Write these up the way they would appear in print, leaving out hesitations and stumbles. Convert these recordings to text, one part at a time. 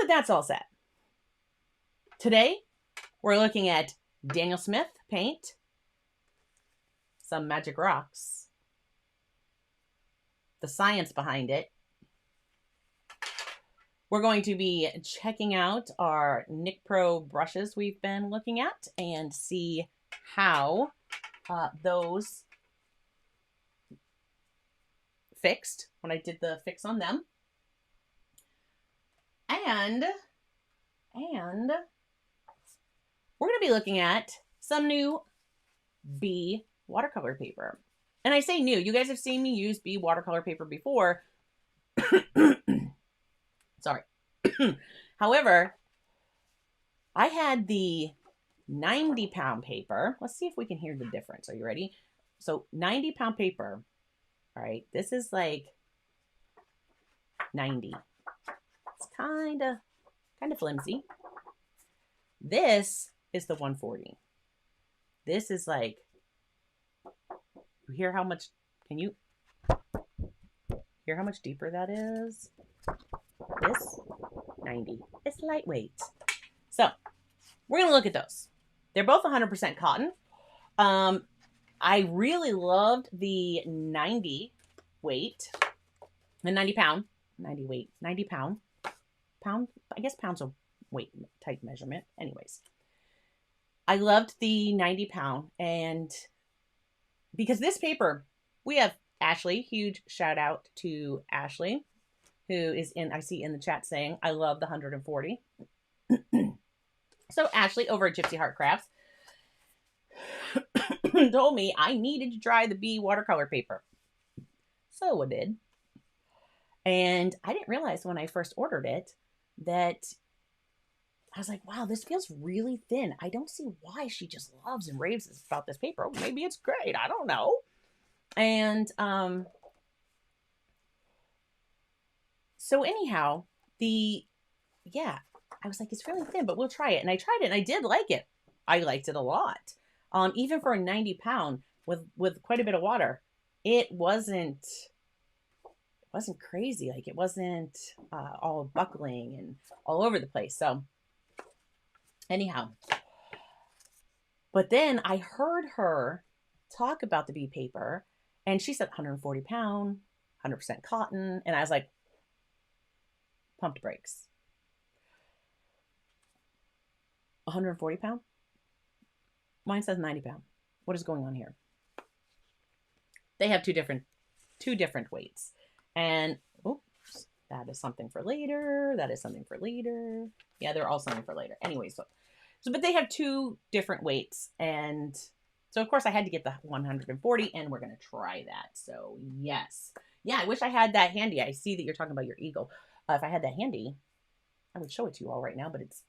that that's all set, today we're looking at Daniel Smith paint, some magic rocks, the science behind it. We're going to be checking out our NicPro brushes we've been looking at and see how those fixed when I did the fix on them. And we're going to be looking at some new B watercolor paper. And I say new, you guys have seen me use B watercolor paper before. Sorry. However, I had the 90-pound paper. Let's see if we can hear the difference. Are you ready? So 90-pound paper. All right. This is like 90. It's kind of flimsy. This is the 140. This is like, you hear how much, can you hear how much deeper that is? This 90. It's lightweight. So we're going to look at those. They're both 100% cotton. I really loved the 90 weight, the 90 pound, 90 weight, 90 pound, I guess pounds of weight type measurement. Anyways, I loved the 90 pound, and because this paper, we have Ashley, huge shout out to Ashley, who is I see in the chat saying, I love the 140. So Ashley over at Gypsy Heart Crafts told me I needed to try the B watercolor paper. So I did. And I didn't realize when I first ordered it that I was like, wow, this feels really thin. I don't see why she just loves and raves about this paper. Maybe it's great. I don't know. And so anyhow, I was like, it's really thin, but we'll try it. And I tried it and I did like it. I liked it a lot. Even for a 90 pound with quite a bit of water, it wasn't crazy. Like it wasn't all buckling and all over the place. So anyhow, but then I heard her talk about the B paper and she said 140 pound, 100% cotton. And I was like, pumped brakes. 140 pound? Mine says 90 pound. What is going on here? They have two different weights. And oops, that is something for later. That is something for later. Yeah, they're all something for later. Anyway, so but they have two different weights. And so of course I had to get the 140 and we're going to try that. So yes. Yeah, I wish I had that handy. I see that you're talking about your eagle. If I had that handy, I would show it to you all right now, but it's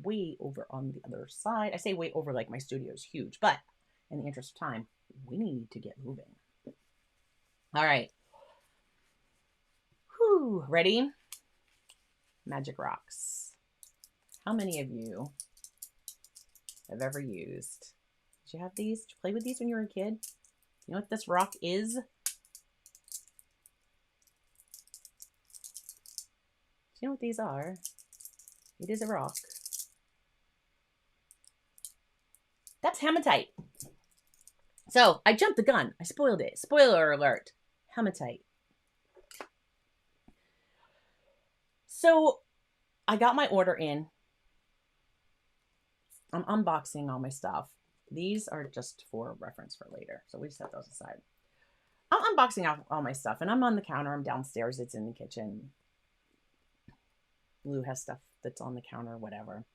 way over on the other side. I say way over like my studio is huge, but in the interest of time, we need to get moving. All right. Whew, ready? Magic rocks. How many of you have ever used? Did you have these? Did you play with these when you were a kid? You know what this rock is? Do you know what these are? It is a rock. That's hematite. So I jumped the gun. I spoiled it. Spoiler alert. Hematite. So I got my order in. I'm unboxing all my stuff. These are just for reference for later. So we set those aside. I'm unboxing all my stuff and I'm on the counter. I'm downstairs. It's in the kitchen. Lou has stuff that's on the counter, whatever.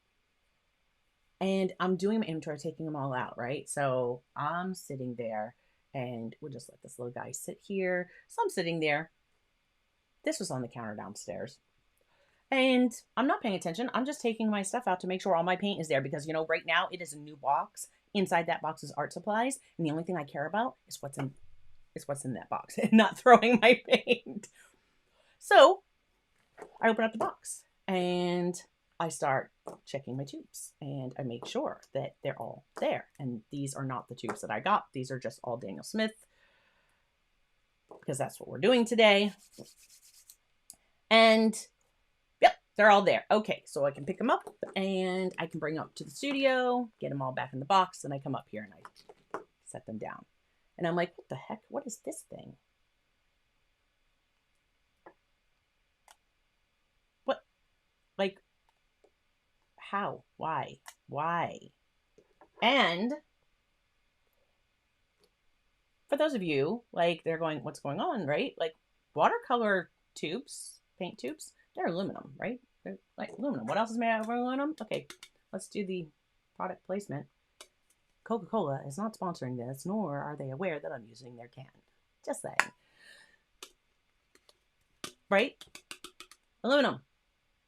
And I'm doing my inventory, taking them all out, right? So I'm sitting there and we'll just let this little guy sit here. So I'm sitting there. This was on the counter downstairs. And I'm not paying attention. I'm just taking my stuff out to make sure all my paint is there because, you know, right now it is a new box. Inside that box is art supplies. And the only thing I care about is what's in that box and not throwing my paint. So I open up the box and I start checking my tubes and I make sure that they're all there. And these are not the tubes that I got. These are just all Daniel Smith because that's what we're doing today. And yep, they're all there. Okay, so I can pick them up and I can bring them up to the studio, get them all back in the box, and I come up here and I set them down. And I'm like, what the heck? What is this thing? What? Like, how? Why? Why? And for those of you, like, they're going, what's going on, right? Like, watercolor tubes, paint tubes, they're aluminum, right? They're like aluminum. What else is made out of aluminum? Okay, let's do the product placement. Coca-Cola is not sponsoring this, nor are they aware that I'm using their can. Just saying. Right? Aluminum.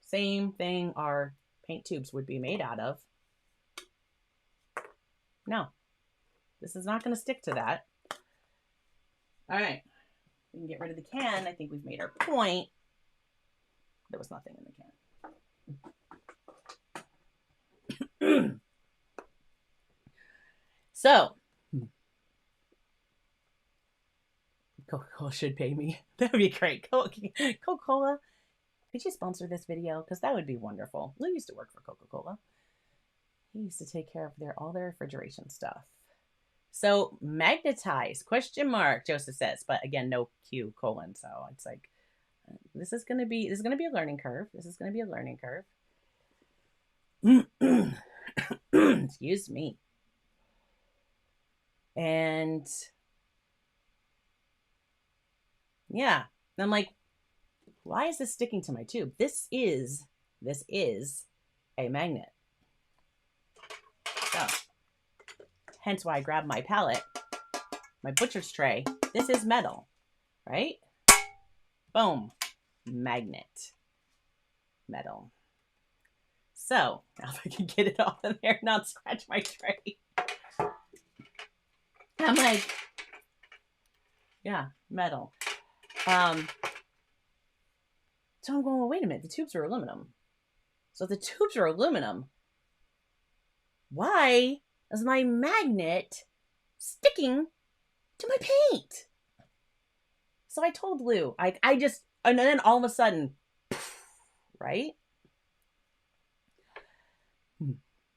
Same thing our paint tubes would be made out of. No. This is not going to stick to that. All right. We can get rid of the can. I think we've made our point. There was nothing in the can. So, Coca-Cola should pay me. That would be great. Coca-Cola, could you sponsor this video? Because that would be wonderful. Lou used to work for Coca-Cola. He used to take care of all their refrigeration stuff. So, magnetize, question mark, Joseph says. But again, no Q colon. So, it's like, this is going to be a learning curve. This is going to be a learning curve. Excuse me. And yeah, and I'm like, why is this sticking to my tube? This is a magnet. So, hence why I grabbed my palette, my butcher's tray. This is metal, right? Boom, magnet, metal. So, now if I can get it off of there and not scratch my tray. I'm like, yeah, metal. So I'm going, well, wait a minute, the tubes are aluminum. So if the tubes are aluminum, why is my magnet sticking to my paint? So I told Lou, I just, and then all of a sudden, right?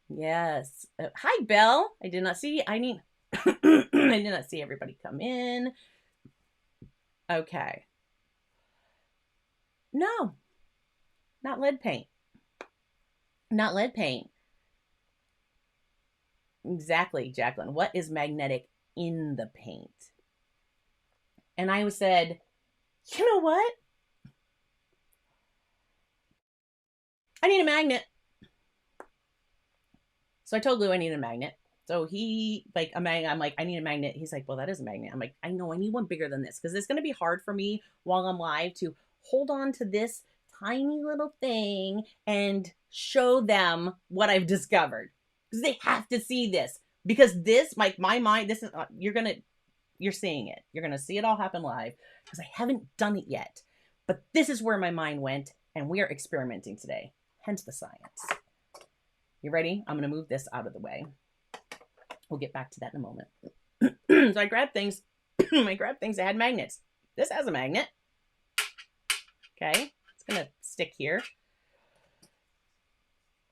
Yes. Hi, Belle. I did not see, I did not see everybody come in. Okay. No, not lead paint. Not lead paint. Exactly, Jacqueline. What is magnetic in the paint? And I said, you know what? I need a magnet. So I told Lou I need a magnet. So he, like, I'm like, I need a magnet. He's like, well, that is a magnet. I'm like, I know, I need one bigger than this because it's going to be hard for me while I'm live to hold on to this tiny little thing and show them what I've discovered. Because they have to see this. Because this, like, my mind, this is, you're seeing it. You're going to see it all happen live because I haven't done it yet. But this is where my mind went, and we are experimenting today. Hence the science. You ready? I'm going to move this out of the way. We'll get back to that in a moment. So I grabbed things. I grabbed things that had magnets. This has a magnet. Okay. It's going to stick here.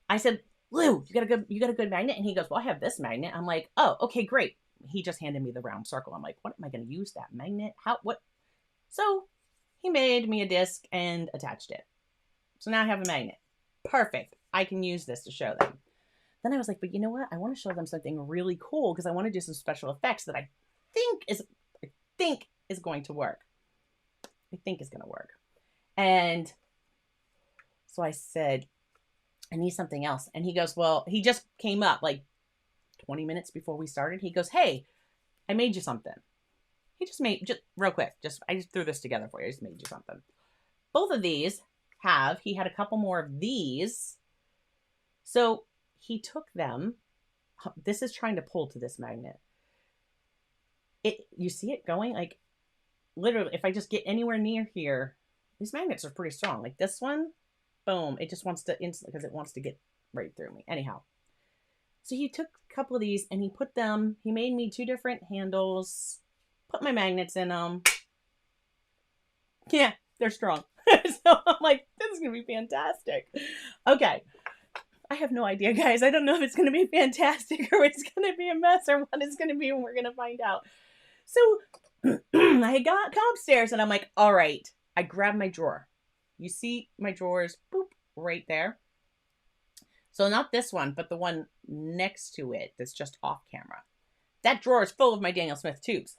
I said, Lou, you got a good magnet? And he goes, well, I have this magnet. I'm like, oh, okay, great. He just handed me the round circle. I'm like, what am I going to use that magnet? What? So he made me a disc and attached it. So now I have a magnet. Perfect. I can use this to show them. Then I was like, but you know what? I want to show them something really cool because I want to do some special effects that I think is going to work. I think is going to work. And so I said, I need something else. And he goes, well, he just came up like 20 minutes before we started. He goes, hey, I made you something. He just real quick, I just threw this together for you. I just made you something. Both of these he had a couple more of these. So he took them. This is trying to pull to this magnet. You see it going? Like, literally, if I just get anywhere near here, these magnets are pretty strong. Like this one, boom. It just wants to because it wants to get right through me. Anyhow. So he took a couple of these and he made me 2 different handles, put my magnets in them. Yeah, they're strong. So I'm like, this is going to be fantastic. Okay. I have no idea, guys. I don't know if it's going to be fantastic or it's going to be a mess or what it's going to be, and we're going to find out. So I come upstairs and I'm like, all right. I grab my drawer. You see my drawers, boop, right there. So not this one, but the one next to it that's just off camera. That drawer is full of my Daniel Smith tubes.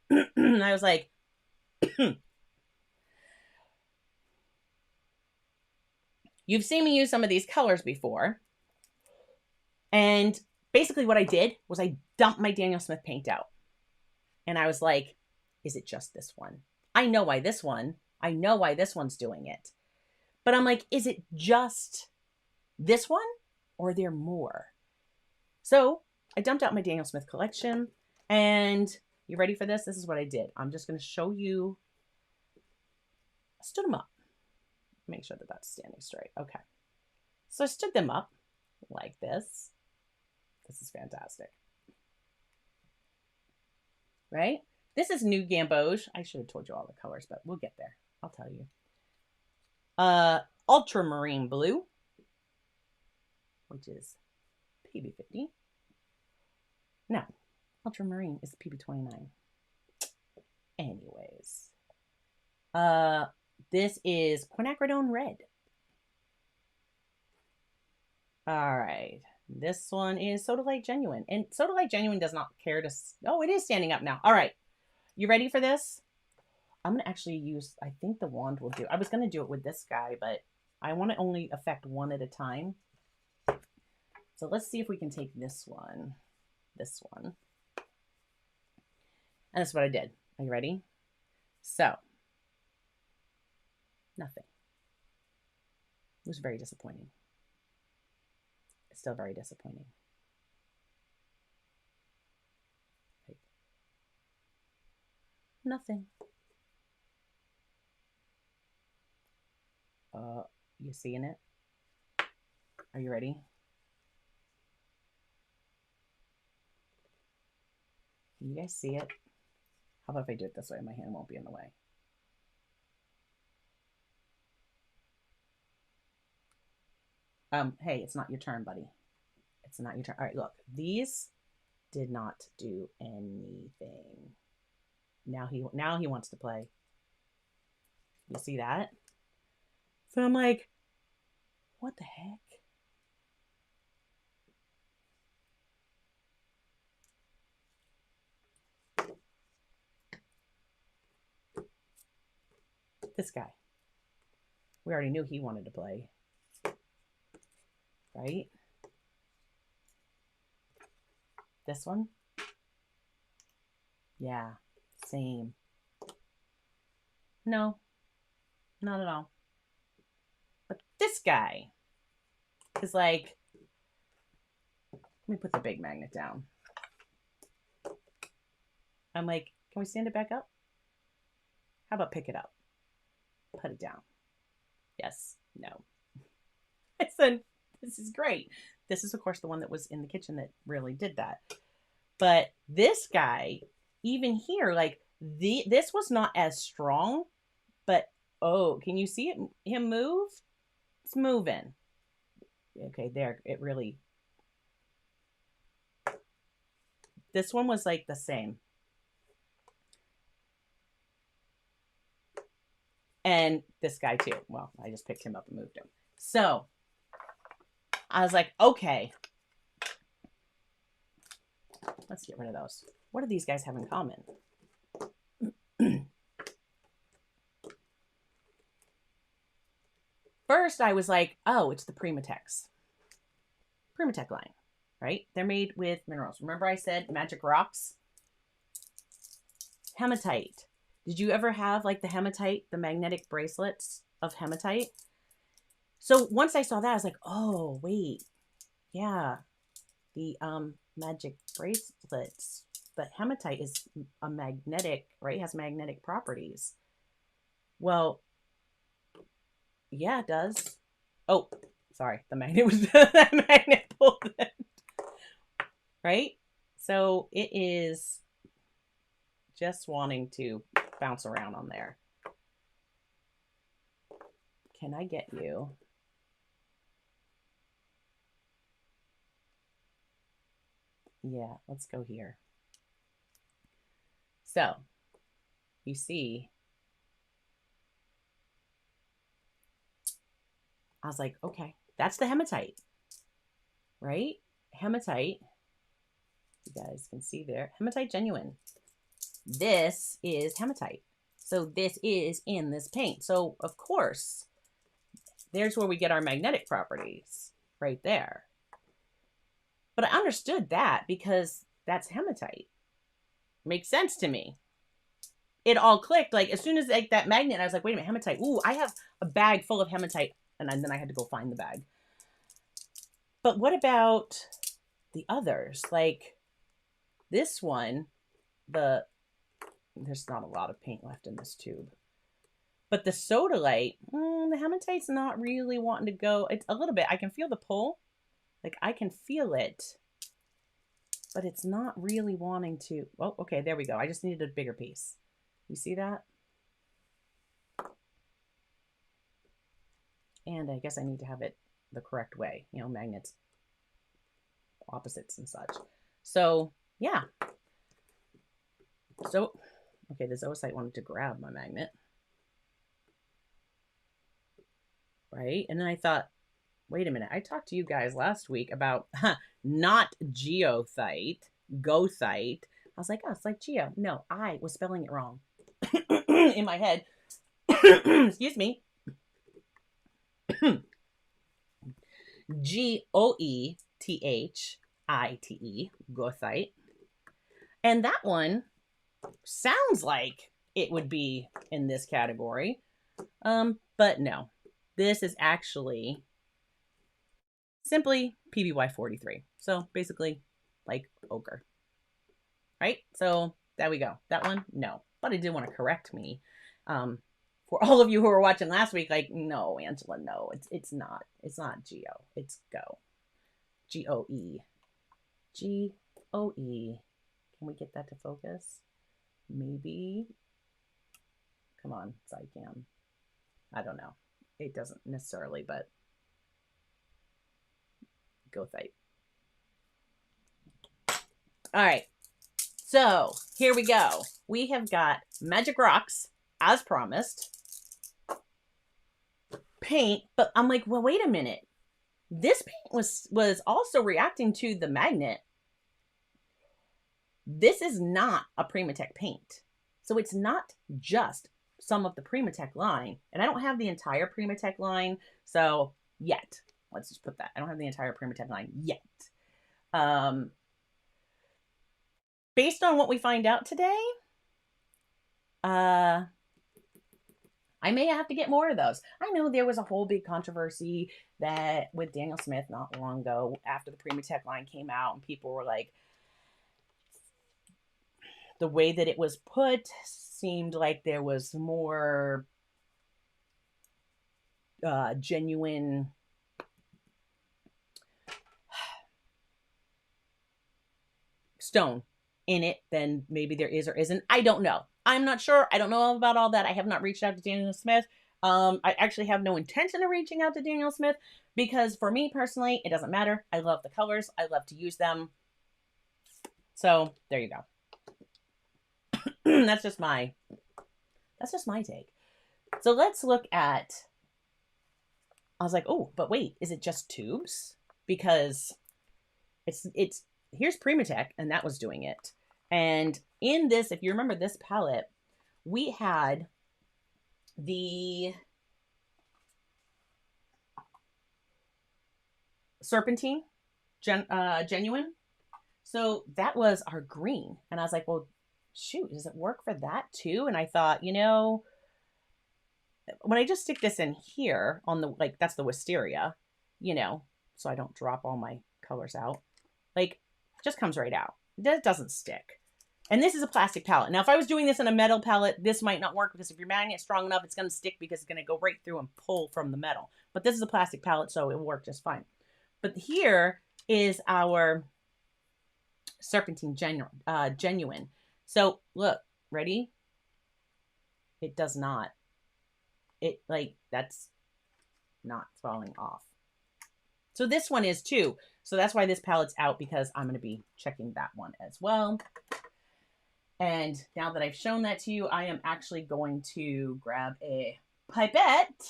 And I was like, you've seen me use some of these colors before. And basically what I did was I dumped my Daniel Smith paint out. And I was like, is it just this one? I know why this one's doing it. But I'm like, is it just this one or are there more? So I dumped out my Daniel Smith collection. And you ready for this? This is what I did. I'm just going to show you. I stood them up. Make sure that that's standing straight. Okay. So I stood them up like this. This is fantastic. Right? This is New Gamboge. I should have told you all the colors, but we'll get there. I'll tell you. Ultramarine Blue, which is PB50. No, Ultramarine is PB29. Anyways. This is Quinacridone Red. All right. This one is Sodalite Genuine. And Sodalite Genuine does not care to... Oh, it is standing up now. All right. You ready for this? I'm going to actually use... I think the wand will do. I was going to do it with this guy, but I want to only affect one at a time. So let's see if we can take this one. This one. And that's what I did. Are you ready? So... Nothing. It was very disappointing. It's still very disappointing. Right. Nothing. You seeing it? Are you ready? Can you guys see it? How about if I do it this way? My hand won't be in the way. Hey, it's not your turn, buddy. It's not your turn. All right, look. These did not do anything. Now he wants to play. You see that? So I'm like, what the heck? This guy. We already knew he wanted to play. Right? This one? Yeah, same. No, not at all. But this guy is like, let me put the big magnet down. I'm like, can we stand it back up? How about pick it up? Put it down. Yes, no. I said, this is great. This is, of course, the one that was in the kitchen that really did that. But this guy, even here, like, this was not as strong, but, oh, can you see him move? It's moving. Okay, there, it really... This one was, like, the same. And this guy, too. Well, I just picked him up and moved him. So... I was like, okay, let's get rid of those. What do these guys have in common? First, I was like, oh, it's the Primatex line, right? They're made with minerals. Remember I said magic rocks? Hematite. Did you ever have like the hematite, the magnetic bracelets of hematite? So once I saw that, I was like, oh, wait. Yeah. The magic bracelets. But hematite is a magnetic, right? It has magnetic properties. Well, yeah, it does. Oh, sorry. The magnet was that magnet pulled it. Right? So it is just wanting to bounce around on there. can I get you? Yeah, let's go here. So you see, I was like, okay, that's the hematite, right? Hematite. You guys can see there, hematite genuine. This is hematite. So this is in this paint. So of course, there's where we get our magnetic properties right there. But I understood that because that's hematite. Makes sense to me. It all clicked. Like as soon as like that magnet, I was like, wait a minute, hematite. Ooh, I have a bag full of hematite. And then I had to go find the bag. But what about the others? Like this one, there's not a lot of paint left in this tube. But the sodalite, the hematite's not really wanting to go. It's a little bit. I can feel the pull. Like I can feel it. But it's not really wanting to. Oh, okay, there we go. I just needed a bigger piece. You see that? And I guess I need to have it the correct way. You know, magnets, opposites and such. So, yeah. So, okay, the zoisite wanted to grab my magnet. Right? And then I thought, wait a minute. I talked to you guys last week about not geothite, gothite. I was like, oh, it's like geo. No, I was spelling it wrong in my head. Excuse me. Goethite, gothite. And that one sounds like it would be in this category. But no. This is actually simply PBY 43. So basically like ochre. Right? So there we go. That one, no. But I did want to correct me. For all of you who were watching last week, like, no, Angela, no, it's not. It's not Geo. It's Go. G-O-E. G-O-E. Can we get that to focus? Maybe. Come on, Psycam. I don't know. It doesn't necessarily, but gothite. All right. So here we go. We have got Magic Rocks, as promised. Paint, but I'm like, well, wait a minute. This paint was also reacting to the magnet. This is not a Primatech paint. So it's not just some of the Primatech line. And I don't have the entire Primatech line. So yet, let's just put that. I don't have the entire Primatech line yet. Based on what we find out today, I may have to get more of those. I know there was a whole big controversy that with Daniel Smith not long ago after the Primatech line came out, and people were like, the way that it was put seemed like there was more genuine stone in it than maybe there is or isn't. I don't know. I'm not sure. I don't know about all that. I have not reached out to Daniel Smith. I actually have no intention of reaching out to Daniel Smith because for me personally, it doesn't matter. I love the colors. I love to use them. So there you go. That's just my take. So let's look at, I was like, oh, but wait, is it just tubes? Because it's here's Primatech, and that was doing it. And in this, if you remember this palette, we had the serpentine genuine. So that was our green. And I was like, well, shoot, does it work for that too? And I thought, you know, when I just stick this in here on the, like, that's the wisteria, you know, so I don't drop all my colors out. Like, it just comes right out. That doesn't stick. And this is a plastic palette. Now, if I was doing this in a metal palette, this might not work because if your magnet's strong enough, it's going to stick because it's going to go right through and pull from the metal. But this is a plastic palette, so it will work just fine. But here is our serpentine genuine. So look, ready? It does not. It, like, that's not falling off. So this one is too. So that's why this palette's out, because I'm going to be checking that one as well. And now that I've shown that to you, I am actually going to grab a pipette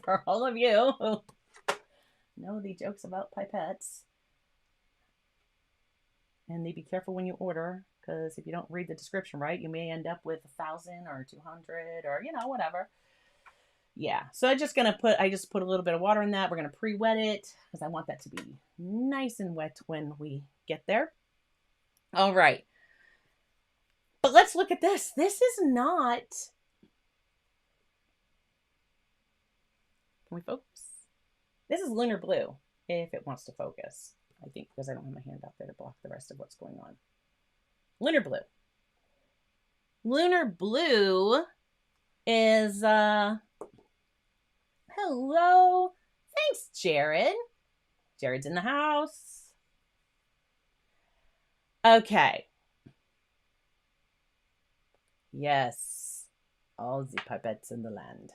for all of you who know the jokes about pipettes. And be careful when you order, because if you don't read the description right, you may end up with 1,000 or 200 or, you know, whatever. Yeah, so I just put a little bit of water in that. We're going to pre-wet it because I want that to be nice and wet when we get there. All right. But let's look at this. This is not... Can we focus? This is Lunar Blue, if it wants to focus. I think because I don't have my hand out there to block the rest of what's going on. Lunar Blue. Lunar Blue is... Hello. Thanks, Jared. Jared's in the house. Okay. Yes. All the pipettes in the land.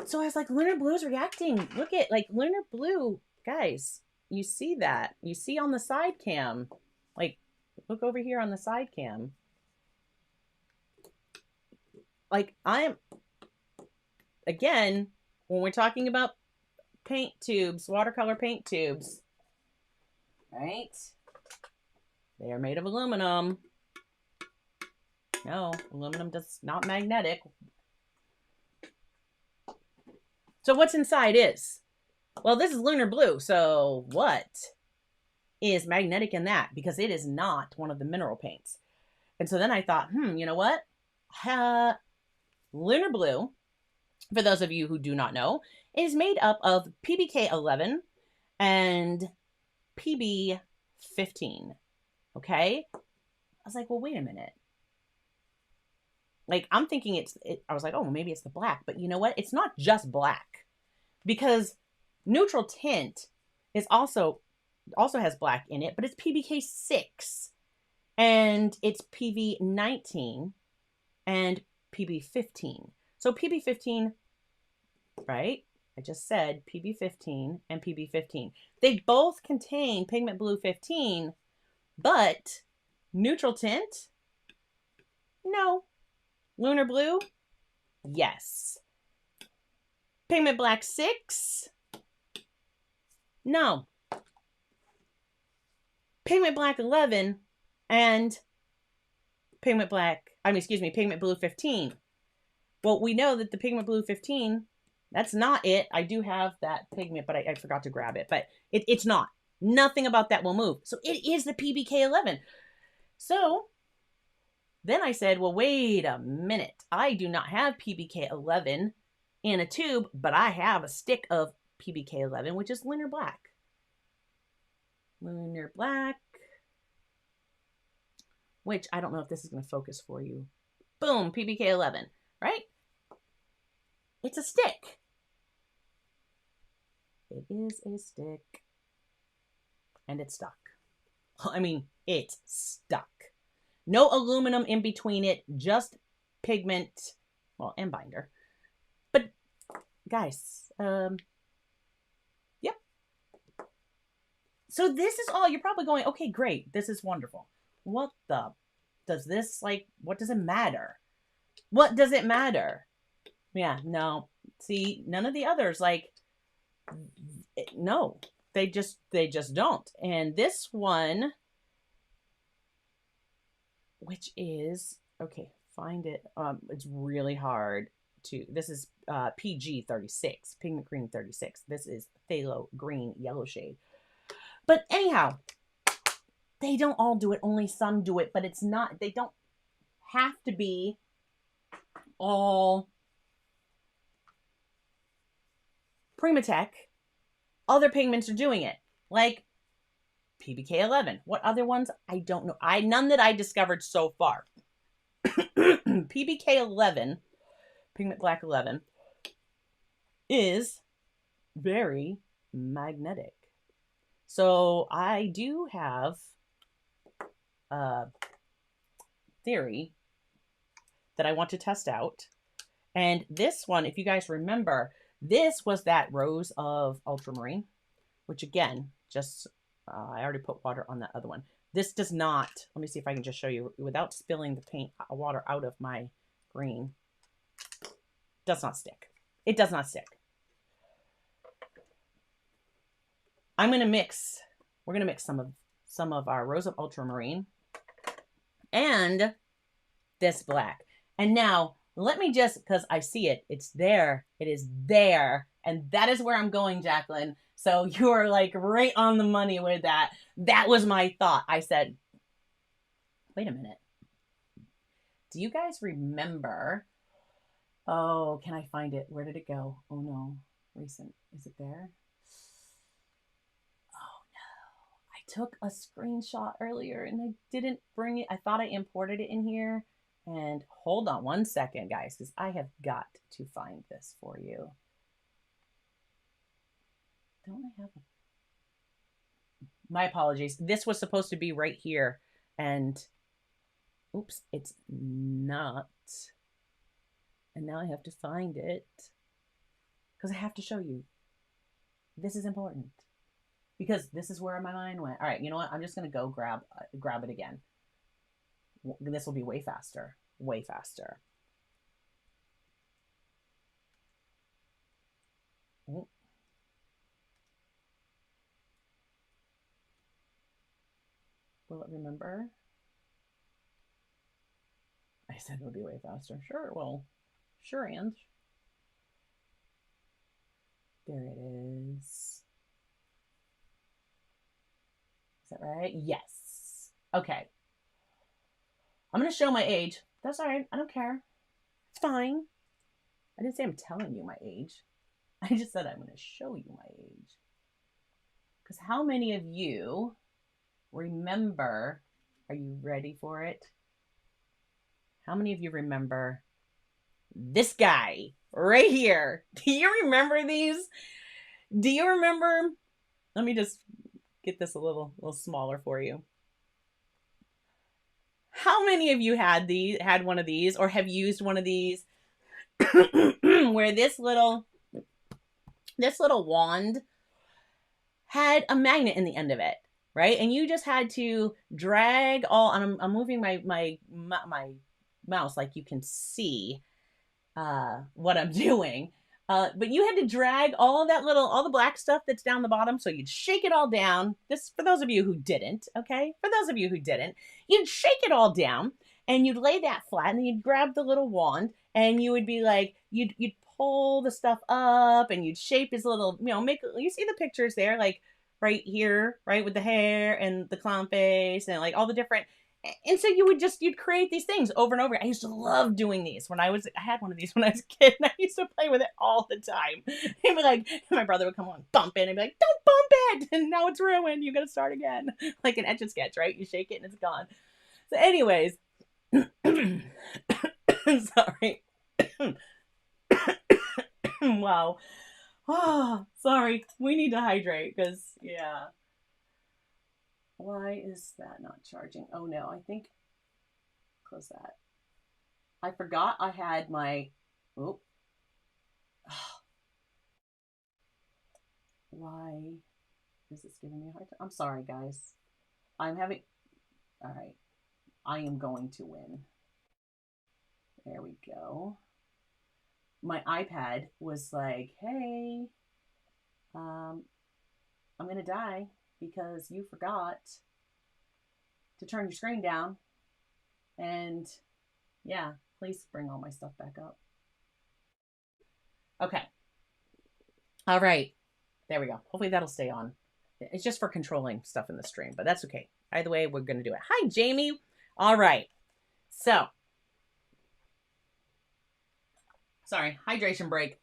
So I was like, Lunar Blue's reacting. Look at, like, Lunar Blue. Guys, you see that. You see on the side cam. Like, look over here on the side cam. Like, again, when we're talking about paint tubes, watercolor paint tubes, right? They are made of aluminum. No, aluminum does not magnetic. So what's inside is, well, this is Lunar Blue. So what is magnetic in that? Because it is not one of the mineral paints. And so then I thought, you know what? Lunar Blue, for those of you who do not know, is made up of PBK 11 and PB 15. Okay? I was like, well, wait a minute. Like, I'm thinking I was like, oh, maybe it's the black. But you know what? It's not just black. Because neutral tint is also has black in it, but it's PBK 6. And it's PV 19 and PB 15. So PB 15, right? I just said PB 15 and PB 15. They both contain pigment blue 15, but neutral tint? No. Lunar Blue? Yes. Pigment black 6? No. Pigment black 11 and pigment blue 15. Well, we know that the pigment blue 15, that's not it. I do have that pigment, but I forgot to grab it. But it's not. Nothing about that will move. So it is the PBK 11. So then I said, well, wait a minute. I do not have PBK 11 in a tube, but I have a stick of PBK 11, which is Lunar Black. Lunar Black. Which I don't know if this is going to focus for you. Boom, PBK 11, right? It's a stick. It is a stick. And it's stuck. I mean, it's stuck. No aluminum in between it, just pigment, well, and binder. But, guys, yep. So this is all, you're probably going, okay, great, this is wonderful. What does it matter? What does it matter? Yeah, no. See, none of the others, no, they just don't. And this one, which is, okay, find it. It's really hard to, this is PG 36, Pigment Green 36. This is Phthalo Green Yellow shade. But anyhow, they don't all do it. Only some do it, but it's not, they don't have to be all Primatech. Other pigments are doing it, like PBK 11. What other ones? I don't know. None that I discovered so far. PBK 11, Pigment Black 11, is very magnetic. So I do have a theory that I want to test out. And this one, if you guys remember, this was that rose of ultramarine, which again, just I already put water on that other one. This does not, let me see if I can just show you without spilling the paint water out of my green. Does not stick. It does not stick. I'm going to mix, we're going to mix some of our rose of ultramarine and this black. And now let me just, because I see it, it's there. It is there. And that is where I'm going, Jacqueline. So you're like right on the money with that. That was my thought. I said, wait a minute. Do you guys remember? Oh, can I find it? Where did it go? Oh no. Recent. Is it there? Oh no. I took a screenshot earlier and I didn't bring it. I thought I imported it in here. And hold on one second, guys, because I have got to find this for you. Don't I have a... My apologies. This was supposed to be right here. And oops, it's not. And now I have to find it because I have to show you. This is important because this is where my mind went. All right, you know what? I'm just going to go grab it again. This will be way faster. Way faster. Oh. Will it remember? I said it'll be way faster. Sure it will. Sure, and there it is. Is that right? Yes. Okay. I'm going to show my age. That's all right. I don't care. It's fine. I didn't say I'm telling you my age. I just said I'm going to show you my age. Because how many of you remember, are you ready for it? How many of you remember this guy right here? Do you remember these? Do you remember? Let me just get this a little smaller for you. How many of you had one of these or have used one of these where this little wand had a magnet in the end of it, right? And you just had to drag all, and I'm moving my mouse like you can see what I'm doing. But you had to drag all the black stuff that's down the bottom. So you'd shake it all down. This, for those of you who didn't, okay? For those of you who didn't, you'd shake it all down and you'd lay that flat and then you'd grab the little wand and you would be like, you'd pull the stuff up and you'd shape his little, you see the pictures there, like right here, right? With the hair and the clown face and like all the different. And so you'd create these things over and over. I used to love doing these I had one of these when I was a kid and I used to play with it all the time. He'd be like, my brother would come on, bump it and be like, don't bump it. And now it's ruined. You got to start again. Like an Etch a Sketch, right? You shake it and it's gone. So anyways, sorry. Wow. Oh, sorry. We need to hydrate because, yeah. Why is that not charging? Oh no, I think, close that. I forgot I had my, oh. Why is this giving me a hard time? I'm sorry, guys. All right. I am going to win. There we go. My iPad was like, hey, I'm going to die because you forgot to turn your screen down. And yeah, please bring all my stuff back up. Okay. All right. There we go. Hopefully that'll stay on. It's just for controlling stuff in the stream, but that's okay. Either way, we're going to do it. Hi, Jamie. All right. So, sorry, hydration break.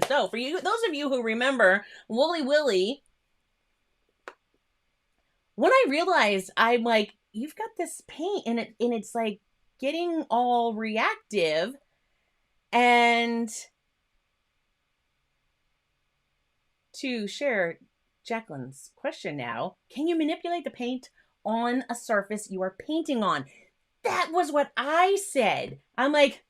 So, for you, those of you who remember Wooly Willy, when I realized, I'm like, you've got this paint and it's like getting all reactive, and to share Jacqueline's question now, can you manipulate the paint on a surface you are painting on? That was what I said. I'm like,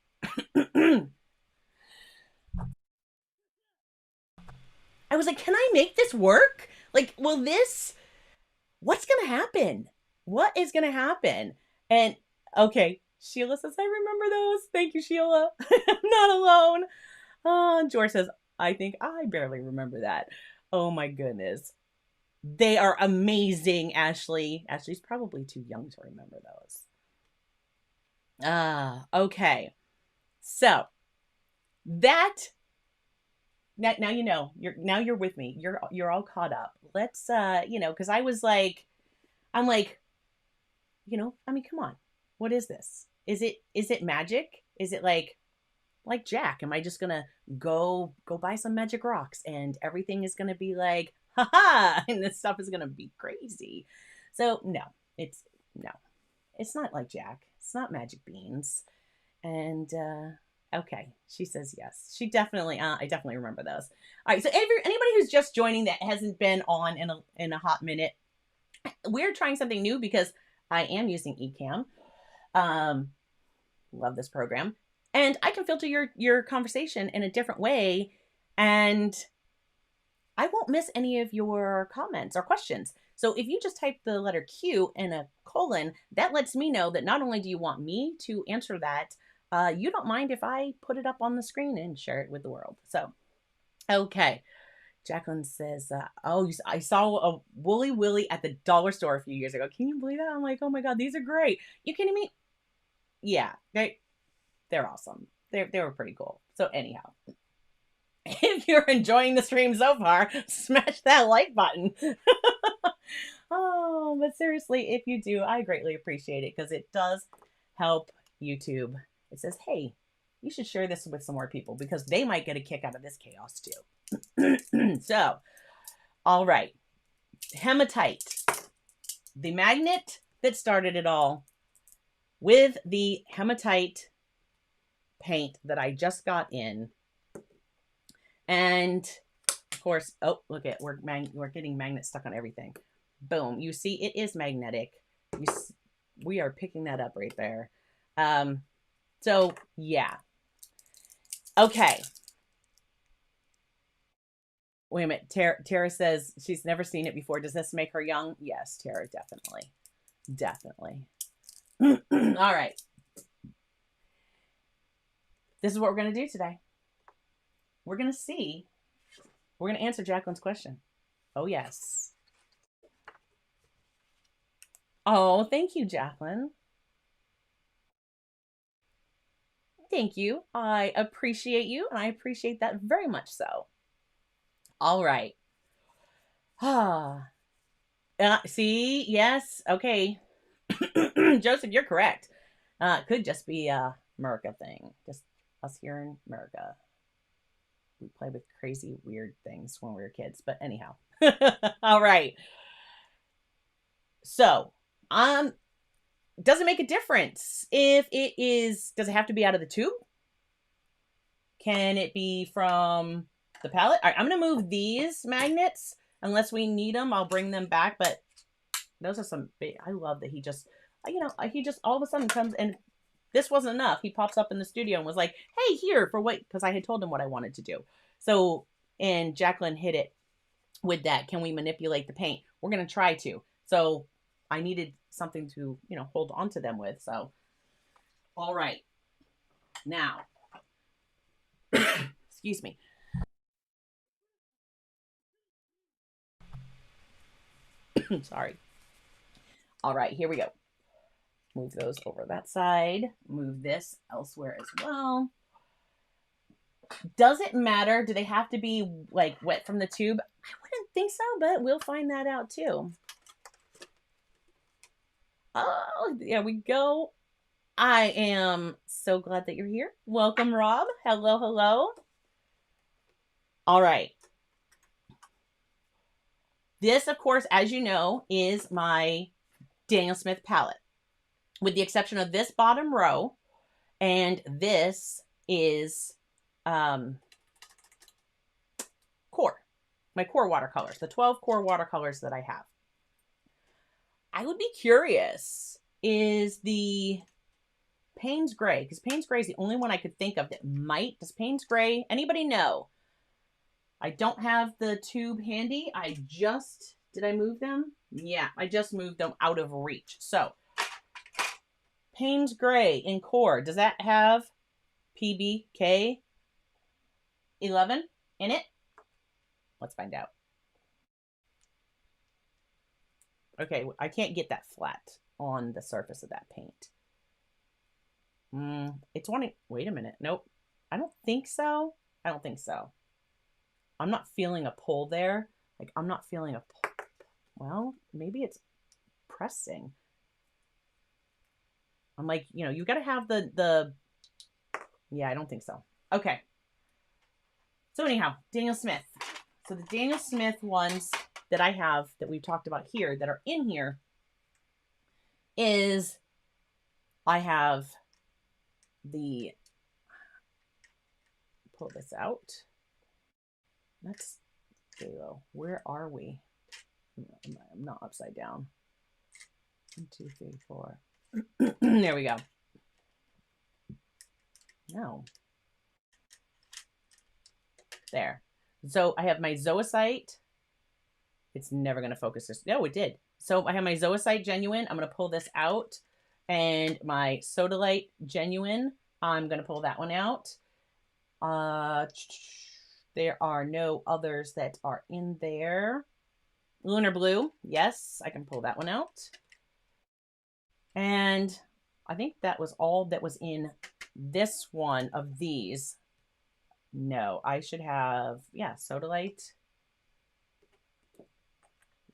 I was like, can I make this work? Like, will this, what's going to happen? What is going to happen? And okay, Sheila says, I remember those. Thank you, Sheila. I'm not alone. George says, I think I barely remember that. Oh my goodness. They are amazing, Ashley. Ashley's probably too young to remember those. Okay. So that now you know. You're with me. You're all caught up. Let's because I was like, I'm like, I mean, come on. What is this? Is it magic? Is it like Jack? Am I just gonna go buy some magic rocks and everything is gonna be like, haha, and this stuff is gonna be crazy? So no, it's no, it's not like Jack. It's not magic beans. And okay, she says yes. She definitely. I definitely remember those. All right. So anybody who's just joining that hasn't been on in a hot minute, we're trying something new because I am using Ecamm. Love this program, and I can filter your conversation in a different way, and I won't miss any of your comments or questions. So if you just type the letter Q and a colon, that lets me know that not only do you want me to answer that, you don't mind if I put it up on the screen and share it with the world. So, okay. Jacqueline says, oh, I saw a Woolly Willy at the dollar store a few years ago. Can you believe that? I'm like, oh my God, these are great. You kidding me? Yeah, they're awesome. They were pretty cool. So anyhow, if you're enjoying the stream so far, smash that like button. Oh, but seriously, if you do, I greatly appreciate it because it does help YouTube. It says, hey, you should share this with some more people because they might get a kick out of this chaos too. So, all right. Hematite, the magnet that started it all, with the hematite paint that I just got in. And of course, oh, look at, we're getting magnets stuck on everything. Boom. You see, it is magnetic. We are picking that up right there. So yeah. Okay. Wait a minute. Tara says she's never seen it before. Does this make her young? Yes, Tara, definitely. Definitely. All right. This is what we're going to do today. We're going to answer Jacqueline's question. Oh, yes. Oh, thank you, Jacqueline. Thank you. I appreciate you, and I appreciate that very much so. All right. See, yes, okay. Joseph, you're correct. Could just be a America thing. Just us here in America. We play with crazy, weird things when we were kids. But anyhow. All right. So, does it make a difference if it is, does it have to be out of the tube? Can it be from the palette? All right, I'm going to move these magnets. Unless we need them, I'll bring them back. But those are some big, I love that he just all of a sudden comes, and this wasn't enough. He pops up in the studio and was like, hey, here for what, because I had told him what I wanted to do. So, and Jacqueline hit it with that. Can we manipulate the paint? We're going to try to. So I needed something to, hold on to them with. So, all right. Now, excuse me. Sorry. All right, here we go. Move those over that side. Move this elsewhere as well. Does it matter? Do they have to be like wet from the tube? I wouldn't think so, but we'll find that out too. Oh, there we go. I am so glad that you're here. Welcome, Rob. Hello, hello. All right. This, of course, as you know, is my Daniel Smith palette, with the exception of this bottom row. And this is core, my core watercolors, the 12 core watercolors that I have. I would be curious, is the Payne's Gray, because Payne's Gray is the only one I could think of that might. Does Payne's Gray, anybody know? I don't have the tube handy. Did I move them? Yeah, I just moved them out of reach. So, Payne's Gray in core, does that have PBK 11 in it? Let's find out. Okay, I can't get that flat on the surface of that paint. It's wanting, wait a minute. Nope. I don't think so. I don't think so. I'm not feeling a pull there. Like, I'm not feeling a pull. Well, maybe it's pressing. I'm like, you know, you got to have yeah, I don't think so. Okay. So anyhow, Daniel Smith. So the Daniel Smith ones that I have that we've talked about here that are in here is I have the, pull this out. That's J-Lo. Where are we? I'm not upside down. 1, 2, 3, 4. There we go. No. There. So I have my Zoisite. It's never going to focus this. No, it did. So I have my Zoisite Genuine. I'm going to pull this out. And my Sodalite Genuine. I'm going to pull that one out. There are no others that are in there. Lunar Blue. Yes, I can pull that one out. And I think that was all that was in this one of these. No, I should have, yeah, Sodalite,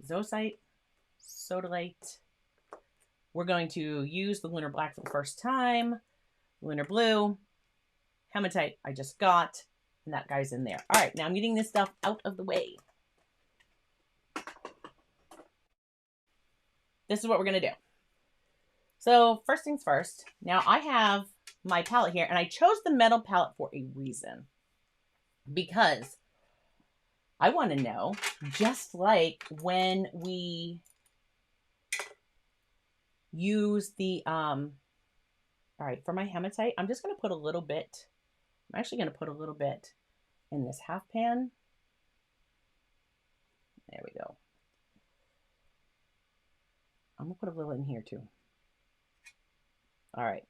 Zoisite, Sodalite. We're going to use the Lunar Black for the first time. Lunar Blue, Hematite I just got, and that guy's in there. All right, now I'm getting this stuff out of the way. This is what we're going to do. So first things first, now I have my palette here, and I chose the metal palette for a reason. Because I want to know, just like when we use the, all right, for my hematite, I'm just going to put a little bit, I'm actually going to put a little bit in this half pan. There we go. I'm going to put a little in here too. All right.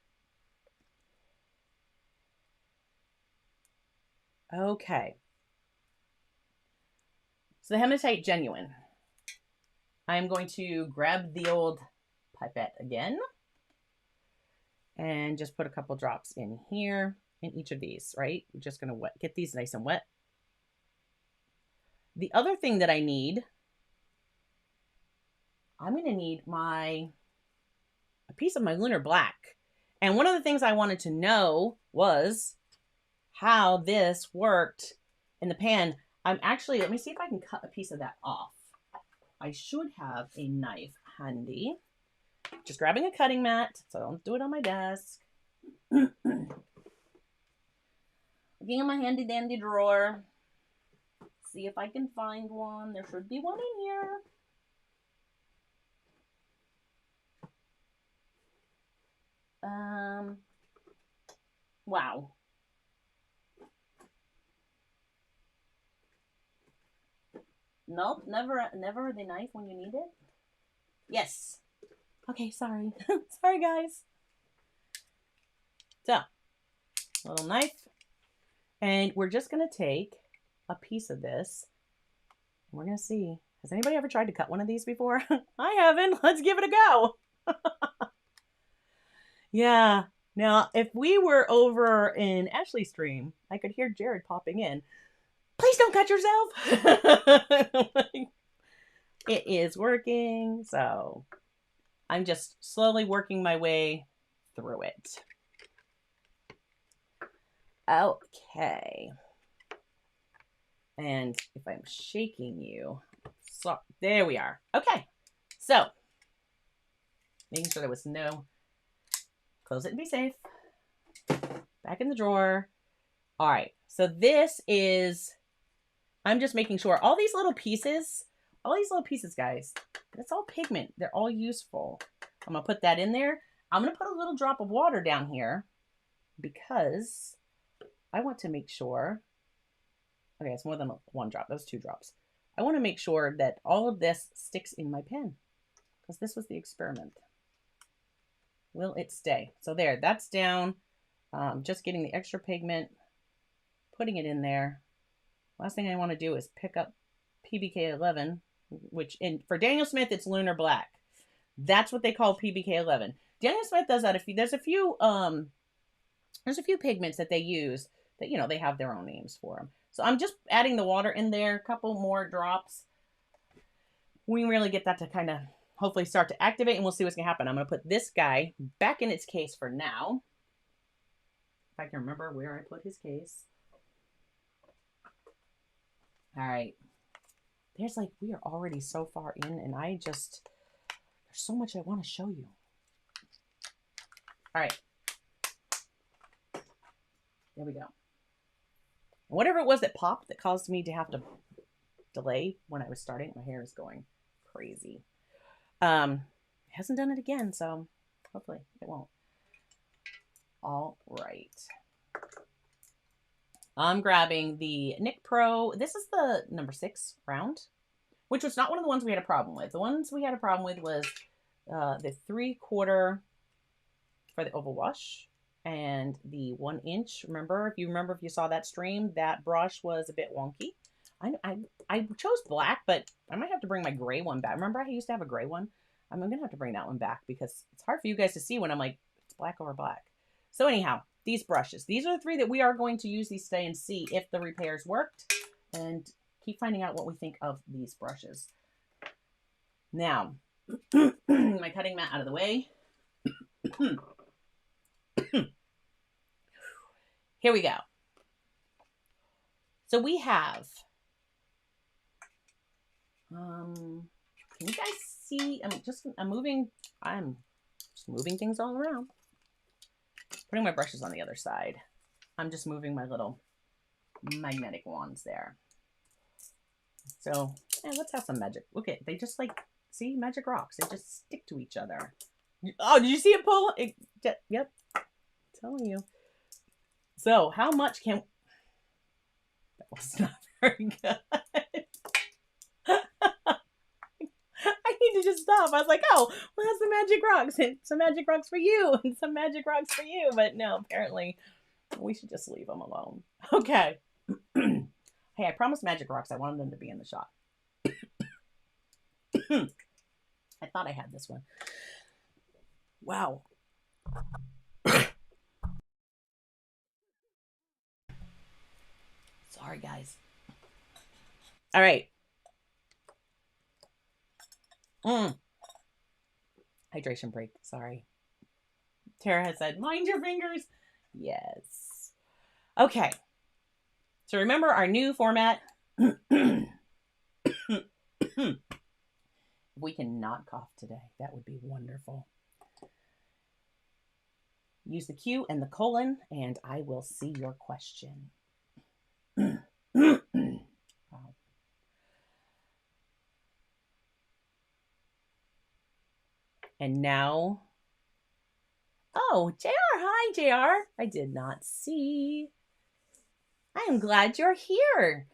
Okay. So the Hematite Genuine. I'm going to grab the old pipette again and just put a couple drops in here in each of these, right? We're just going to get these nice and wet. The other thing that I need, I'm going to need a piece of my Lunar Black. And one of the things I wanted to know was how this worked in the pan. I'm actually, let me see if I can cut a piece of that off. I should have a knife handy. Just grabbing a cutting mat, so I don't do it on my desk. Looking in my handy dandy drawer. See if I can find one. There should be one in here. Wow. Nope, never the knife when you need it. Yes. Okay, sorry. Sorry, guys. So, little knife. And we're just going to take a piece of this. And we're going to see. Has anybody ever tried to cut one of these before? I haven't. Let's give it a go. Yeah. Now, if we were over in Ashley's stream, I could hear Jared popping in. Please don't cut yourself. It is working. So I'm just slowly working my way through it. Okay. And if I'm shaking you, so there we are. Okay. So making sure there was no, close it and be safe. Back in the drawer. All right. So this is, I'm just making sure all these little pieces, guys, that's all pigment. They're all useful. I'm going to put that in there. I'm going to put a little drop of water down here because I want to make sure, okay, it's more than one drop. That's 2 drops. I want to make sure that all of this sticks in my pen because this was the experiment. Will it stay? So there, that's down. Just getting the extra pigment, putting it in there. Last thing I want to do is pick up PBK11, which for Daniel Smith, it's Lunar Black. That's what they call PBK11. Daniel Smith does that. There's a few pigments that they use that, you know, they have their own names for them. So I'm just adding the water in there, a couple more drops. We really get that to kind of hopefully start to activate, and we'll see what's going to happen. I'm going to put this guy back in its case for now. If I can remember where I put his case. All right. There's like, we are already so far in, and there's so much I want to show you. All right. There we go. Whatever it was that popped that caused me to have to delay when I was starting, my hair is going crazy. It hasn't done it again, so hopefully it won't. All right. I'm grabbing the NicPro. This is the number 6 round, which was not one of the ones we had a problem with. The ones we had a problem with was the 3/4 for the oval wash and the 1 inch. If you saw that stream, that brush was a bit wonky. I chose black, but I might have to bring my gray one back. Remember I used to have a gray one? I'm going to have to bring that one back because it's hard for you guys to see when I'm like, it's black over black. So anyhow, these brushes. These are the 3 that we are going to use these today and see if the repairs worked and keep finding out what we think of these brushes. Now, my cutting mat out of the way. Here we go. So we have, can you guys see? I'm just moving things all around. Putting my brushes on the other side. I'm just moving my little magnetic wands there. So, yeah, let's have some magic. Look at, they just like, see, magic rocks. They just stick to each other. Oh, did you see it pull? Yep. I'm telling you. So, how much can... That was not very good. I need to just stop. I was like, oh, well, that's the magic rocks. And some magic rocks for you. And some magic rocks for you. But no, apparently, we should just leave them alone. Okay. Hey, I promised magic rocks. I wanted them to be in the shot. I thought I had this one. Wow. Sorry, guys. All right. Hydration break. Sorry. Tara has said, mind your fingers. Yes. Okay. So remember our new format. We cannot cough today. That would be wonderful. Use the Q and the colon, and I will see your question. Wow. And now, oh, JR, hi, JR. I did not see. I am glad you're here.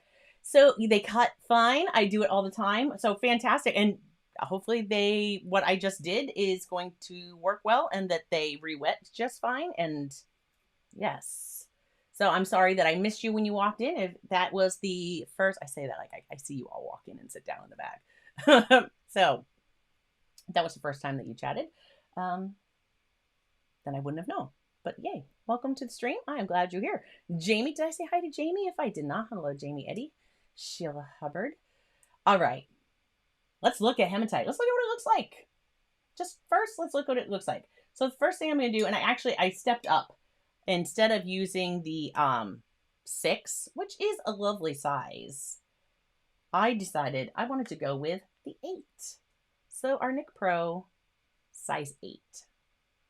So they cut fine. I do it all the time. So fantastic. And hopefully what I just did is going to work well and that they re-wet just fine. And yes. So I'm sorry that I missed you when you walked in. If that was the first, I say that like I see you all walk in and sit down in the back. So that was the first time that you chatted. Then I wouldn't have known. But yay, welcome to the stream. I am glad you're here. Jamie, did I say hi to Jamie? If I did not, hello, Jamie Eddy. Sheila Hubbard. All right. Let's look at hematite. Let's look at what it looks like. Just first, let's look at what it looks like. So the first thing I'm going to do, and I stepped up. Instead of using the 6, which is a lovely size, I decided I wanted to go with the 8. So our NicPro size 8.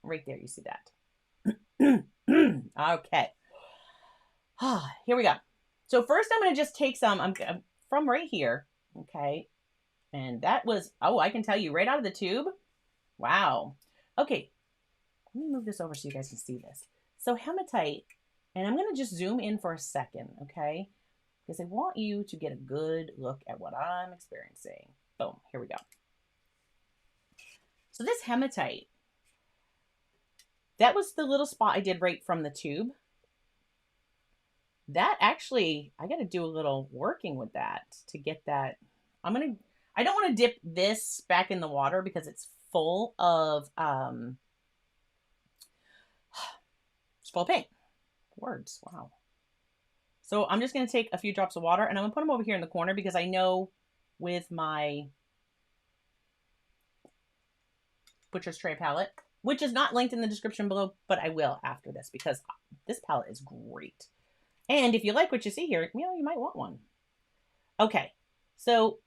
Right there, you see that. Okay. Here we go. So first I'm going to just take some, I'm from right here. Okay. And that was, oh, I can tell you right out of the tube. Wow. Okay. Let me move this over so you guys can see this. So hematite, and I'm going to just zoom in for a second, okay? Because I want you to get a good look at what I'm experiencing. Boom, here we go. So this hematite, that was the little spot I did right from the tube. That actually, I got to do a little working with that to get that. I don't want to dip this back in the water because it's full of, it's full of paint. Words, wow. So I'm just going to take a few drops of water and I'm going to put them over here in the corner because I know with my Butcher's Tray palette, which is not linked in the description below, but I will after this because this palette is great. And if you like what you see here, you know, you might want one. Okay, so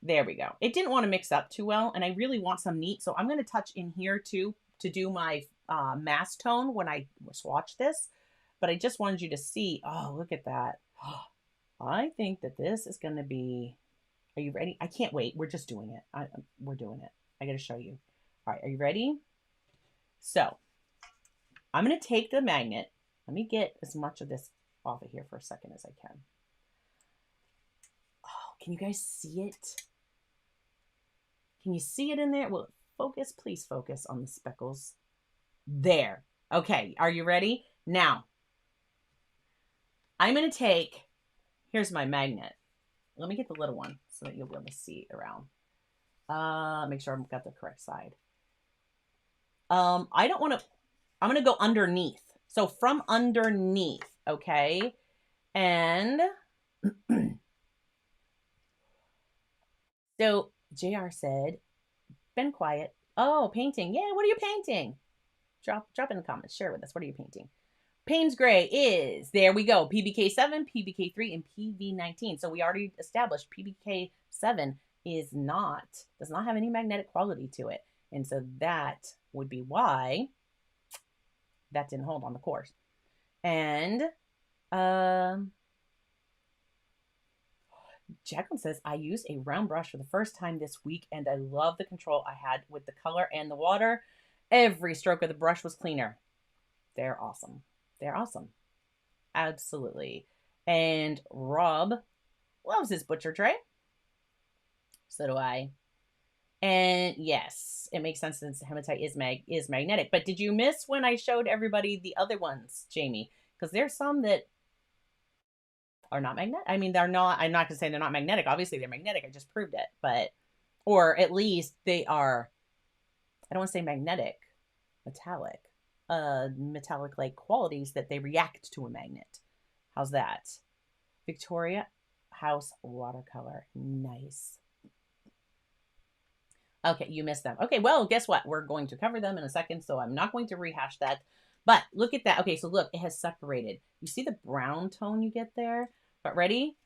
there we go. It didn't want to mix up too well, and I really want some neat, so I'm going to touch in here too to do my mass tone when I swatch this. But I just wanted you to see, oh, look at that. I think that this is going to be, are you ready? I can't wait. We're just doing it. We're doing it. I got to show you. All right, are you ready? So I'm going to take the magnet. Let me get as much of this off of here for a second as I can. Oh, can you guys see it? Can you see it in there? Well, focus, please focus on the speckles. There. Okay, are you ready? Now, I'm going to take, here's my magnet. Let me get the little one so that you'll be able to see around. Make sure I've got the correct side. I don't want to, I'm going to go underneath. So from underneath, okay? And so JR said, been quiet. Oh, painting. Yeah, what are you painting? Drop in the comments. Share with us. What are you painting? Payne's Gray is, there we go, PBK7, PBK3, and PV19. So we already established PBK7 does not have any magnetic quality to it. And so that would be why that didn't hold on the course. And Jacqueline says, I used a round brush for the first time this week, and I love the control I had with the color and the water. Every stroke of the brush was cleaner. They're awesome. They're awesome. Absolutely. And Rob loves his Butcher Tray. So do I. And yes, it makes sense since hematite is magnetic. But did you miss when I showed everybody the other ones, Jamie? Because there's some that are not magnetic. I mean, they're not, I'm not going to say they're not magnetic. Obviously, they're magnetic. I just proved it. But, or at least they are, I don't want to say magnetic, metallic. Metallic-like qualities that they react to a magnet. How's that? Victoria House Watercolor. Nice. Okay, you missed them. Okay, well, guess what? We're going to cover them in a second, so I'm not going to rehash that. But look at that. Okay, so look, it has separated. You see the brown tone you get there? But ready?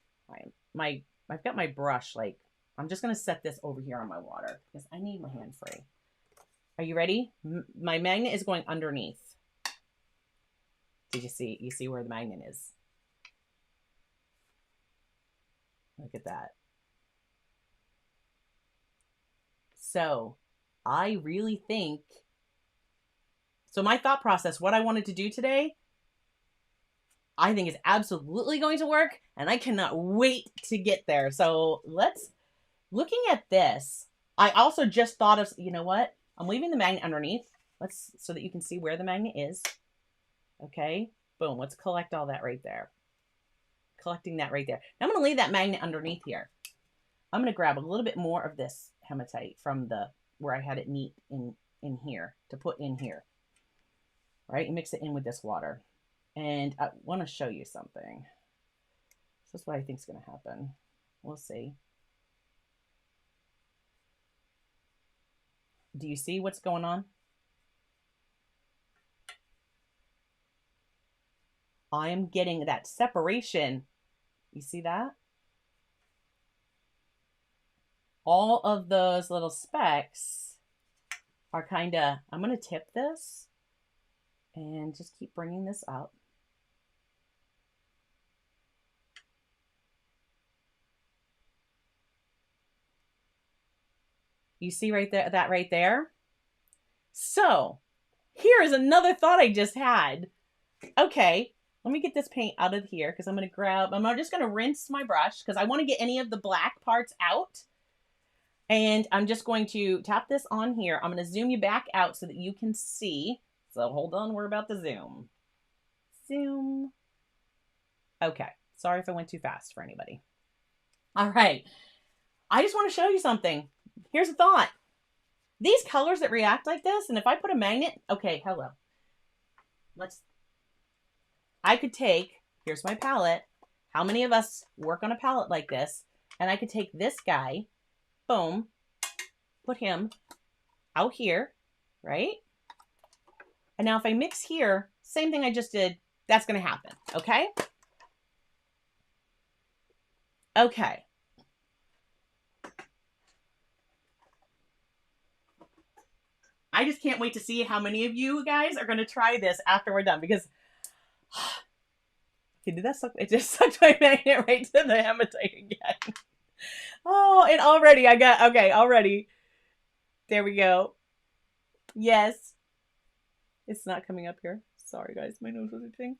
I've got my brush, like, I'm just going to set this over here on my water because I need my hand free. Are you ready? My magnet is going underneath. Did you see? You see where the magnet is? Look at that. So I really think, so my thought process, what I wanted to do today, I think is absolutely going to work, and I cannot wait to get there. So looking at this, I also just thought of, you know what? I'm leaving the magnet underneath. So that you can see where the magnet is. Okay, boom, let's collect all that right there. Collecting that right there. Now I'm going to leave that magnet underneath here. I'm going to grab a little bit more of this hematite from where I had it neat in here to put in here. All right, and mix it in with this water. And I want to show you something. This is what I think is going to happen. We'll see. Do you see what's going on? I am getting that separation. You see that? All of those little specks are kind of, I'm going to tip this and just keep bringing this up. You see right there, that right there? So here is another thought I just had. Okay, let me get this paint out of here because I'm just going to rinse my brush because I want to get any of the black parts out. And I'm just going to tap this on here. I'm going to zoom you back out so that you can see. So hold on, we're about to zoom. Zoom. Okay, sorry if I went too fast for anybody. All right, I just want to show you something. Here's a thought. These colors that react like this, and if I put a magnet, okay, hello. I could take, here's my palette. How many of us work on a palette like this? And I could take this guy, boom, put him out here, right? And now if I mix here, same thing I just did, that's going to happen, okay? Okay. I just can't wait to see how many of you guys are going to try this after we're done because okay, did that suck? It just sucked my magnet right to the hematite again. Oh, and already I got, okay, already. There we go. Yes. It's not coming up here. Sorry, guys. My nose was itching.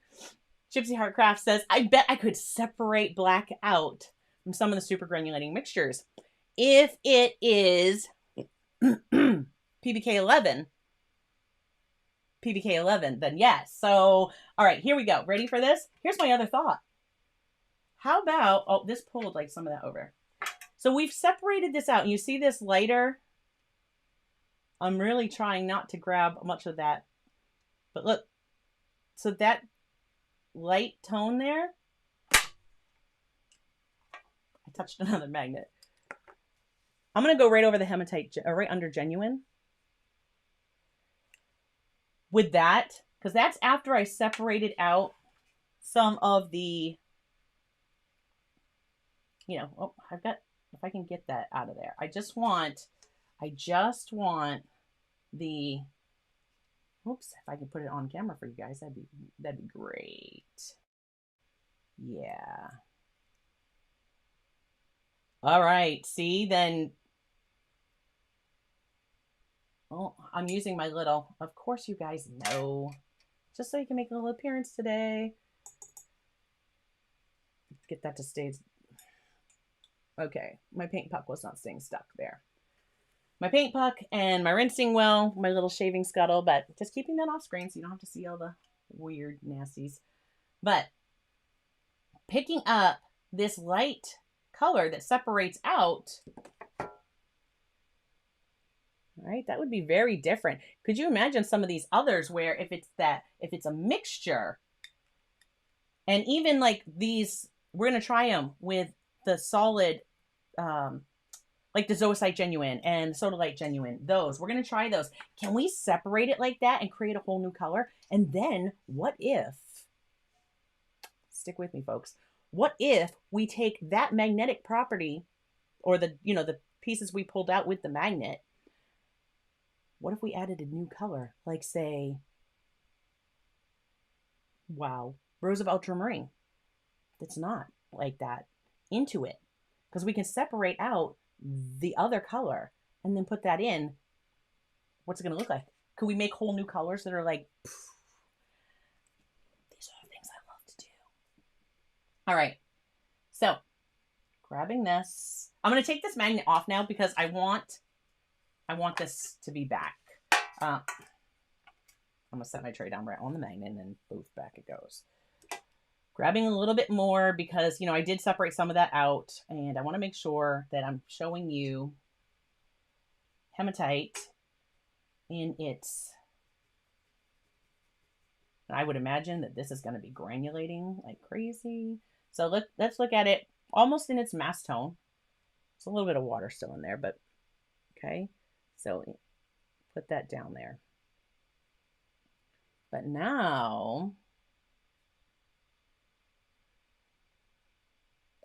Gypsy Heart Craft says, I bet I could separate black out from some of the super granulating mixtures. If it is PBK11, then yes. So, all right, here we go. Ready for this? Here's my other thought. How about, oh, this pulled like some of that over. So we've separated this out and you see this lighter. I'm really trying not to grab much of that, but look, so that light tone there, I touched another magnet. I'm going to go right over the hematite, or right under genuine. With that, because that's after I separated out some of the, you know, oh, I've got, if I can get that out of there. I just want the, oops, if I can put it on camera for you guys, that'd be great. Yeah. All right, see, then, oh, I'm using my little, of course you guys know, just so you can make a little appearance today. Let's get that to stay. Okay, my paint puck was not staying stuck there. My paint puck and my rinsing well, my little shaving scuttle, but just keeping that off screen so you don't have to see all the weird nasties. But picking up this light color that separates out, all right, that would be very different. Could you imagine some of these others where if it's a mixture, and even like these, we're going to try them with the solid, like the Zoisite Genuine and Sodalite Genuine, those. We're going to try those. Can we separate it like that and create a whole new color? And then what if, stick with me, folks, what if we take that magnetic property or the, you know, the pieces we pulled out with the magnet, what if we added a new color? Like say, wow, Rose of Ultramarine. That's not like that into it. Because we can separate out the other color and then put that in. What's it going to look like? Could we make whole new colors that are like, phew, these are the things I love to do. All right. So grabbing this, I'm going to take this magnet off now because I want this to be back. I'm going to set my tray down right on the magnet and then boof, back it goes. Grabbing a little bit more because, you know, I did separate some of that out and I want to make sure that I'm showing you hematite in its, I would imagine that this is going to be granulating like crazy. So let's look at it almost in its mass tone. It's a little bit of water still in there, but okay. So put that down there. But now,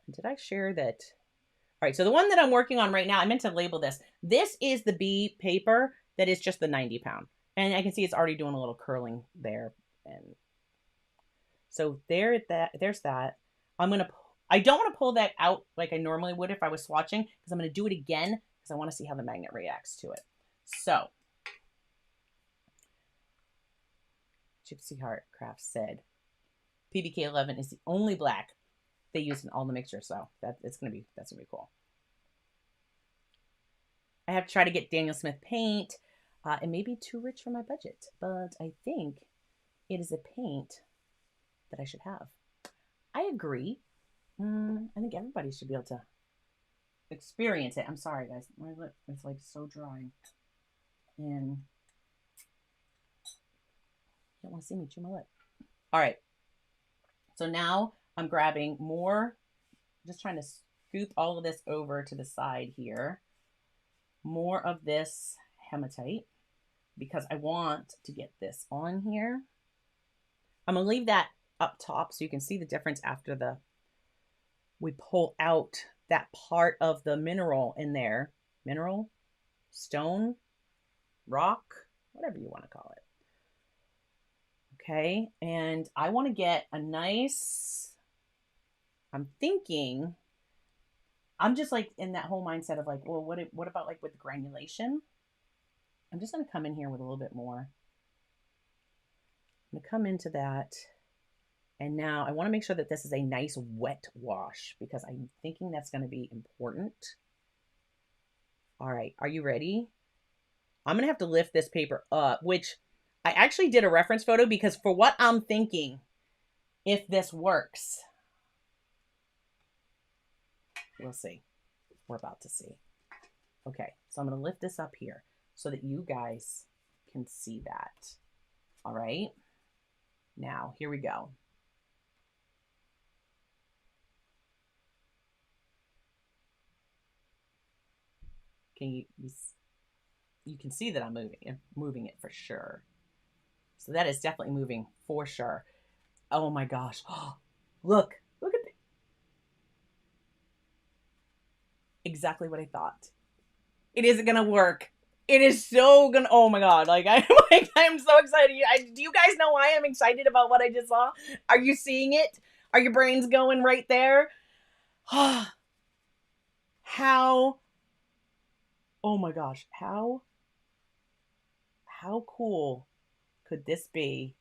did I share that? All right, so the one that I'm working on right now, I meant to label this. This is the B paper that is just the 90 pound. And I can see it's already doing a little curling there. And so there's that. I don't want to pull that out like I normally would if I was swatching, because I'm going to do it again because I want to see how the magnet reacts to it. So Gypsy Heart Crafts said PBK11 is the only black they use in all the mixture, so that's gonna be cool. I have to try to get Daniel Smith paint. It may be too rich for my budget, but I think it is a paint that I should have. I agree. I think everybody should be able to experience it. I'm sorry, guys. My lip is like so dry. And you don't want to see me chew my lip. All right. So now I'm grabbing more, just trying to scoop all of this over to the side here. More of this hematite because I want to get this on here. I'm going to leave that up top so you can see the difference after we pull out that part of the mineral in there. Mineral, stone, rock, whatever you want to call it. Okay, and I want to get a nice, I'm thinking, I'm just like in that whole mindset of like, well, what about like with granulation? I'm just going to come in here with a little bit more. I'm going to come into that. And now I want to make sure that this is a nice wet wash because I'm thinking that's going to be important. All right, are you ready? I'm going to have to lift this paper up, which I actually did a reference photo because for what I'm thinking, if this works, we'll see. We're about to see. Okay, so I'm going to lift this up here so that you guys can see that. All right, now here we go. Can you can see that I'm moving it for sure. So that is definitely moving for sure. Oh my gosh. Oh, look at that. Exactly what I thought. It isn't going to work. It is so going to, oh my God. Like, I'm so excited. Do you guys know why I'm excited about what I just saw? Are you seeing it? Are your brains going right there? How, oh my gosh. How cool could this be?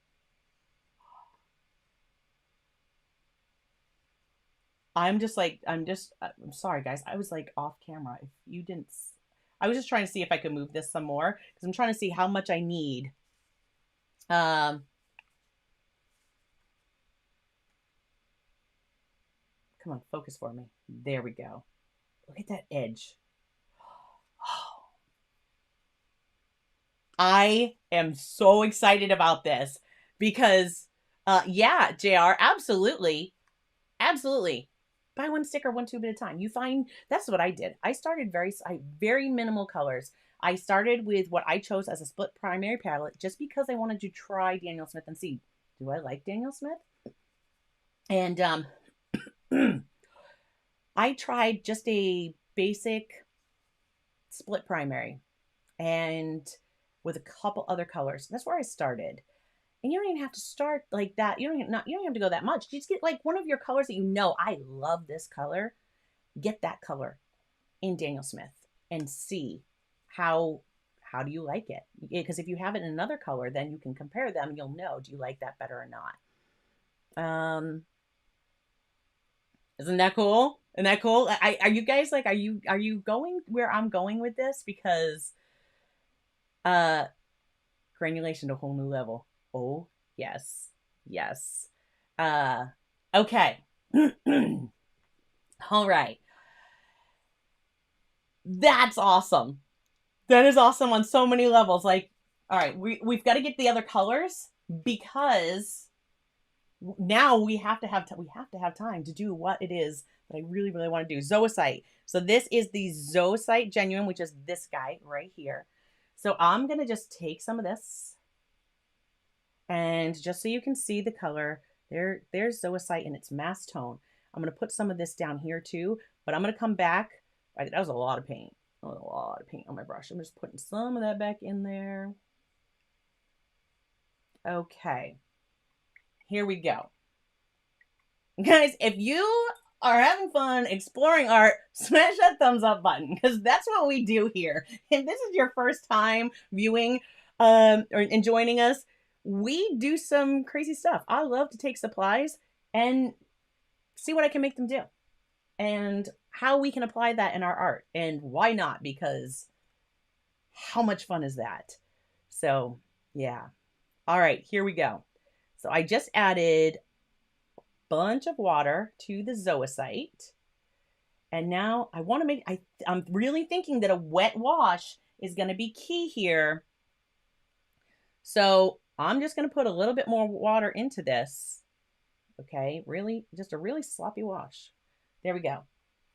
I'm sorry guys. I was like off camera. If you didn't, I was just trying to see if I could move this some more because I'm trying to see how much I need. Come on, focus for me. There we go. Look at that edge. I am so excited about this because, yeah, JR, absolutely. Absolutely. Buy one sticker, one tube at a time. You find, that's what I did. I started very minimal colors. I started with what I chose as a split primary palette just because I wanted to try Daniel Smith and see, do I like Daniel Smith? And I tried just a basic split primary and with a couple other colors. That's where I started. And you don't even have to start like that. You don't have to go that much. Just get like one of your colors that you know, I love this color. Get that color in Daniel Smith and see how do you like it? Because if you have it in another color, then you can compare them. You'll know, do you like that better or not? Isn't that cool? Isn't that cool? Are you guys like, are you going where I'm going with this? Because granulation to a whole new level. Oh, yes. Yes. Okay. All right. That's awesome. That is awesome on so many levels. Like, all right, we've got to get the other colors because now we have to have time to do what it is that I really, really want to do. Zoisite. So this is the Zoisite Genuine, which is this guy right here. So I'm going to just take some of this. And just so you can see the color, there's Zoisite in its mass tone. I'm going to put some of this down here too, but I'm going to come back. That was a lot of paint. A lot of paint on my brush. I'm just putting some of that back in there. Okay. Here we go. Guys, if you are having fun exploring art, smash that thumbs up button because that's what we do here. If this is your first time viewing or joining us, we do some crazy stuff. I love to take supplies and see what I can make them do and how we can apply that in our art. And why not? Because how much fun is that? So yeah. All right, here we go. So I just added a bunch of water to the zoisite. And now I want to make, I'm really thinking that a wet wash is going to be key here. So I'm just going to put a little bit more water into this. Okay, really, just a really sloppy wash. There we go.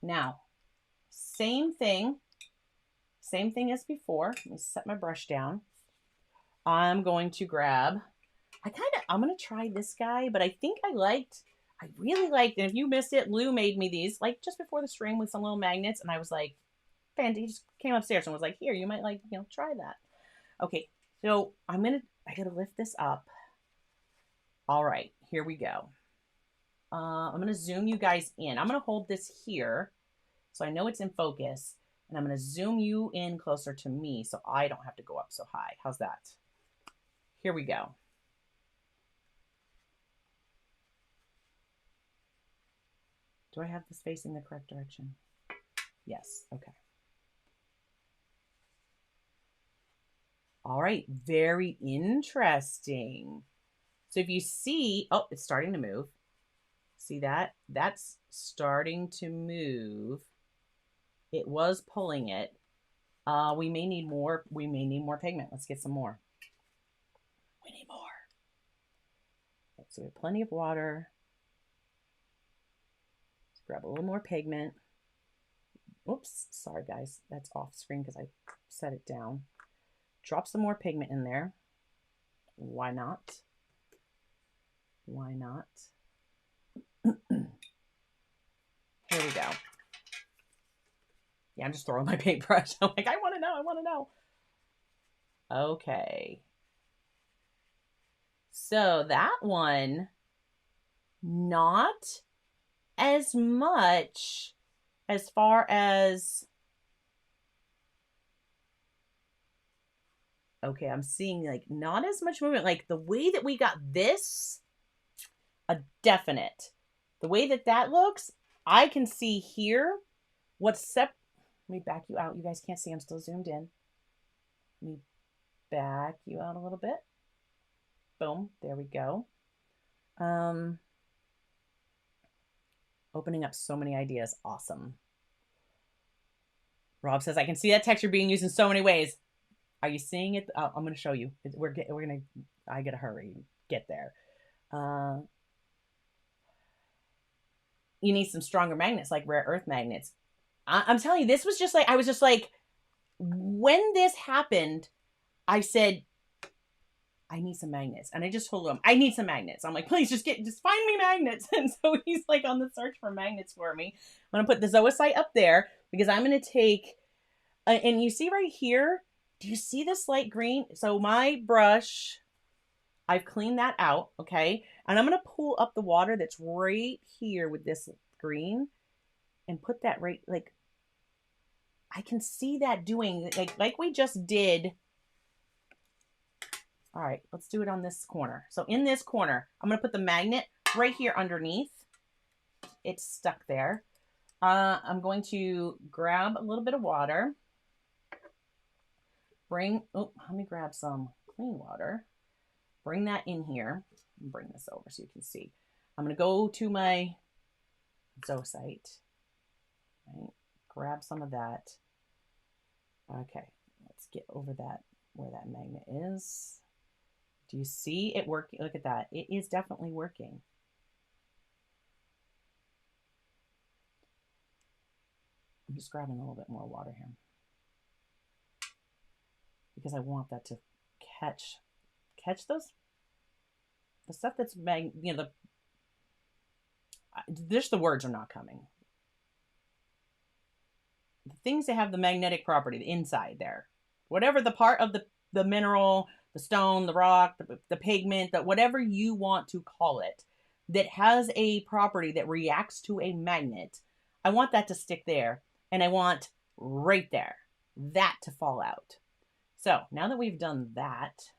Now, same thing as before. Let me set my brush down. I'm going to grab, I'm going to try this guy, but I think I really liked, and if you missed it, Lou made me these, like, just before the stream with some little magnets, and I was like, he just came upstairs and was like, here, you might like, try that. Okay, so I gotta lift this up. All right, here we go. I'm gonna zoom you guys in. I'm gonna hold this here, so I know it's in focus, and I'm gonna zoom you in closer to me so I don't have to go up so high. How's that? Here we go. Do I have this facing the correct direction? Yes, okay. All right, very interesting. So if you see, oh, it's starting to move. See that? That's starting to move. It was pulling it. We may need more pigment. Let's get some more. We need more. Okay, so we have plenty of water. Let's grab a little more pigment. Oops, sorry guys. That's off screen because I set it down. Drop some more pigment in there. Why not? Why not? Here we go. Yeah, I'm just throwing my paintbrush. I'm like, I want to know. Okay. So that one, not as much as far as, okay, I'm seeing like not as much movement. Like the way that we got this, a definite. The way that looks, I can see here what's let me back you out. You guys can't see, I'm still zoomed in. Let me back you out a little bit. Boom, there we go. Opening up so many ideas, awesome. Rob says, I can see that texture being used in so many ways. Are you seeing it? I'm going to show you. I got to hurry, get there. You need some stronger magnets, like rare earth magnets. I'm telling you, this was just like, I was just like, when this happened, I said, I need some magnets. And I just told him, I need some magnets. I'm like, please just find me magnets. And so he's like on the search for magnets for me. I'm going to put the zoisite up there because I'm going to take, and you see right here, do you see this light green? So my brush, I've cleaned that out, okay? And I'm going to pull up the water that's right here with this green and put that right, like, I can see that doing, like we just did. All right, let's do it on this corner. So in this corner, I'm going to put the magnet right here underneath. It's stuck there. I'm going to grab a little bit of water. Let me grab some clean water. Bring that in here. Bring this over so you can see. I'm going to go to my zoisite. Right? Grab some of that. Okay, let's get over that where that magnet is. Do you see it working? Look at that. It is definitely working. I'm just grabbing a little bit more water here because I want that to catch those, the stuff that's just the words are not coming. The things that have the magnetic property, the inside there, whatever the part of the mineral, the stone, the rock, the pigment, that whatever you want to call it, that has a property that reacts to a magnet, I want that to stick there. And I want right there, that to fall out. So now that we've done that,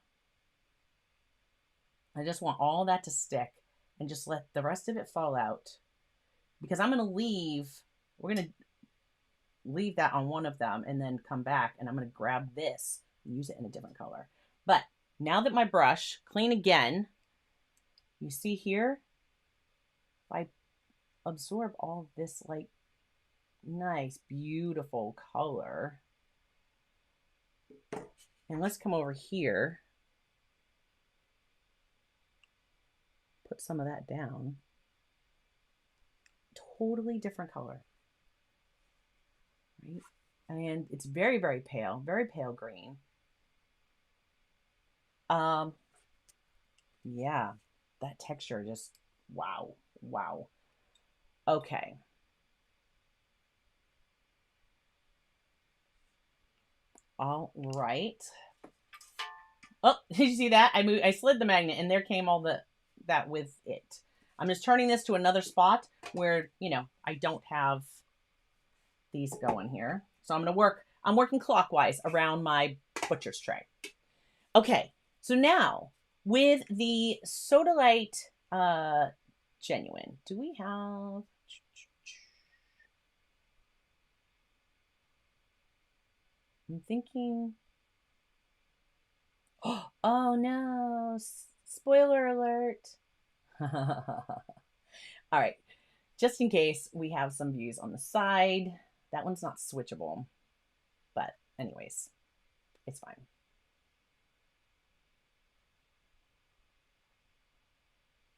I just want all that to stick and just let the rest of it fall out, because I'm going to leave, we're going to leave that on one of them and then come back and I'm going to grab this and use it in a different color. But now that my brush, clean again, you see here, I absorb all this like nice, beautiful color. And let's come over here, put some of that down. Totally different color, right? And it's very, very pale green. Yeah, that texture just, wow, wow. Okay. All right. Oh, did you see that? I slid the magnet and there came all that with it. I'm just turning this to another spot where, you know, I don't have these going here. So I'm working clockwise around my butcher's tray. Okay, so now with the Sodalite Genuine, do we have... I'm thinking... Oh no, spoiler alert. All right, just in case we have some views on the side. That one's not switchable, but anyways, it's fine.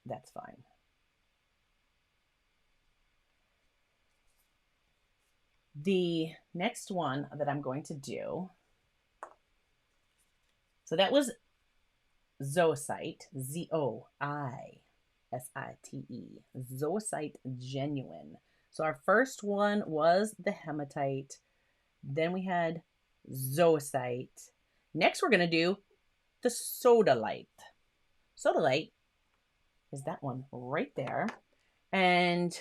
That's fine. The next one that I'm going to do, so that was Zoisite, Zoisite, Zoisite Genuine. So our first one was the hematite. Then we had Zoisite. Next we're going to do the Sodalite. Sodalite is that one right there. And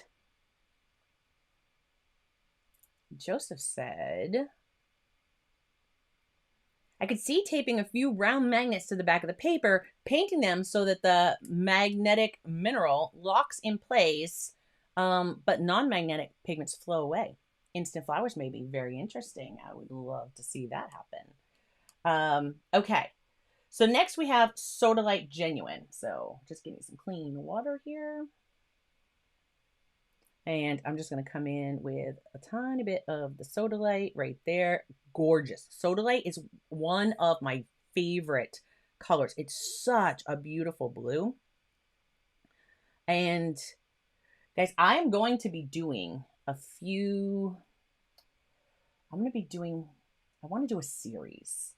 Joseph said, I could see taping a few round magnets to the back of the paper, painting them so that the magnetic mineral locks in place, but non-magnetic pigments flow away. Instant flowers may be very interesting. I would love to see that happen. Okay, so next we have Sodalite Genuine. So just give me some clean water here. And I'm just going to come in with a tiny bit of the Sodalite right there. Gorgeous. Sodalite is one of my favorite colors. It's such a beautiful blue. And guys, I'm going to be doing I want to do a series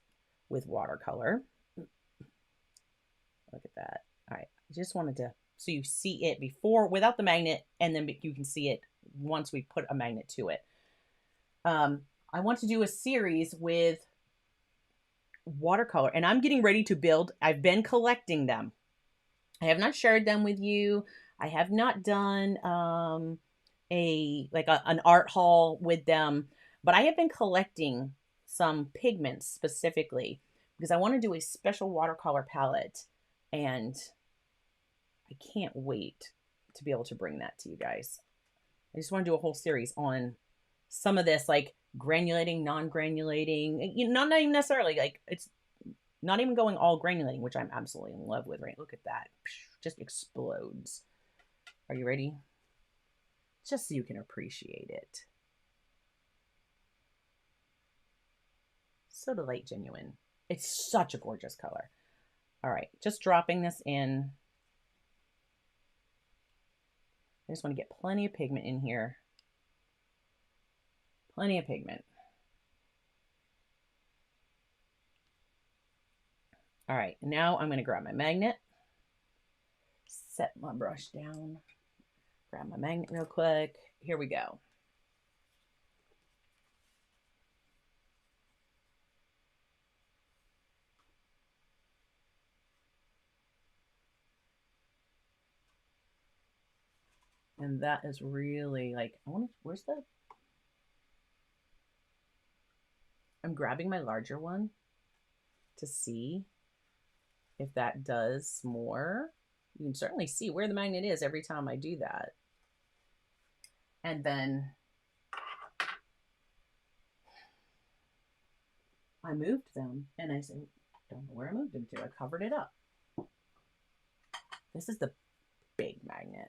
with watercolor. Look at that. All right. I just wanted to, so you see it before without the magnet, and then you can see it once we put a magnet to it. I want to do a series with watercolor, and I'm getting ready to build. I've been collecting them. I have not shared them with you. I have not done an art haul with them, but I have been collecting some pigments specifically because I want to do a special watercolor palette, and I can't wait to be able to bring that to you guys. I just want to do a whole series on some of this, like granulating, non-granulating, you know, not even necessarily like, it's not even going all granulating, which I'm absolutely in love with, right? Look at that. Just explodes. Are you ready? Just so you can appreciate it. Sodalite Genuine. It's such a gorgeous color. All right, just dropping this in. I just want to get plenty of pigment in here. Plenty of pigment. All right, now I'm going to grab my magnet. Set my brush down. Grab my magnet real quick. Here we go. And that is really like, where's the... I'm grabbing my larger one to see, if that does more. You can certainly see where the magnet is every time I do that. And then I moved them, and I said, don't know where I moved them to. I covered it up. This is the big magnet.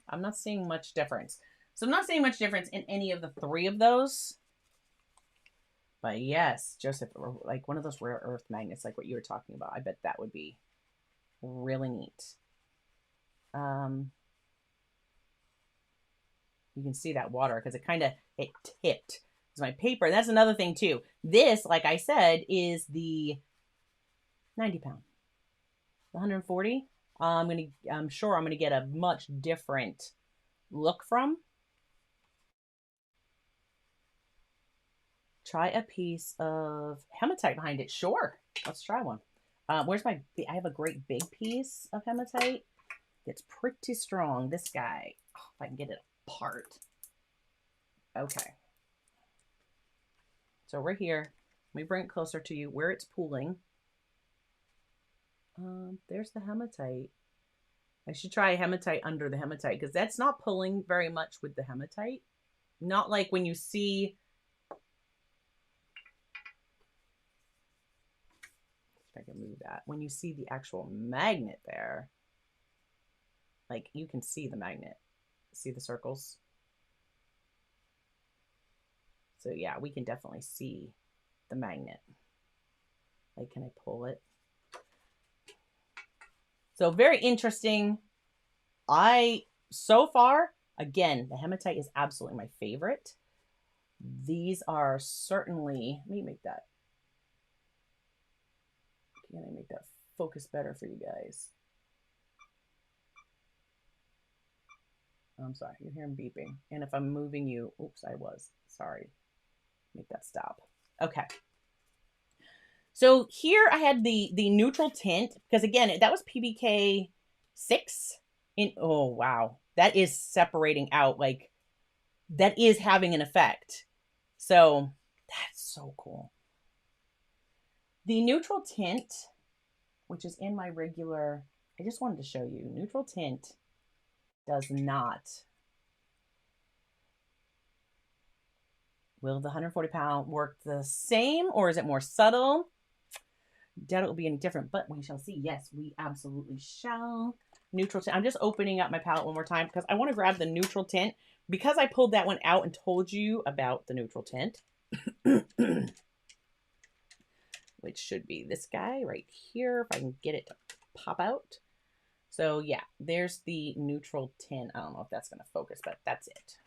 I'm not seeing much difference. So I'm not seeing much difference in any of the three of those. But yes, Joseph, like one of those rare earth magnets, like what you were talking about. I bet that would be really neat. You can see that water because it tipped. It's my paper. That's another thing too. This, like I said, is the 90 pound. The 140. I'm sure I'm gonna get a much different look from. Try a piece of hematite behind it. Sure, let's try one. Where's I have a great big piece of hematite. It's pretty strong. This guy, if I can get it apart. Okay. So we're here. Let me bring it closer to you where it's pooling. There's the hematite. I should try hematite under the hematite because that's not pulling very much with the hematite. Not like when you see. If I can move that. When you see the actual magnet there, like you can see the magnet. See the circles? So yeah, we can definitely see the magnet. Like, can I pull it? So very interesting. So far, again, the hematite is absolutely my favorite. These are certainly, let me make that. Can I make that focus better for you guys? I'm sorry, you're hearing beeping. And if I'm moving you, oops, I was, sorry. Make that stop. Okay. So here I had the neutral tint, because again, that was PBK 6. Oh, wow. That is separating out, like, that is having an effect. So that's so cool. The neutral tint, which is in my regular, I just wanted to show you, neutral tint does not. Will the 140 pound work the same, or is it more subtle? Doubt it will be any different, but we shall see. Yes, we absolutely shall. Neutral tint. I'm just opening up my palette one more time because I want to grab the neutral tint because I pulled that one out and told you about the neutral tint, which should be this guy right here, if I can get it to pop out. So yeah, there's the neutral tint. I don't know if that's going to focus, but that's it.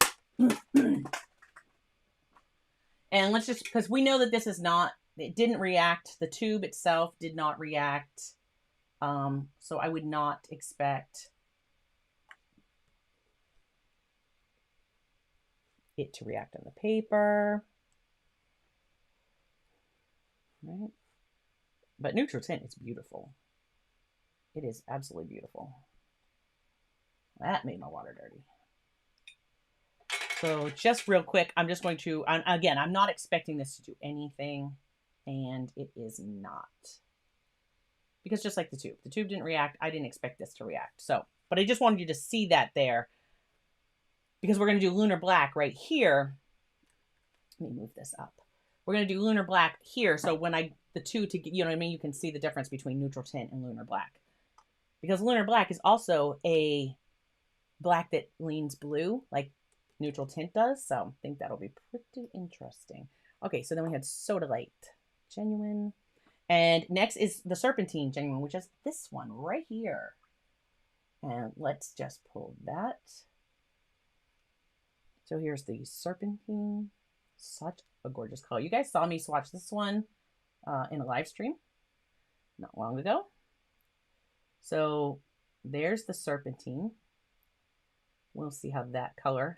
And let's just, because we know that this is not, it didn't react. The tube itself did not react. So I would not expect it to react on the paper. Right? But neutral tint is beautiful. It is absolutely beautiful. That made my water dirty. So just real quick, I'm just going to, again, I'm not expecting this to do anything, and it is not. Because just like the tube didn't react, I didn't expect this to react. So, but I just wanted you to see that there, because we're going to do lunar black right here. Let me move this up. We're going to do lunar black here. So when the two to, you know what I mean? You can see the difference between neutral tint and lunar black. Because lunar black is also a black that leans blue, like neutral tint does. So I think that'll be pretty interesting. Okay, so then we had Soda Light, genuine. And next is the Serpentine genuine, which is this one right here. And let's just pull that. So here's the Serpentine. Such a gorgeous color. You guys saw me swatch this one in a live stream not long ago. So there's the Serpentine. We'll see how that color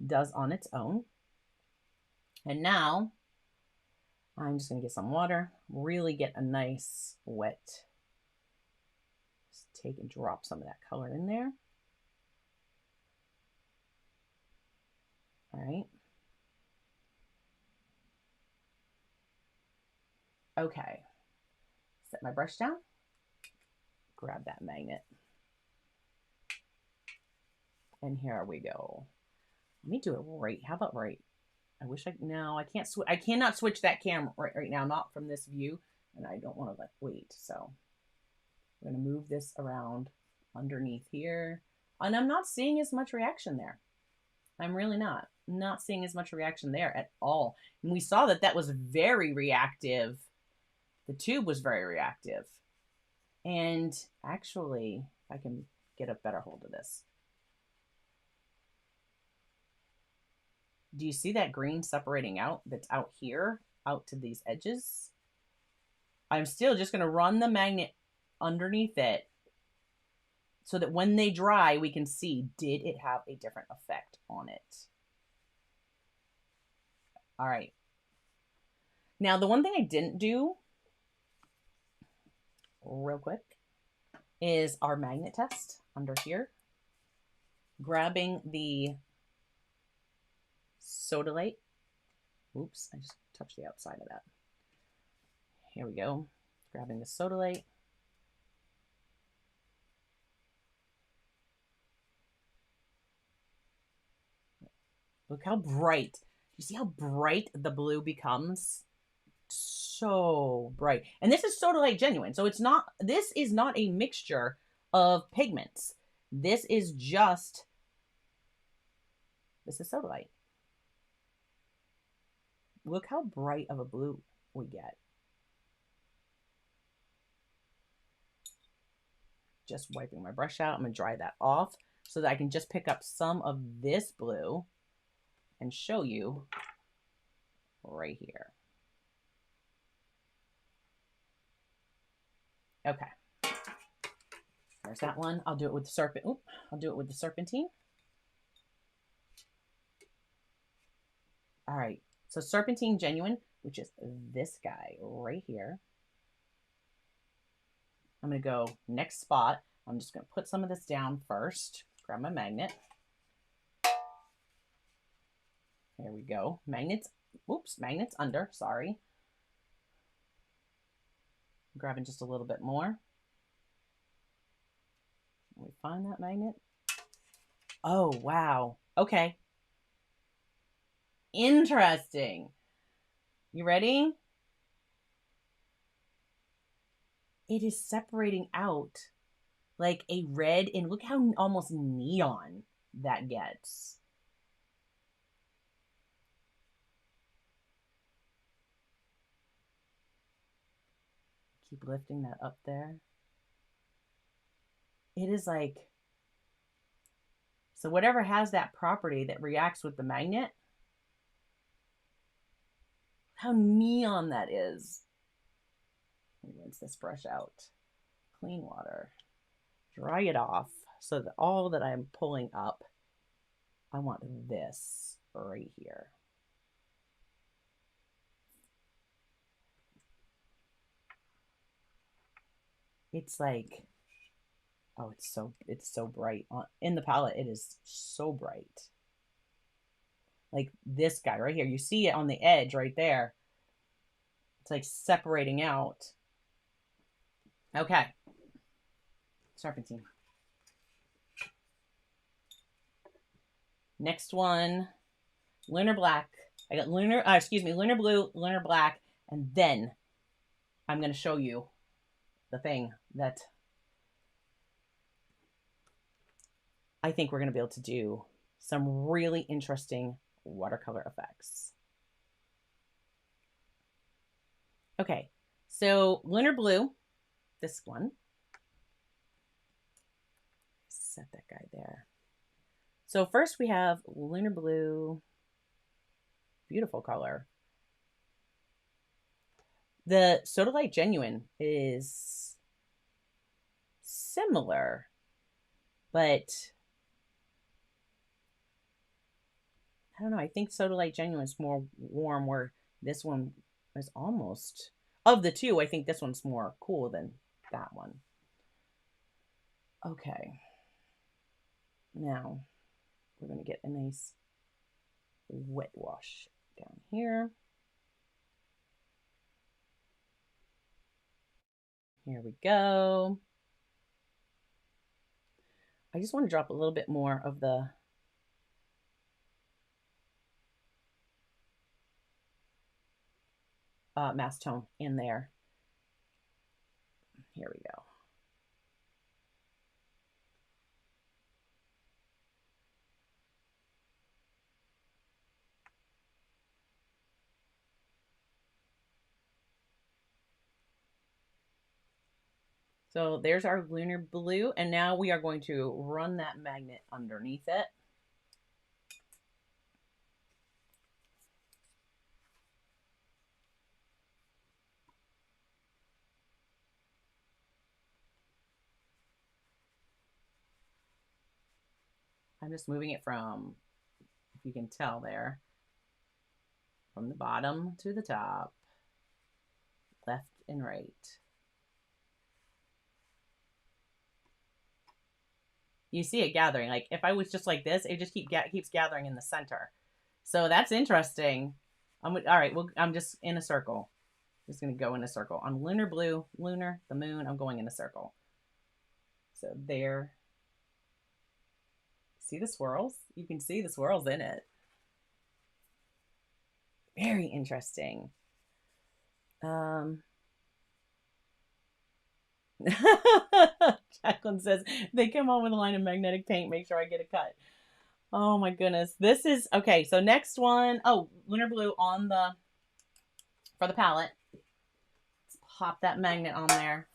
does on its own. And now I'm just going to get some water, really get a nice wet. Just take and drop some of that color in there. All right. Okay. Set my brush down. Grab that magnet. And here we go. Let me do it right. How about right? I wish no, I can't I cannot switch that camera right now, not from this view. And I don't want to wait. So I'm going to move this around underneath here. And I'm not seeing as much reaction there. I'm really not seeing as much reaction there at all. And we saw that was very reactive. The tube was very reactive. And actually, if I can get a better hold of this. Do you see that green separating out that's out here, out to these edges? I'm still just going to run the magnet underneath it so that when they dry, we can see, did it have a different effect on it? All right. Now, the one thing I didn't do real quick is our magnet test under here. Grabbing the sodalite. Oops, I just touched the outside of that. Here we go. Grabbing the sodalite. Look how bright. You see how bright the blue becomes? So bright. And this is sodalite genuine. So this is not a mixture of pigments. This is sodalite. Look how bright of a blue we get. Just wiping my brush out. I'm going to dry that off so that I can just pick up some of this blue and show you right here. Okay. There's that one. I'll do it with the I'll do it with the serpentine. All right. So serpentine genuine, which is this guy right here. I'm going to go next spot. I'm just going to put some of this down first. Grab my magnet. There we go. Magnets. Oops, magnets under. Sorry. I'm grabbing just a little bit more. Can we find that magnet? Oh, wow. Okay. Interesting. You ready? It is separating out like a red, and look how almost neon that gets. Keep lifting that up there. It is like, so whatever has that property that reacts with the magnet, how neon that is. Let me rinse this brush out. Clean water. Dry it off so that all that I'm pulling up, I want this right here. It's like, oh, it's so bright. In the palette, it is so bright. Like this guy right here. You see it on the edge right there. It's like separating out. Okay. Serpentine. Next one, Lunar Black. I got Lunar Blue, Lunar Black, and then I'm going to show you the thing that I think we're going to be able to do some really interesting watercolor effects. Okay, so Lunar Blue, this one. Set that guy there. So first we have Lunar Blue, beautiful color. The Sodalite Genuine is similar, but I don't know. I think Sodalite Genuine is more warm, where this one is almost, of the two, I think this one's more cool than that one. Okay. Now, we're going to get a nice wet wash down here. Here we go. I just want to drop a little bit more of the mass tone in there. Here we go. So there's our lunar blue, and now we are going to run that magnet underneath it. I'm just moving it from, if you can tell there, from the bottom to the top, left and right. You see it gathering. Like if I was just like this, it just keeps gathering in the center. So that's interesting. All right, well, I'm just in a circle. Just gonna go in a circle. On lunar blue, lunar, the moon, I'm going in a circle. So there. See the swirls? You can see the swirls in it. Very interesting. Jacqueline says, they come on with a line of magnetic paint. Make sure I get a cut. Oh my goodness. This is, okay, so next one. Oh, lunar blue on the, for the palette. Let's pop that magnet on there.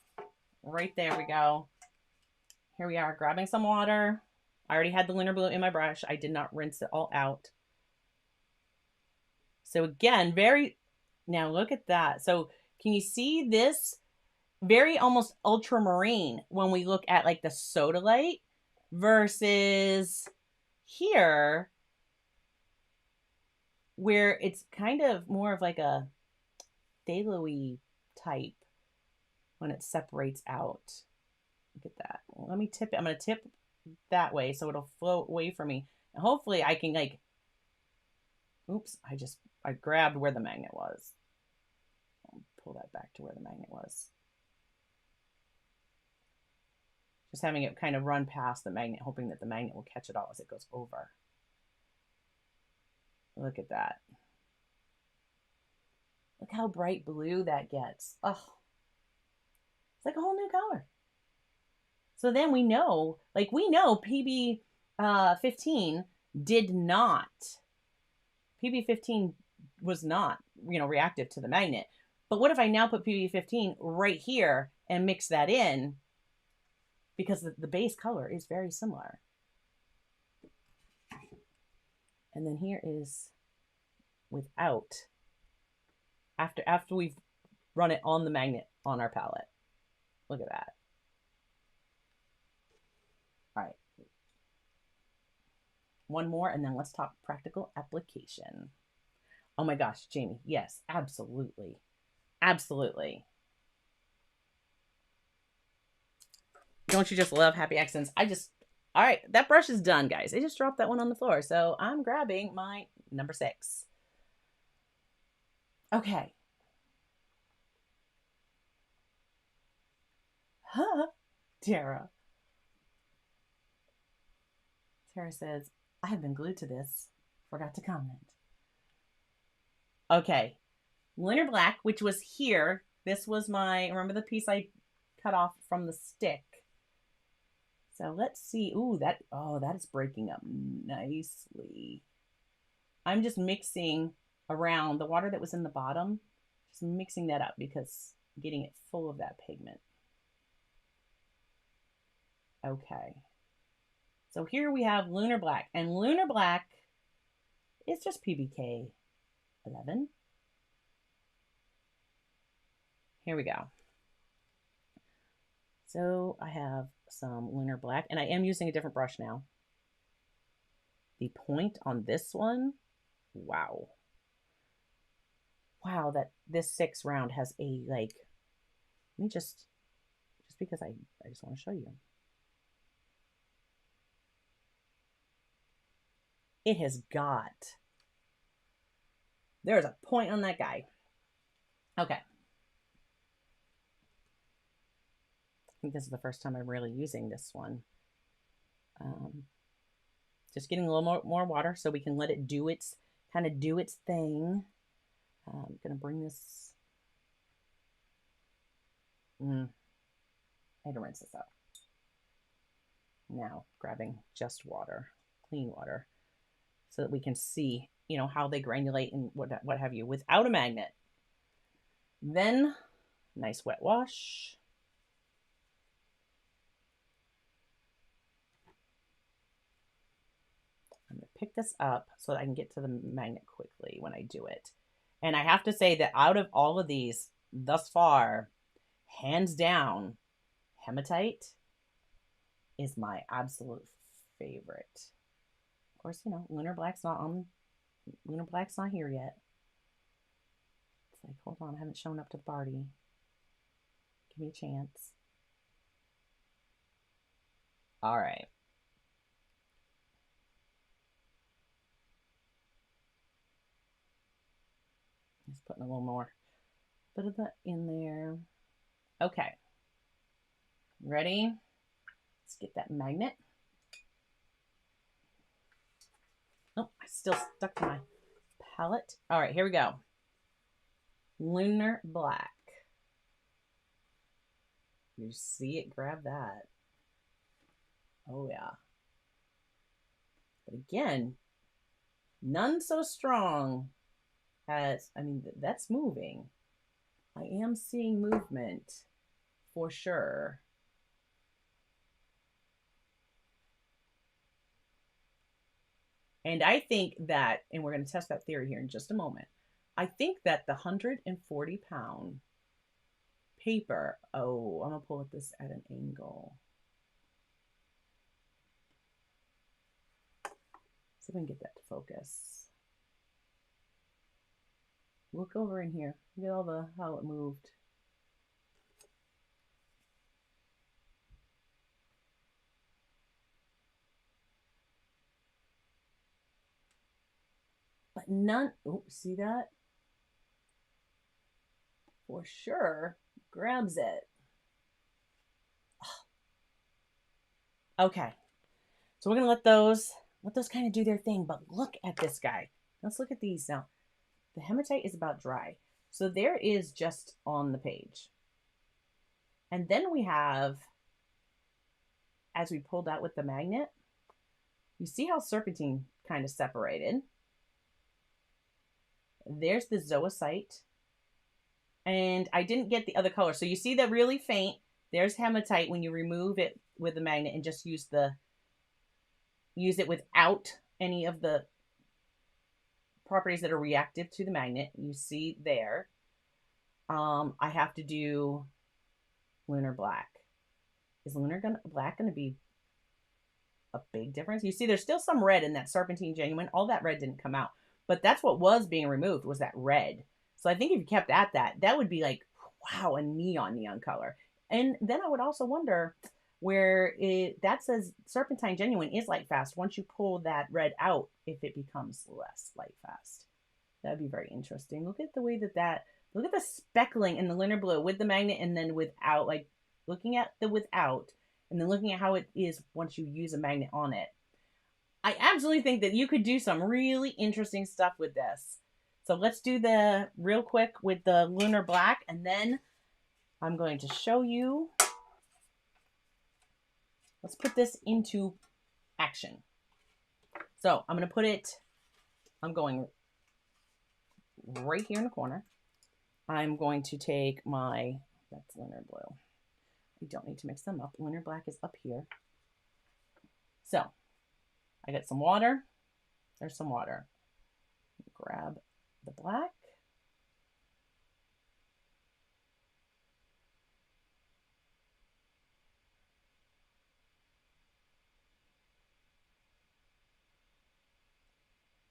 Right there we go. Here we are, grabbing some water. I already had the lunar blue in my brush. I did not rinse it all out. So again, now look at that. So can you see this? Very almost ultramarine when we look at like the sodalite versus here where it's kind of more of like a phthalo-y type when it separates out. Look at that. Let me tip it. I'm going to tip that way so it'll flow away from me. And hopefully I can like, oops, I grabbed where the magnet was. I'll pull that back to where the magnet was. Just having it kind of run past the magnet, hoping that the magnet will catch it all as it goes over. Look at that. Look how bright blue that gets. Oh, it's like a whole new color. So then we know, like we know PB 15 did not, PB 15 was not, reactive to the magnet. But what if I now put PB 15 right here and mix that in? Because the base color is very similar. And then here is without, after we've run it on the magnet on our palette. Look at that. All right. One more, and then let's talk practical application. Oh my gosh, Jamie, yes, absolutely. Absolutely. Don't you just love happy accents? All right, that brush is done, guys. I just dropped that one on the floor. So I'm grabbing my number 6. Okay. Huh, Tara. Tara says, I have been glued to this. Forgot to comment. Okay. Lunar Black, which was here. This was remember the piece I cut off from the stick? So let's see. Ooh, that is breaking up nicely. I'm just mixing around the water that was in the bottom, just mixing that up because I'm getting it full of that pigment. Okay. So here we have Lunar Black, and Lunar Black is just PBK 11. Here we go. So I have some Lunar Black, and I am using a different brush now. The point on this one, wow. Wow, that this 6 round has a, like, let me just because I just want to show you. It has got There's a point on that guy. Okay. I think this is the first time I'm really using this one. Just getting a little more water so we can let it do its thing. I'm gonna bring this. I had to rinse this out. Now grabbing just water, clean water, so that we can see, you know, how they granulate and what have you without a magnet. Then, nice wet wash. I'm gonna pick this up so that I can get to the magnet quickly when I do it. And I have to say that out of all of these thus far, hands down, hematite is my absolute favorite. Of course, you know, Lunar Black's not here yet. It's like, hold on, I haven't shown up to the party. Give me a chance. All right. Just putting a little more bit of that in there. Okay. Ready? Let's get that magnet. Oh, I still stuck to my palette. All right, here we go. Lunar Black. You see it? Grab that. Oh, yeah. But again, none so strong as, I mean, that's moving. I am seeing movement for sure. And I think that, and we're going to test that theory here in just a moment. I think that the 140-pound paper, oh, I'm going to pull this at an angle. See if we can get that to focus. Look over in here. Look at all how it moved. But none, oh, see that? For sure, grabs it. Okay, so we're gonna let those kind of do their thing, but look at this guy. Let's look at these now. The hematite is about dry. So there is just on the page. And then we have, as we pulled out with the magnet, you see how serpentine kind of separated. There's the zoisite. And I didn't get the other color. So you see that really faint. There's hematite when you remove it with the magnet and just use it without any of the properties that are reactive to the magnet. You see there. I have to do Lunar Black. Is Lunar Black going to be a big difference? You see there's still some red in that Serpentine Genuine. All that red didn't come out. But that's what was being removed, was that red. So I think if you kept at that, that would be like, wow, a neon color. And then I would also wonder where that says Serpentine Genuine is light fast. Once you pull that red out, if it becomes less light fast. That'd be very interesting. Look at the way look at the speckling in the Lunar Blue with the magnet and then without, like looking at the without and then looking at how it is once you use a magnet on it. I absolutely think that you could do some really interesting stuff with this. So let's do the real quick with the Lunar Black, and then I'm going to show you. Let's put this into action. So I'm going to put it, I'm going right here in the corner. I'm going to take that's Lunar Blue. We don't need to mix them up. Lunar Black is up here. So I got some water. There's some water. Grab the black.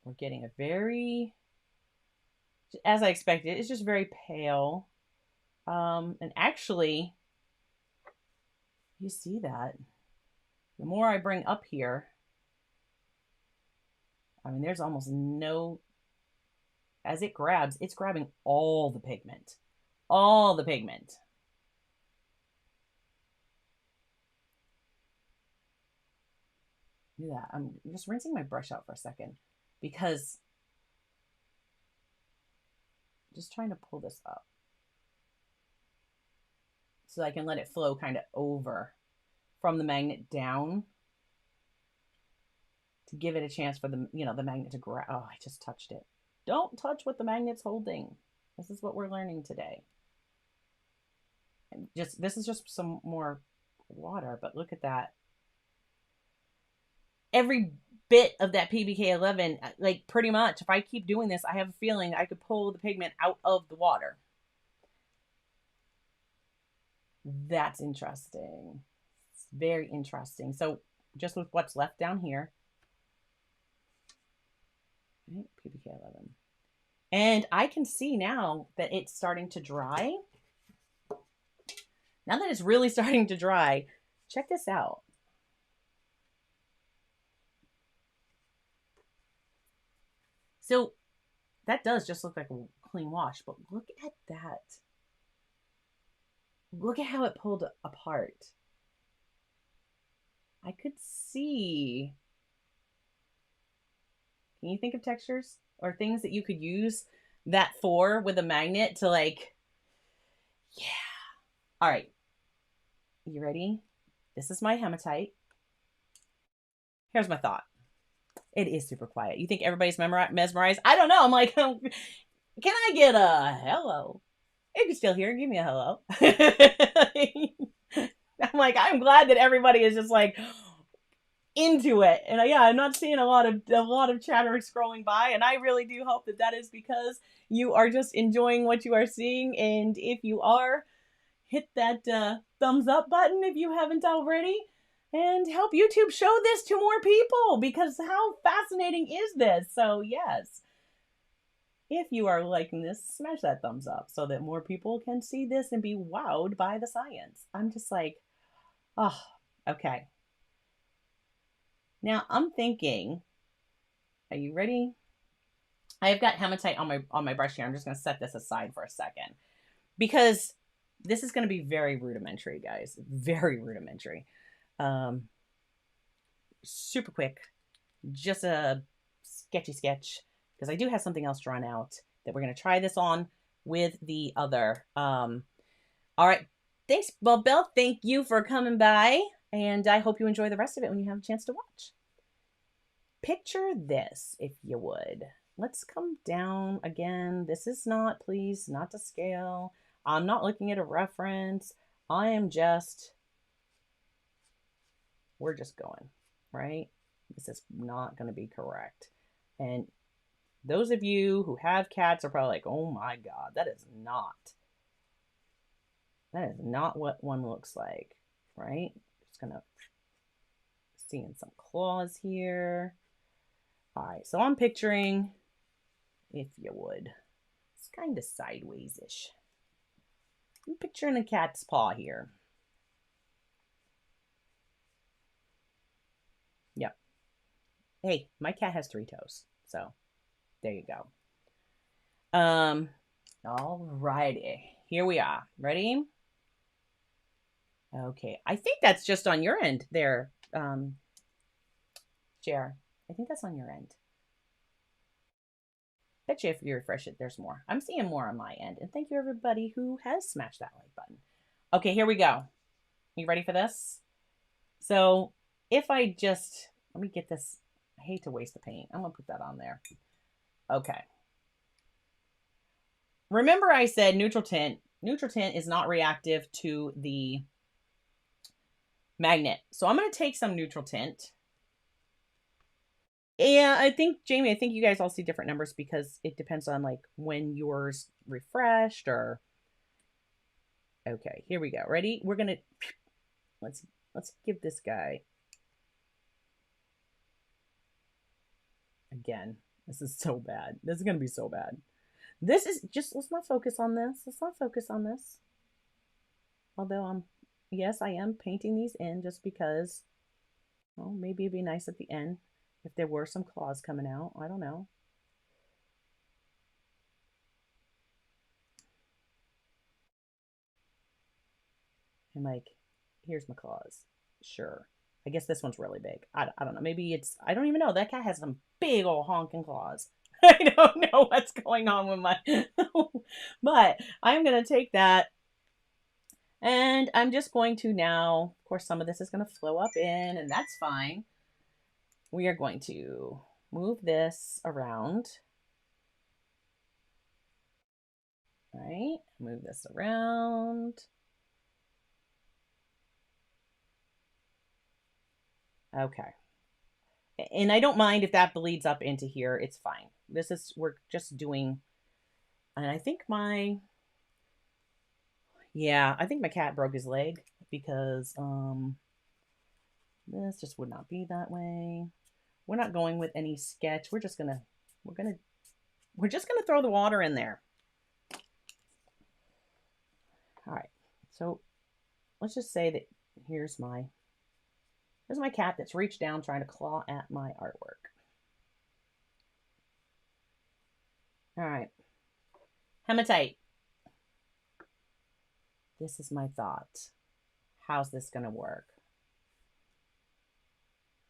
We're getting a very, as I expected, it's just very pale. And actually, you see that. The more I bring up here, I mean, there's almost no as it grabs, it's grabbing all the pigment. All the pigment. Look at that. I'm just rinsing my brush out for a second because I'm just trying to pull this up so I can let it flow kind of over from the magnet down to give it a chance for the, you know, the magnet to grab. Oh, I just touched it. Don't touch what the magnet's holding. This is what we're learning today. And just, this is just some more water, but look at that. Every bit of that PBK11, like pretty much, if I keep doing this, I have a feeling I could pull the pigment out of the water. That's interesting. It's very interesting. So just with what's left down here, right, PBK11. And I can see now that it's starting to dry. Now that it's really starting to dry, check this out. So that does just look like a clean wash, but look at that. Look at how it pulled apart. I could see. Can you think of textures or things that you could use that for with a magnet to like, yeah. All right. You ready? This is my hematite. Here's my thought. It is super quiet. You think everybody's mesmerized? I don't know. I'm like, can I get a hello? If you're still here, give me a hello. I'm like, I'm glad that everybody is just like into it. And yeah, I'm not seeing a lot of chatter scrolling by, and I really do hope that that is because you are just enjoying what you are seeing. And if you are, hit that thumbs up button if you haven't already, and help YouTube show this to more people, because how fascinating is this? So yes, if you are liking this, smash that thumbs up so that more people can see this and be wowed by the science. I'm just like, oh, okay. Now I'm thinking, are you ready? I've got hematite on my brush here. I'm just going to set this aside for a second because this is going to be very rudimentary, guys. Very rudimentary. Super quick, just a sketchy sketch, because I do have something else drawn out that we're going to try this on with the other. All right. Thanks, well, Belle. Thank you for coming by, and I hope you enjoy the rest of it when you have a chance to watch. Picture this, if you would. Let's come down again. This is not, please, not to scale. I'm not looking at a reference. I am just, we're just going, right? This is not going to be correct. And those of you who have cats are probably like, oh my God, that is not what one looks like, right? Just gonna seeing some claws here. All right, so I'm picturing, if you would, it's kind of sideways-ish. I'm picturing a cat's paw here. Yep. Hey, my cat has 3 toes, so there you go. All righty, here we are. Ready? Okay, I think that's just on your end there, Jer. I think that's on your end. Bet you if you refresh it, there's more. I'm seeing more on my end. And thank you everybody who has smashed that like button. Okay, here we go. You ready for this? So if I just, let me get this. I hate to waste the paint. I'm going to put that on there. Okay. Remember I said neutral tint. Neutral tint is not reactive to the magnet. So I'm going to take some neutral tint. Yeah, I think, Jamie, I think you guys all see different numbers because it depends on like when yours refreshed or. Okay, here we go. Ready? We're going to, let's give this guy. Again, this is so bad. This is going to be so bad. This is just, let's not focus on this. Let's not focus on this. Although yes, I am painting these in just because, well, maybe it'd be nice at the end if there were some claws coming out. I don't know. And like, here's my claws. Sure. I guess this one's really big. I don't know. Maybe it's, I don't even know. That cat has some big old honking claws. I don't know what's going on with my, but I'm going to take that and I'm just going to now, of course, some of this is going to flow up in and that's fine. We are going to move this around. All right, move this around. Okay. And I don't mind if that bleeds up into here. It's fine. This is, we're just doing, and I think I think my cat broke his leg because this just would not be that way. We're not going with any sketch. We're just gonna throw the water in there. All right. So let's just say that here's my cat that's reached down trying to claw at my artwork. All right. Hematite. This is my thought. How's this going to work?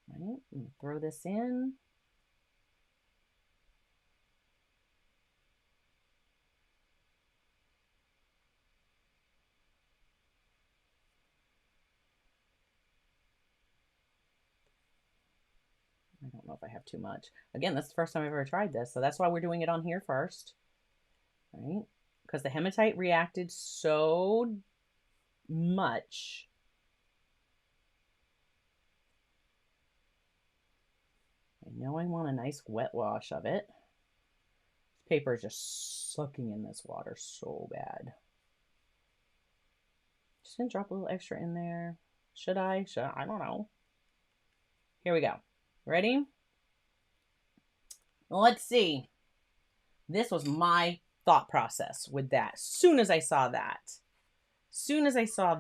All right. I'm going to throw this in. I don't know if I have too much. Again, that's the first time I've ever tried this, so that's why we're doing it on here first. All right? Because the hematite reacted so much. I know I want a nice wet wash of it. This paper is just sucking in this water so bad. Just gonna drop a little extra in there. Should I? I don't know. Here we go. Ready? Let's see. This was my thought process with that. Soon as I saw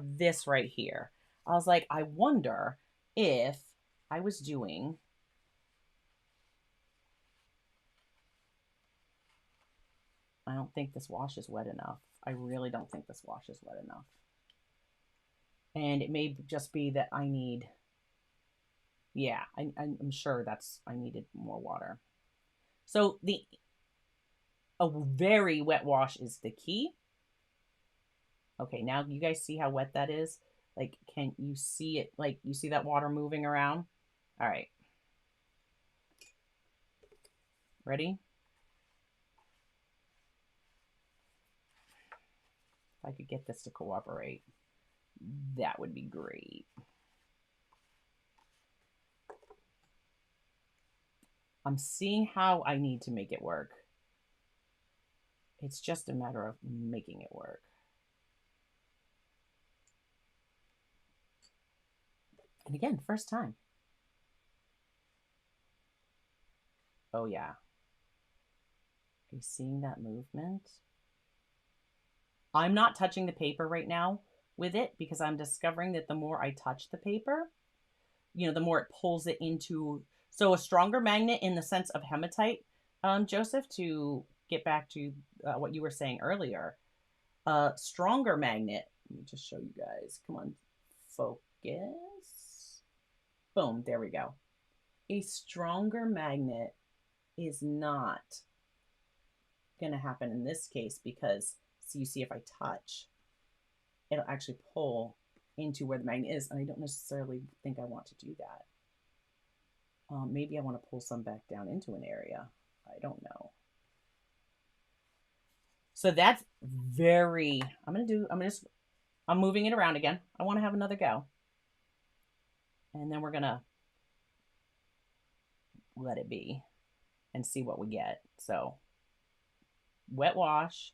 this right here, I was like, I wonder if I was doing I don't think this wash is wet enough. I really don't think this wash is wet enough. And it may just be that I need, yeah, I'm sure I needed more water. So a very wet wash is the key. Okay, now you guys see how wet that is? Like, can you see it? Like, you see that water moving around? All right. Ready? If I could get this to cooperate, that would be great. I'm seeing how I need to make it work. It's just a matter of making it work. And again, first time. Oh yeah. Are you seeing that movement? I'm not touching the paper right now with it because I'm discovering that the more I touch the paper, you know, the more it pulls it into, so a stronger magnet in the sense of hematite, Joseph, to get back to what you were saying earlier, stronger magnet, let me just show you guys, come on, focus, boom, there we go. A stronger magnet is not going to happen in this case because, so you see if I touch, it'll actually pull into where the magnet is, and I don't necessarily think I want to do that. Maybe I want to pull some back down into an area. I don't know. So that's very, I'm moving it around again. I want to have another go. And then we're going to let it be and see what we get. So wet wash,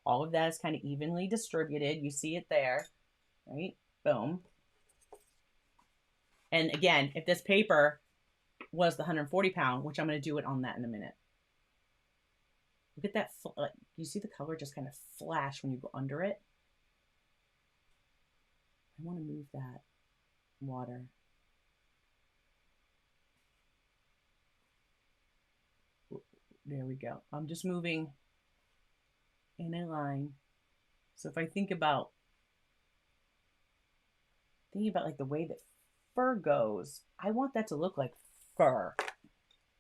all of that is kind of evenly distributed. You see it there, right? Boom. And again, if this paper was the 140 pound, which I'm going to do it on that in a minute. Look at that. You see the color just kind of flash when you go under it. I want to move that water. There we go. I'm just moving in a line. So if I think about thinking about like the way that fur goes. I want that to look like fur.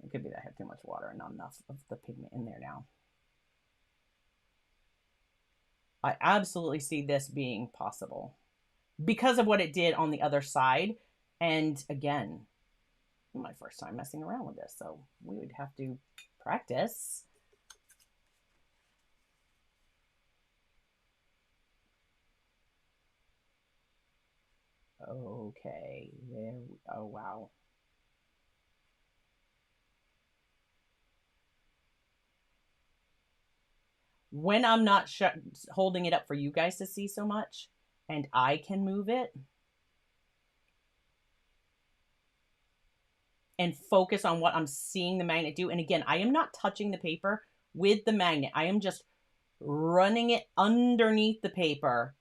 It could be that I have too much water and not enough of the pigment in there now. I absolutely see this being possible because of what it did on the other side. And again, my first time messing around with this, so we would have to practice. Okay, there. Oh, wow. When I'm not holding it up for you guys to see so much, and I can move it and focus on what I'm seeing the magnet do. And again, I am not touching the paper with the magnet. I am just running it underneath the paper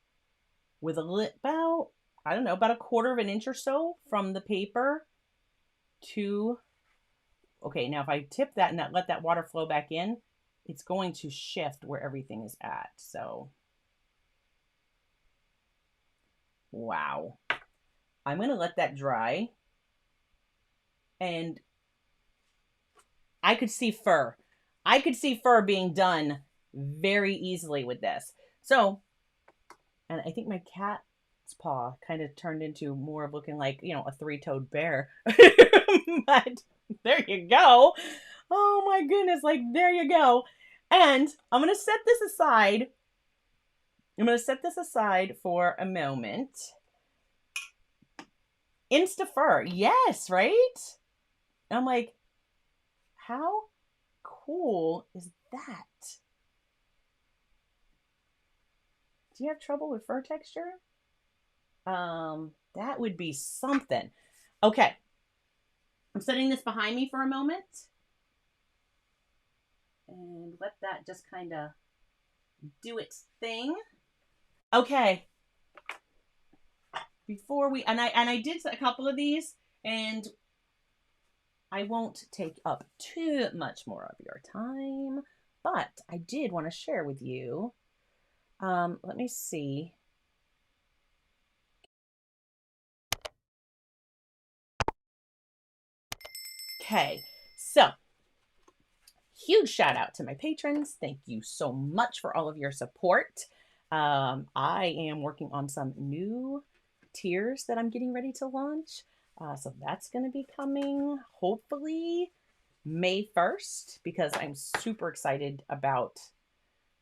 with about, I don't know, about 1/4 of an inch or so from the paper to, okay, now if I tip that and let that water flow back in, it's going to shift where everything is at. So, wow. I'm going to let that dry. And I could see fur. I could see fur being done very easily with this. So, and I think my cat's paw kind of turned into more of looking like, you know, a 3-toed bear. But there you go. Oh my goodness, like there you go. And I'm going to set this aside. I'm going to set this aside for a moment. Insta fur. Yes, right? I'm like, how cool is that? Do you have trouble with fur texture? That would be something. Okay. I'm setting this behind me for a moment. And let that just kind of do its thing. Okay. Before we, and I did a couple of these, and I won't take up too much more of your time, but I did want to share with you. Let me see. Okay, so huge shout out to my patrons. Thank you so much for all of your support. I am working on some new tiers that I'm getting ready to launch. So that's going to be coming hopefully May 1st, because I'm super excited about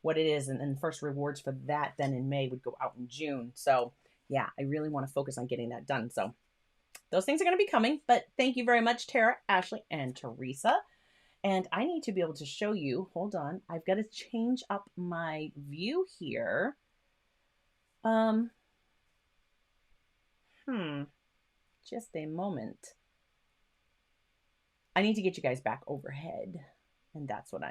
what it is. And then first rewards for that then in May would go out in June. So yeah, I really want to focus on getting that done. So those things are going to be coming, but thank you very much, Tara, Ashley, and Teresa. And I need to be able to show you, hold on, I've got to change up my view here. Just a moment. I need to get you guys back overhead. And that's what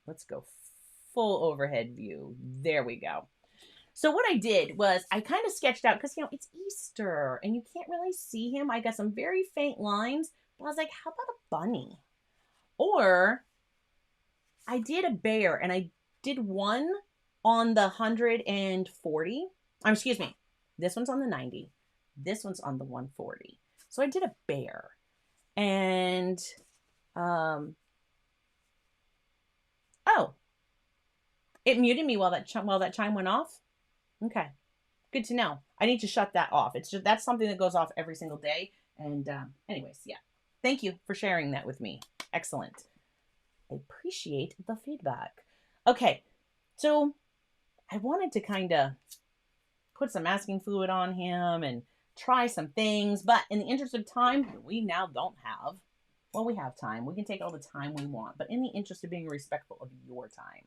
let's go full overhead view. There we go. So what I did was I kind of sketched out, because, you know, it's Easter and you can't really see him. I got some very faint lines, but I was like, how about a bunny? Or I did a bear, and I did one on the 140. Excuse me. This one's on the 90. This one's on the 140. So I did a bear. And, oh, it muted me while that chime went off. Okay, good to know. I need to shut that off. It's just, that's something that goes off every single day. And anyways, yeah. Thank you for sharing that with me. Excellent. I appreciate the feedback. Okay, so I wanted to kind of put some masking fluid on him and try some things, but in the interest of time, we now don't have, well, we have time. We can take all the time we want, but in the interest of being respectful of your time,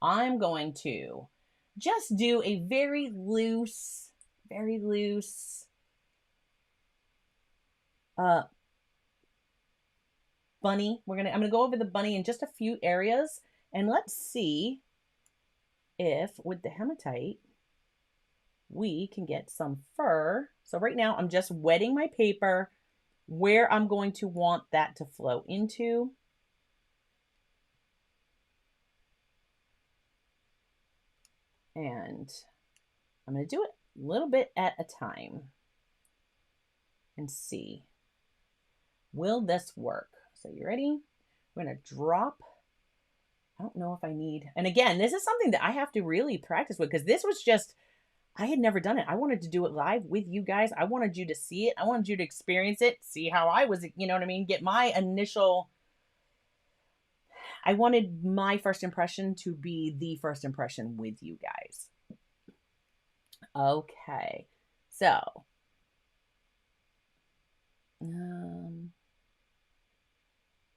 I'm going to just do a very loose bunny. I'm gonna go over the bunny in just a few areas, and let's see if with the hematite we can get some fur. So right now I'm just wetting my paper where I'm going to want that to flow into. And I'm going to do it. little bit at a time and see, will this work? So you ready? We're going to drop. I don't know if I need, and again, this is something that I have to really practice with because this was just, I had never done it. I wanted to do it live with you guys. I wanted you to see it. I wanted you to experience it, see how I was, you know what I mean? Get my initial, I wanted my first impression to be the first impression with you guys. Okay. So, we're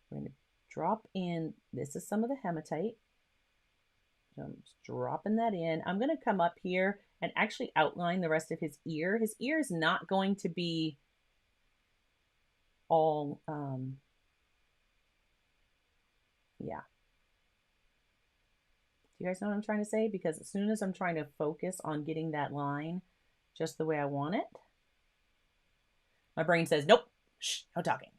going to drop in, this is some of the hematite. So I'm just dropping that in. I'm going to come up here and actually outline the rest of his ear. His ear is not going to be all, yeah. Do you guys know what I'm trying to say? Because as soon as I'm trying to focus on getting that line just the way I want it, my brain says, nope, shh, no talking.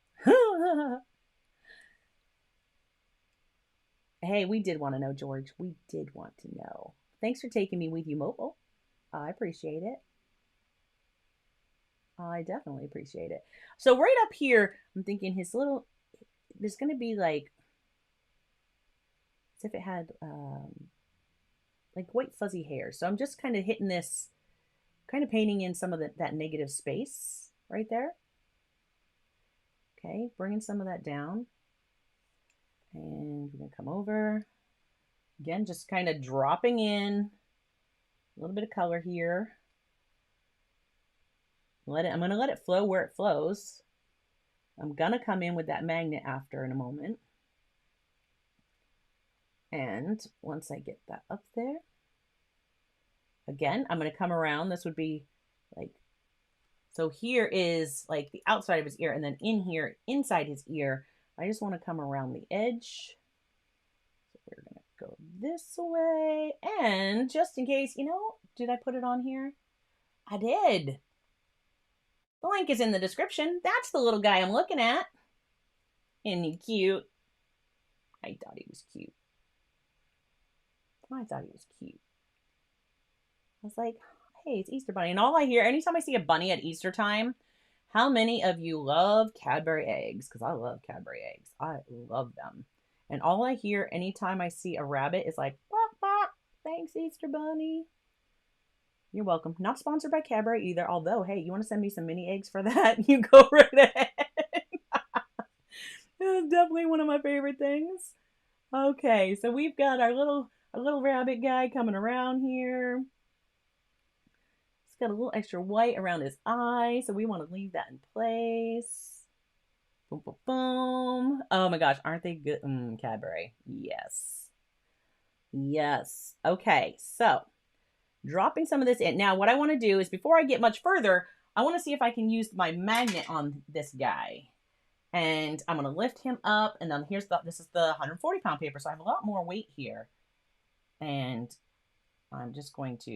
Hey, we did want to know, George. We did want to know. Thanks for taking me with you mobile. I appreciate it. I definitely appreciate it. So right up here, I'm thinking his little, there's going to be like, as if it had like white fuzzy hair. So I'm just kind of hitting this, kind of painting in some of that negative space right there. Okay, bringing some of that down. And we're going to come over. Again, just kind of dropping in a little bit of color here. I'm going to let it flow where it flows. I'm going to come in with that magnet after in a moment. And once I get that up there, again, I'm going to come around. This would be like, so here is like the outside of his ear, and then in here, inside his ear, I just want to come around the edge. So we're going to go this way. And just in case, you know, did I put it on here? I did. The link is in the description. That's the little guy I'm looking at. Isn't he cute? I thought he was cute. I thought he was cute. I was like, hey, it's Easter Bunny. And all I hear, anytime I see a bunny at Easter time, how many of you love Cadbury eggs? Because I love Cadbury eggs. I love them. And all I hear anytime I see a rabbit is like, bok, bok. Thanks, Easter Bunny. You're welcome. Not sponsored by Cadbury either. Although, hey, you want to send me some mini eggs for that? You go right ahead. It's definitely one of my favorite things. Okay, so we've got our little rabbit guy coming around here. He's got a little extra white around his eye, so we want to leave that in place. Boom, boom, boom. Oh my gosh, aren't they good? Cadbury. Yes. Yes. Okay, so dropping some of this in. Now, what I want to do is before I get much further, I want to see if I can use my magnet on this guy. And I'm going to lift him up. And then this is the 140-pound paper. So I have a lot more weight here. And I'm just going to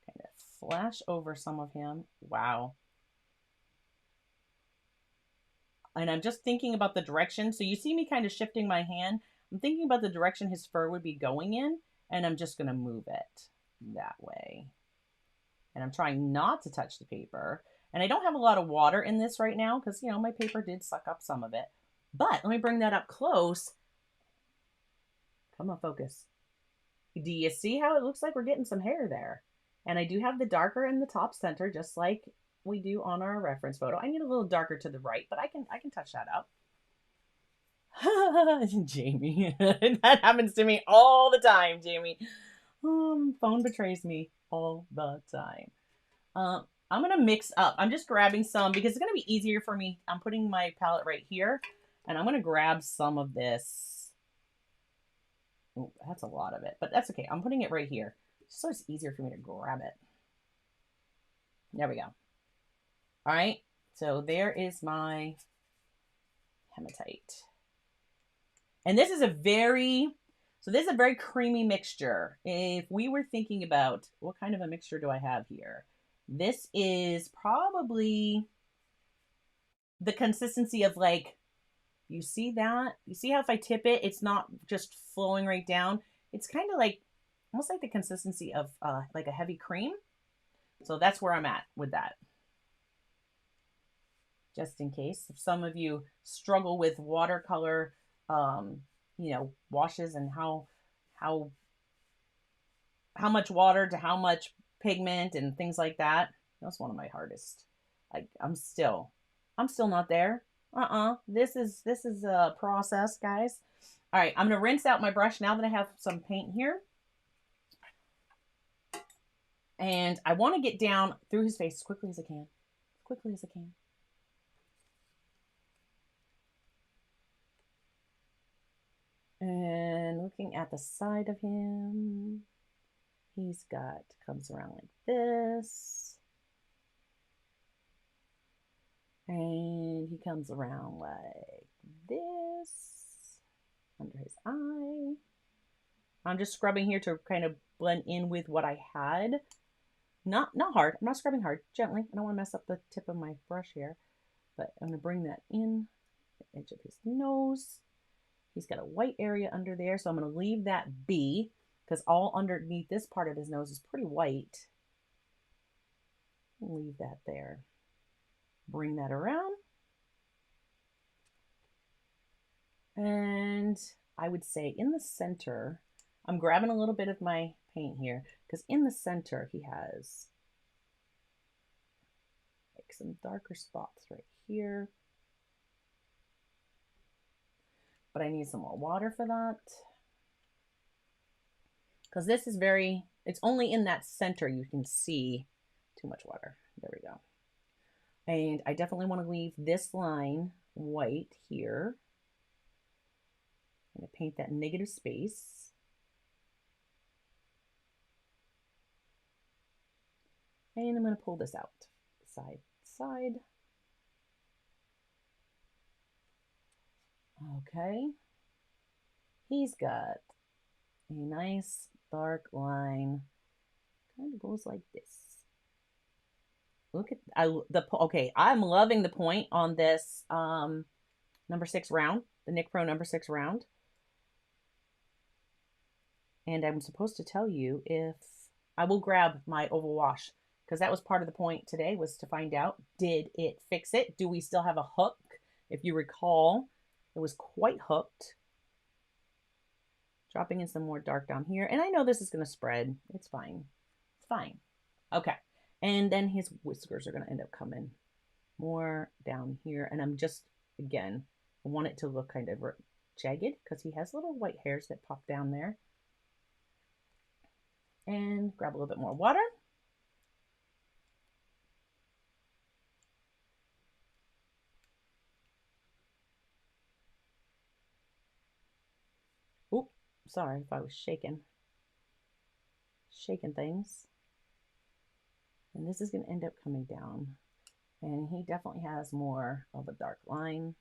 kind of flash over some of him. Wow. And I'm just thinking about the direction. So you see me kind of shifting my hand. I'm thinking about the direction his fur would be going in. And I'm just going to move it that way. And I'm trying not to touch the paper. And I don't have a lot of water in this right now because, you know, my paper did suck up some of it. But let me bring that up close. Come on, focus. Do you see how it looks like we're getting some hair there? And I do have the darker in the top center, just like we do on our reference photo. I need a little darker to the right, but I can touch that up. Jamie. That happens to me all the time, Jamie. Phone betrays me all the time. I'm going to mix up. I'm just grabbing some because it's going to be easier for me. I'm putting my palette right here, and I'm going to grab some of this. Oh, that's a lot of it, but that's okay. I'm putting it right here so it's easier for me to grab it. There we go. All right, so there is my hematite. And this is a very creamy mixture. If we were thinking about what kind of a mixture do I have here? This is probably the consistency of like, you see that? You see how if I tip it, it's not just flowing right down. It's kind of like, almost like the consistency of like a heavy cream. So that's where I'm at with that. Just in case, if some of you struggle with watercolor, you know, washes and how much water to how much pigment and things like that. That's one of my hardest. Like I'm still not there. This is a process, guys. All right, I'm gonna rinse out my brush now that I have some paint here. And I want to get down through his face as quickly as I can. As quickly as I can. And looking at the side of him, he's got, comes around like this. And he comes around like this, under his eye. I'm just scrubbing here to kind of blend in with what I had. Not hard. I'm not scrubbing hard. Gently. I don't want to mess up the tip of my brush here. But I'm going to bring that in the edge of his nose. He's got a white area under there, so I'm going to leave that be, because all underneath this part of his nose is pretty white. Leave that there. Bring that around. And I would say in the center, I'm grabbing a little bit of my paint here, because in the center he has like some darker spots right here. But I need some more water for that. Because this is very, it's only in that center you can see too much water. There we go. And I definitely want to leave this line white here. I'm going to paint that negative space. And I'm going to pull this out side to side. Okay. He's got a nice dark line. Kind of goes like this. Look at okay. I'm loving the point on this number 6 round, the NicPro number 6 round. And I'm supposed to tell you if I will grab my oval wash, because that was part of the point today, was to find out, did it fix it? Do we still have a hook? If you recall, it was quite hooked. Dropping in some more dark down here. And I know this is going to spread. It's fine. It's fine. Okay. And then his whiskers are going to end up coming more down here. And I'm just, again, I want it to look kind of jagged, because he has little white hairs that pop down there. And grab a little bit more water. Oop, sorry if I was shaking things. And this is going to end up coming down. And he definitely has more of a dark line.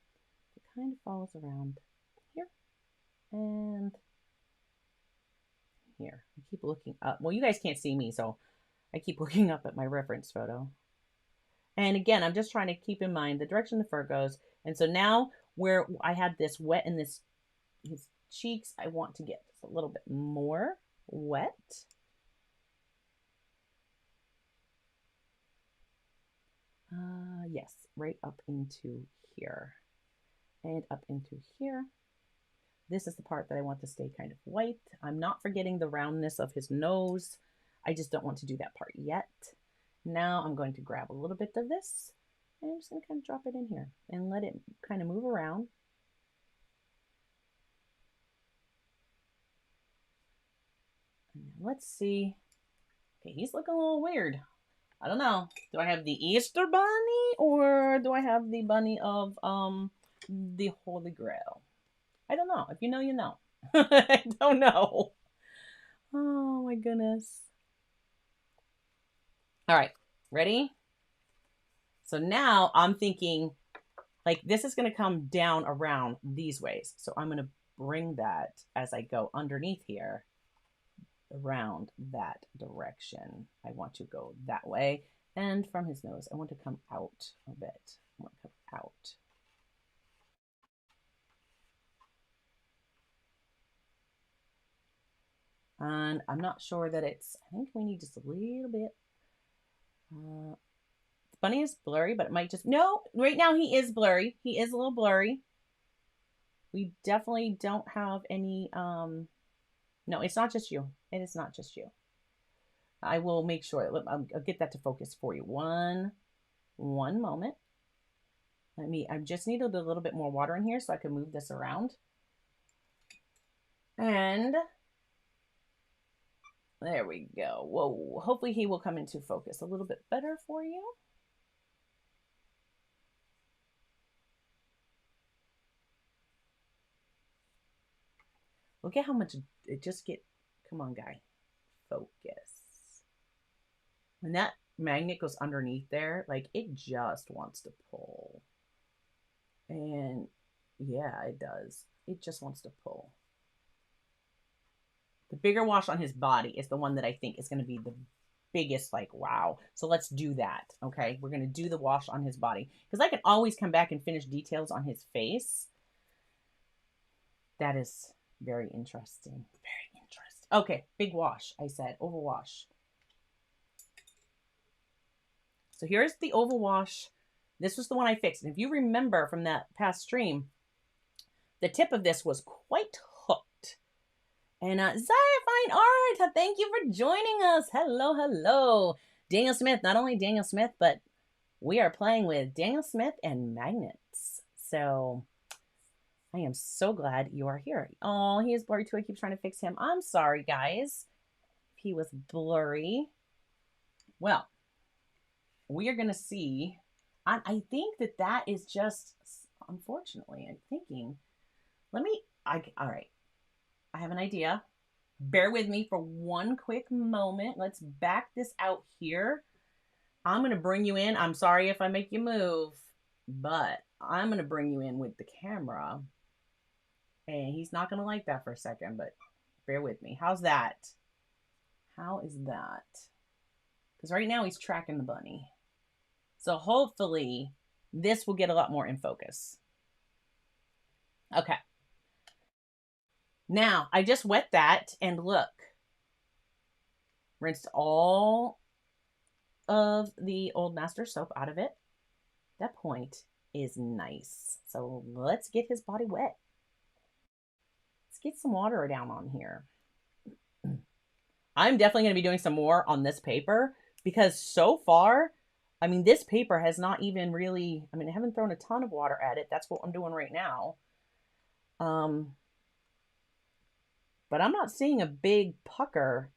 It kind of follows around here and here. I keep looking up. Well, you guys can't see me, so I keep looking up at my reference photo. And again, I'm just trying to keep in mind the direction the fur goes. And so now where I had this wet in his cheeks, I want to get just a little bit more wet. Yes, right up into here and up into here. This is the part that I want to stay kind of white. I'm not forgetting the roundness of his nose. I just don't want to do that part yet. Now I'm going to grab a little bit of this and I'm just going to kind of drop it in here and let it kind of move around. And let's see. Okay, he's looking a little weird. I don't know. Do I have the Easter bunny or do I have the bunny of the Holy Grail? I don't know. If you know, you know. I don't know. Oh my goodness. All right, ready? So now I'm thinking like this is going to come down around these ways. So I'm going to bring that as I go underneath here around that direction. I want to go that way. And from his nose, I want to come out a bit. I want to come out. And I'm not sure that it's, I think we need just a little bit Bunny is blurry, but it might just, no, right now he is blurry. He is a little blurry. We definitely don't have any, no, it's not just you. It is not just you. I will make sure, I'll get that to focus for you. One moment. I just needed a little bit more water in here so I can move this around. And there we go. Whoa, hopefully he will come into focus a little bit better for you. Look at how much it just get, come on guy, focus. When that magnet goes underneath there, like it just wants to pull. And yeah, it does. It just wants to pull. The bigger wash on his body is the one that I think is going to be the biggest, like, wow. So let's do that. Okay. We're going to do the wash on his body because I can always come back and finish details on his face. That is very interesting. Very interesting. Okay. Big wash. I said overwash. So here's the oval wash. This was the one I fixed. And if you remember from that past stream, the tip of this was quite hooked. And Fine Art, thank you for joining us. Hello, hello. Daniel Smith, not only Daniel Smith, but we are playing with Daniel Smith and magnets. So I am so glad you are here. Oh, he is blurry too. I keep trying to fix him. I'm sorry, guys. If he was blurry. Well, we are going to see. I think that is just, unfortunately, I'm thinking, all right. I have an idea. Bear with me for one quick moment. Let's back this out here. I'm going to bring you in. I'm sorry if I make you move, but I'm going to bring you in with the camera. And he's not going to like that for a second, but bear with me. How's that? How is that? Because right now he's tracking the bunny. So hopefully this will get a lot more in focus. Okay. Now, I just wet that and look. Rinsed all of the Old Master soap out of it. That point is nice. So let's get his body wet. Let's get some water down on here. I'm definitely going to be doing some more on this paper because so far, I mean, this paper has not even really, I haven't thrown a ton of water at it. That's what I'm doing right now. But I'm not seeing a big pucker.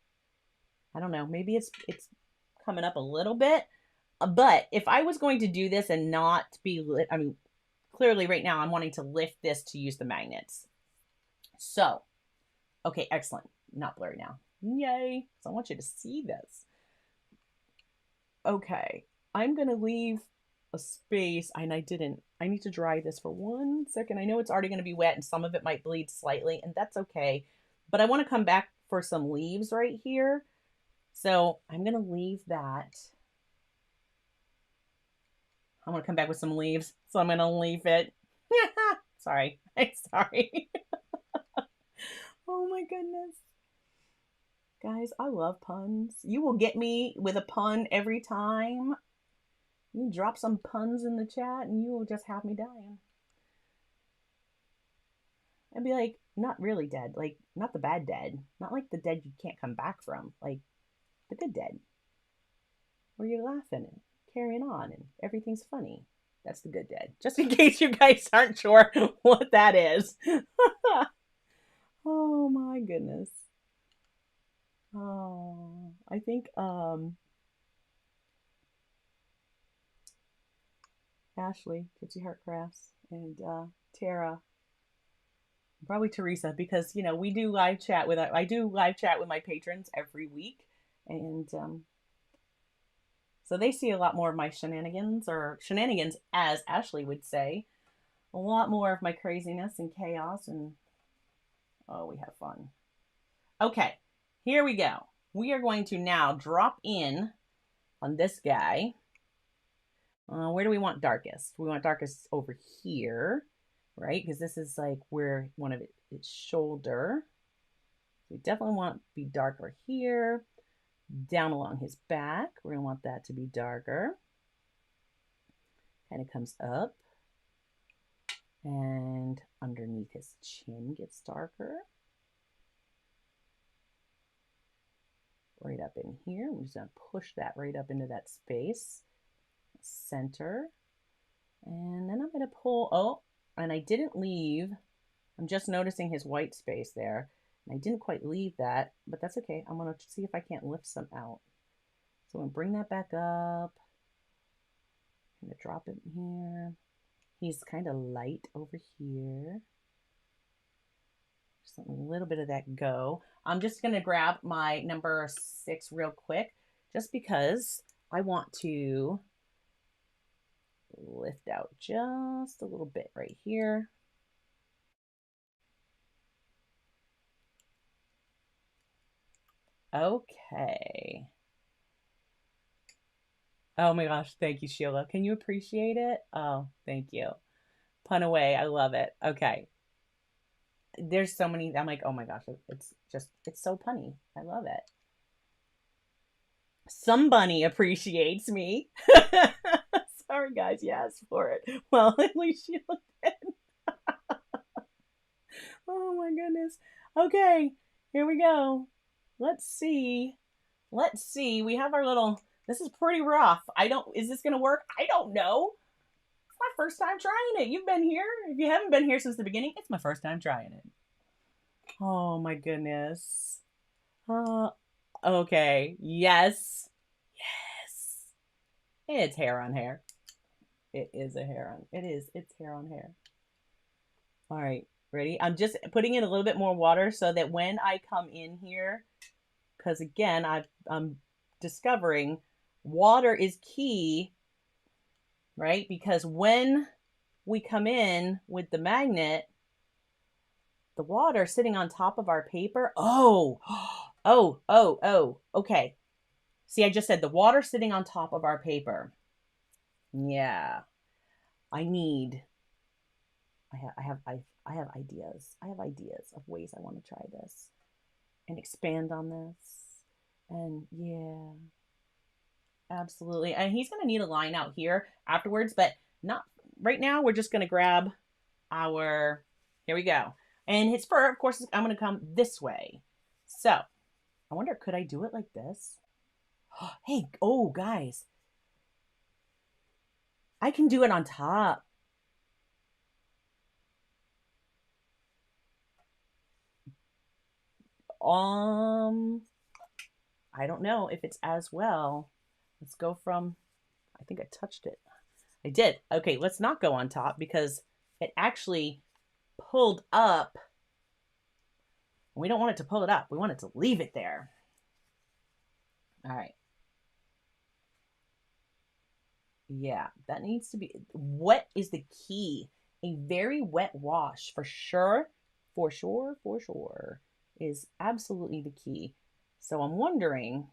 I don't know. Maybe it's coming up a little bit. But if I was going to do this and not be lit, clearly right now I'm wanting to lift this to use the magnets. So, okay, excellent. Not blurry now. Yay. So I want you to see this. Okay. I'm going to leave a space, and I didn't. I need to dry this for 1 second. I know it's already going to be wet and some of it might bleed slightly, and that's okay. But I want to come back for some leaves right here. So I'm going to leave that. I'm going to come back with some leaves. So I'm going to leave it. Sorry. I'm sorry. Oh my goodness. Guys, I love puns. You will get me with a pun every time. You drop some puns in the chat and you will just have me dying. I'd be like, not really dead. Like, not the bad dead. Not like the dead you can't come back from. Like, the good dead. Where you're laughing and carrying on and everything's funny. That's the good dead. Just in case you guys aren't sure what that is. Oh my goodness. Oh, I think Ashley, Kitsy Heart Crafts, and Tara, probably Teresa, because we do live chat with I do live chat with my patrons every week, and so they see a lot more of my shenanigans, as Ashley would say, a lot more of my craziness and chaos, and oh, we have fun. Okay, here we go. We are going to now drop in on this guy. Where do we want darkest? We want darkest over here, right? Because this is like where one of its shoulder. We definitely want to be darker here. Down along his back, we're going to want that to be darker. Kind of comes up. And underneath his chin gets darker. Right up in here. I'm just going to push that right up into that space. Center. And then I'm going to pull, oh, and I didn't leave. I'm just noticing his white space there. And I didn't quite leave that, but that's okay. I'm going to see if I can't lift some out. So I'm going to bring that back up. I'm going to drop it in here. He's kind of light over here. Just let a little bit of that go. I'm just going to grab my number 6 real quick, just because I want to lift out just a little bit right here. Okay. Oh my gosh, thank you, Sheila. Can you appreciate it? Oh, thank you. Pun away. I love it. Okay. There's so many. I'm like, oh my gosh, it's so punny. I love it. Somebody appreciates me. Sorry, guys. You asked for it. Well, at least Sheila did. Oh my goodness. Okay, here we go. Let's see. Let's see. We have our little, this is pretty rough. Is this going to work? I don't know. It's my first time trying it. You've been here. If you haven't been here since the beginning, it's my first time trying it. Oh my goodness. Okay. Yes. Yes. It's hair on hair. It is a hair on. It's hair on hair. All right. Ready? I'm just putting in a little bit more water so that when I come in here, because again, I'm discovering water is key, right? Because when we come in with the magnet, the water sitting on top of our paper. Oh, okay. See, I just said the water sitting on top of our paper. Yeah. I have ideas. I have ideas of ways I want to try this and expand on this. And yeah, absolutely. And he's going to need a line out here afterwards, but not right now. We're just going to grab our, here we go. And his fur, of course, I'm going to come this way. So I wonder, could I do it like this? Hey, oh, guys, I can do it on top. I don't know if it's as well. Let's go from, I think I touched it. I did. Okay, let's not go on top because it actually pulled up. We don't want it to pull it up. We want it to leave it there. All right. Yeah, that needs to be, wet is the key. A very wet wash for sure, is absolutely the key. So I'm wondering,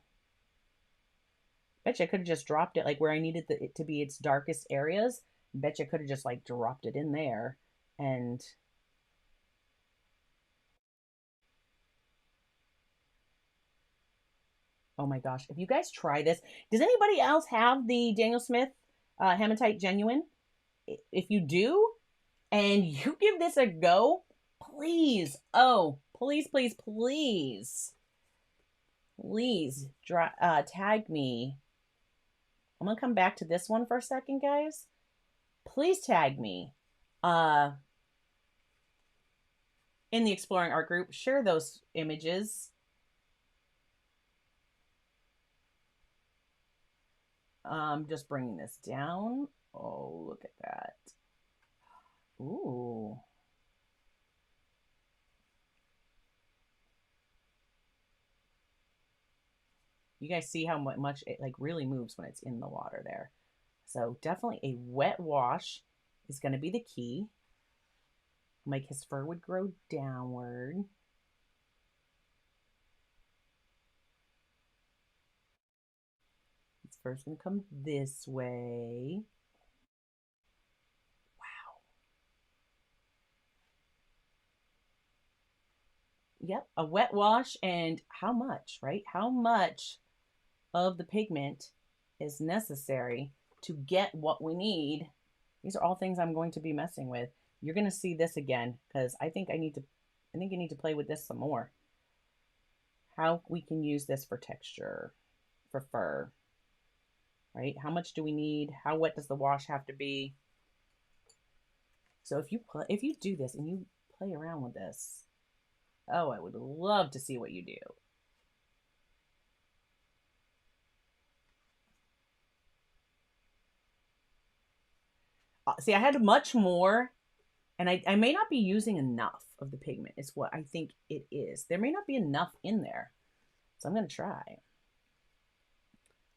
bet you I could have just dropped it like where I needed it to be its darkest areas. Bet you I could have just like dropped it in there and oh my gosh, if you guys try this, does anybody else have the Daniel Smith Hematite Genuine? If you do, and you give this a go, please, oh, please, please, please, please tag me. I'm going to come back to this one for a second, guys. Please tag me in the Exploring Art group. Share those images. Just bringing this down. Oh, look at that. Ooh. You guys see how much it like really moves when it's in the water there. So definitely a wet wash is going to be the key. Like his fur would grow downward. His fur's going to come this way. Wow. Yep, a wet wash. And how much, right? How much of the pigment is necessary to get what we need. These are all things I'm going to be messing with. You're going to see this again because I think you need to play with this some more. How we can use this for texture, for fur, right? How much do we need? How wet does the wash have to be? So if you do this and you play around with this, oh, I would love to see what you do. See, I had much more, and I may not be using enough of the pigment is what I think it is. There may not be enough in there, so I'm going to try.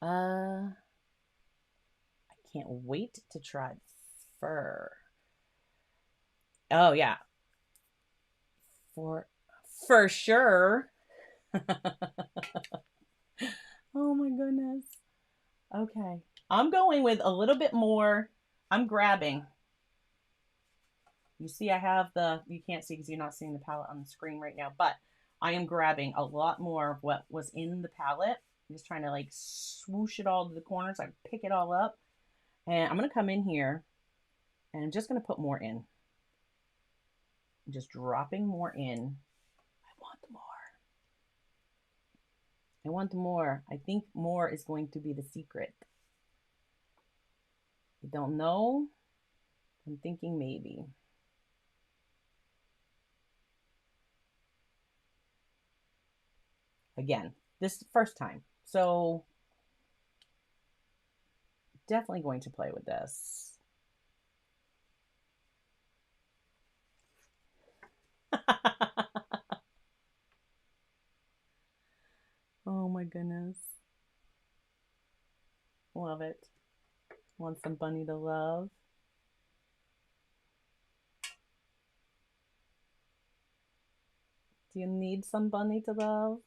I can't wait to try fur. Oh, yeah. For sure. Oh, my goodness. Okay. I'm going with a little bit more. I'm grabbing. You see I have you can't see because you're not seeing the palette on the screen right now, but I am grabbing a lot more of what was in the palette. I'm just trying to like swoosh it all to the corners. I pick it all up. And I'm going to come in here and I'm just going to put more in. I'm just dropping more in. I want more. I want more. I think more is going to be the secret. I don't know. I'm thinking maybe. Again, this is the first time. So definitely going to play with this. Oh my goodness. Love it. Want some bunny to love. Do you need some bunny to love?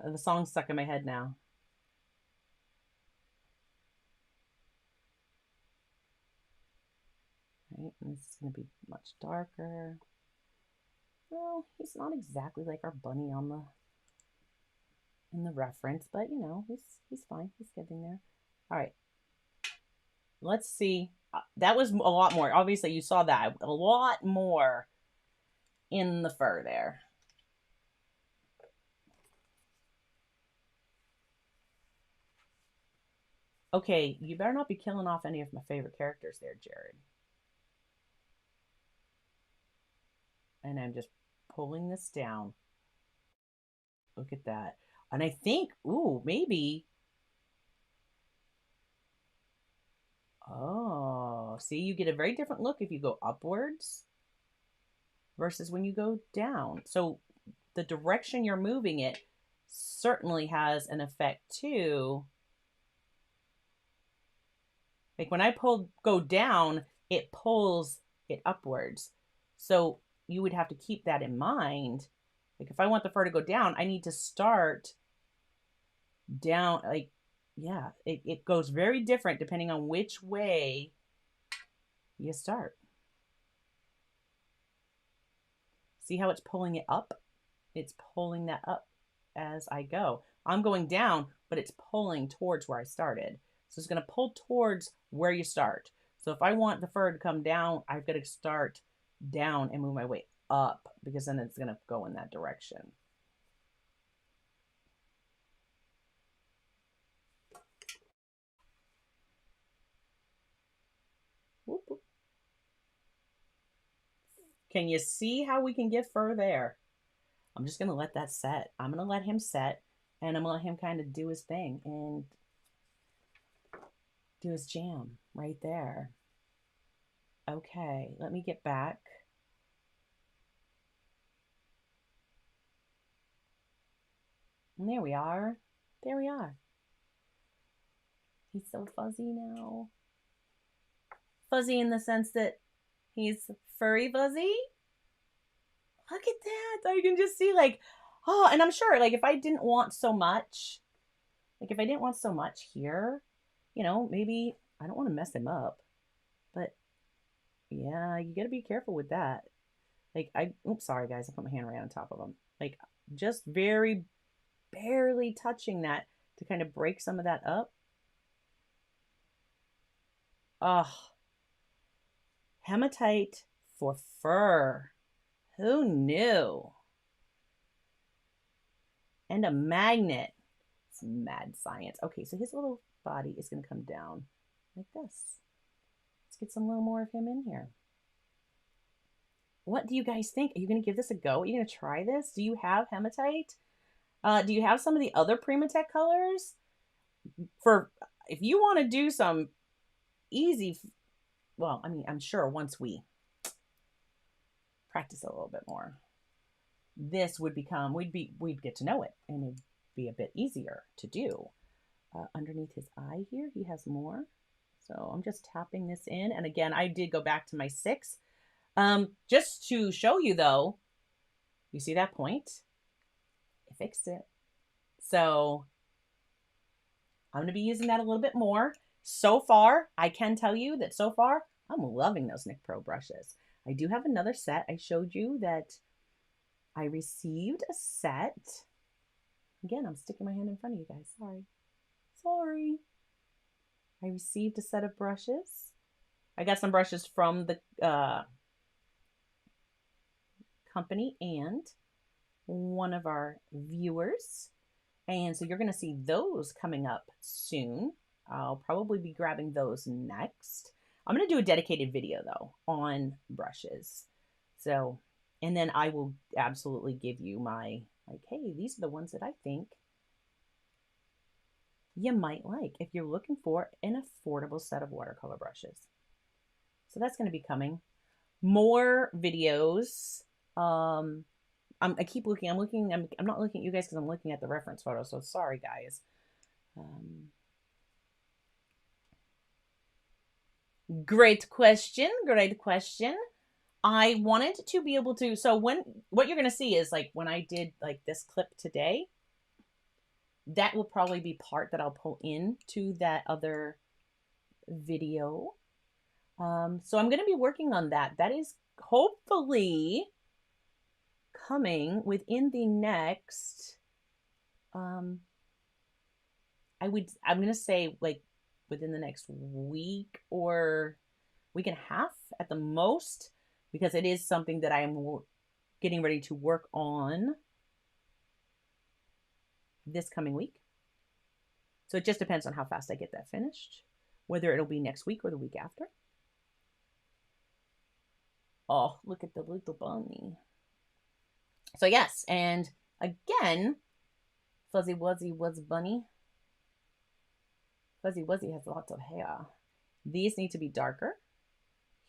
The song's stuck in my head now. Right, and this is going to be much darker. Well, he's not exactly like our bunny in the reference, but you know, he's fine. He's getting there. All right. Let's see. That was a lot more. Obviously, you saw that. A lot more in the fur there. Okay, you better not be killing off any of my favorite characters there, Jared. And I'm just pulling this down. Look at that. And I think, ooh, maybe. Oh, see, you get a very different look if you go upwards versus when you go down. So the direction you're moving it certainly has an effect too. Like when I go down, it pulls it upwards. So you would have to keep that in mind. Like if I want the fur to go down, I need to start down. Like, yeah, it goes very different depending on which way you start. See how it's pulling it up? It's pulling that up as I go. I'm going down, but it's pulling towards where I started. So it's going to pull towards where you start. So if I want the fur to come down, I've got to start down and move my way up because then it's going to go in that direction. Whoop, whoop. Can you see how we can get fur there? I'm just going to let that set. I'm going to let him set and I'm going to let him kind of do his thing and do his jam right there. Okay, let me get back. And there we are. There we are. He's so fuzzy now. Fuzzy in the sense that he's furry fuzzy. Look at that. I can just see like, oh, and I'm sure like if I didn't want so much, here, you know, maybe I don't want to mess him up. But yeah, you got to be careful with that. Like oops, sorry guys, I put my hand right on top of him. Like just very barely touching that to kind of break some of that up. Oh, hematite for fur. Who knew? And a magnet. It's mad science. Okay, so his little body is going to come down like this. Let's get some little more of him in here. What do you guys think? Are you going to give this a go? Are you going to try this? Do you have hematite? Do you have some of the other Primatech colors? For if you want to do some easy, well, I mean, I'm sure once we practice a little bit more, this would become, we'd get to know it, and it'd be a bit easier to do. Underneath his eye here, he has more. So I'm just tapping this in. And again, I did go back to my 6. Just to show you though, you see that point? I fixed it. So I'm going to be using that a little bit more. So far, I can tell you that so far, I'm loving those NicPro brushes. I do have another set. I showed you that I received a set. Again, I'm sticking my hand in front of you guys. Sorry. I received a set of brushes. I got some brushes from the company and one of our viewers. And so you're going to see those coming up soon. I'll probably be grabbing those next. I'm going to do a dedicated video though on brushes. So, and then I will absolutely give you my, like, hey, these are the ones that I think you might like if you're looking for an affordable set of watercolor brushes. So that's going to be coming. More videos. I keep looking. I'm not looking at you guys because I'm looking at the reference photo. So sorry, guys. Great question. I wanted to be able to. So what you're going to see is like when I did like this clip today, that will probably be part that I'll pull into that other video. So I'm going to be working on that. That is hopefully coming within the next, I'm going to say like within the next week or week and a half at the most, because it is something that I'm getting ready to work on this coming week. So it just depends on how fast I get that finished, whether it'll be next week or the week after. Oh, look at the little bunny. So yes, and again, Fuzzy Wuzzy was bunny. Fuzzy Wuzzy has lots of hair. These need to be darker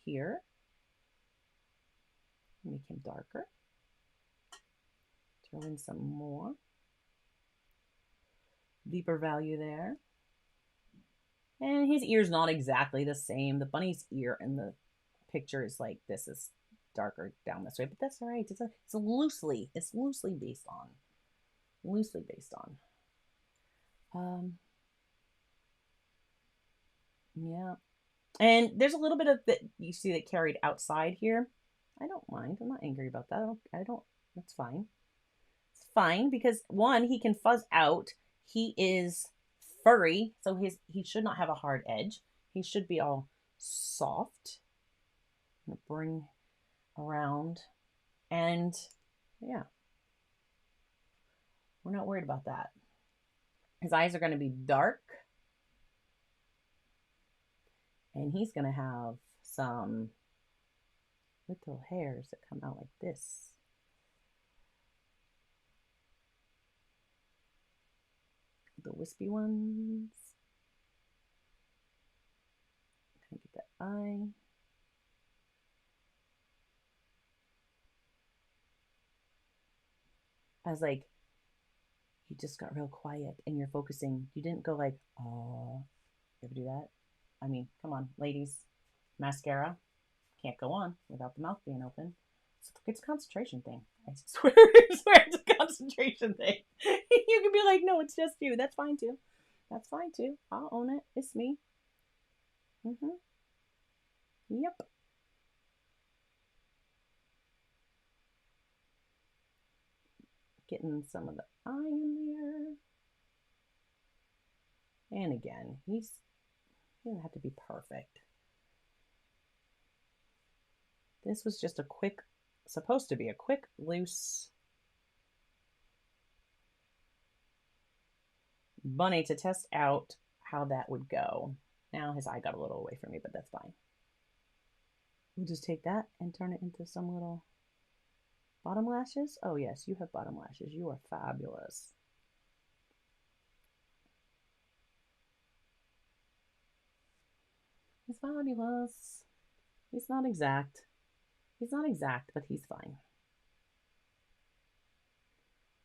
here. Make him darker. Throw in some more. Deeper value there. And his ear's not exactly the same. The bunny's ear in the picture is like this is darker down this way, but that's all right. It's loosely based on. Yeah. And there's a little bit of that you see that carried outside here. I don't mind. I'm not angry about that. I don't that's fine. It's fine because one, he can fuzz out. He is furry, so he should not have a hard edge. He should be all soft. I'm gonna bring around, and yeah, we're not worried about that. His eyes are going to be dark, and he's going to have some little hairs that come out like this. The wispy ones. Kind of get that eye. I was like, you just got real quiet and you're focusing. You didn't go like, oh, you ever do that? I mean, come on, ladies. Mascara can't go on without the mouth being open. It's a concentration thing. I swear it's a concentration thing. You can be like, no, it's just you. That's fine too. That's fine too. I'll own it. It's me. Yep. getting some of the eye in there. And again, he doesn't have to be perfect. This was just a quick, supposed to be a quick, loose bunny to test out how that would go. Now his eye got a little away from me, but that's fine. We'll just take that and turn it into some little bottom lashes. Oh yes, you have bottom lashes. You are fabulous. He's fabulous. He's not exact. He's not exact, but he's fine.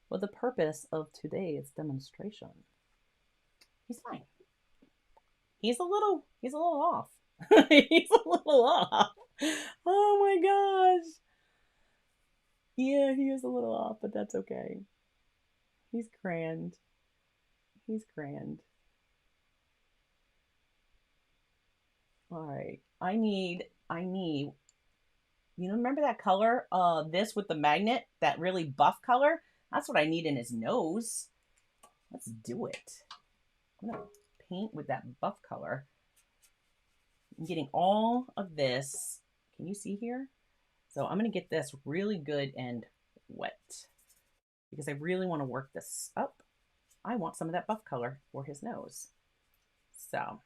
Well, the purpose of today's demonstration, he's fine. He's a little off. He's a little off. Oh my gosh. Yeah, he is a little off, but that's okay. He's grand. He's grand. All right. I need, you know, remember that color? This with the magnet, that really buff color? That's what I need in his nose. Let's do it. I'm gonna paint with that buff color. I'm getting all of this. Can you see here? So I'm gonna get this really good and wet because I really want to work this up. I want some of that buff color for his nose. So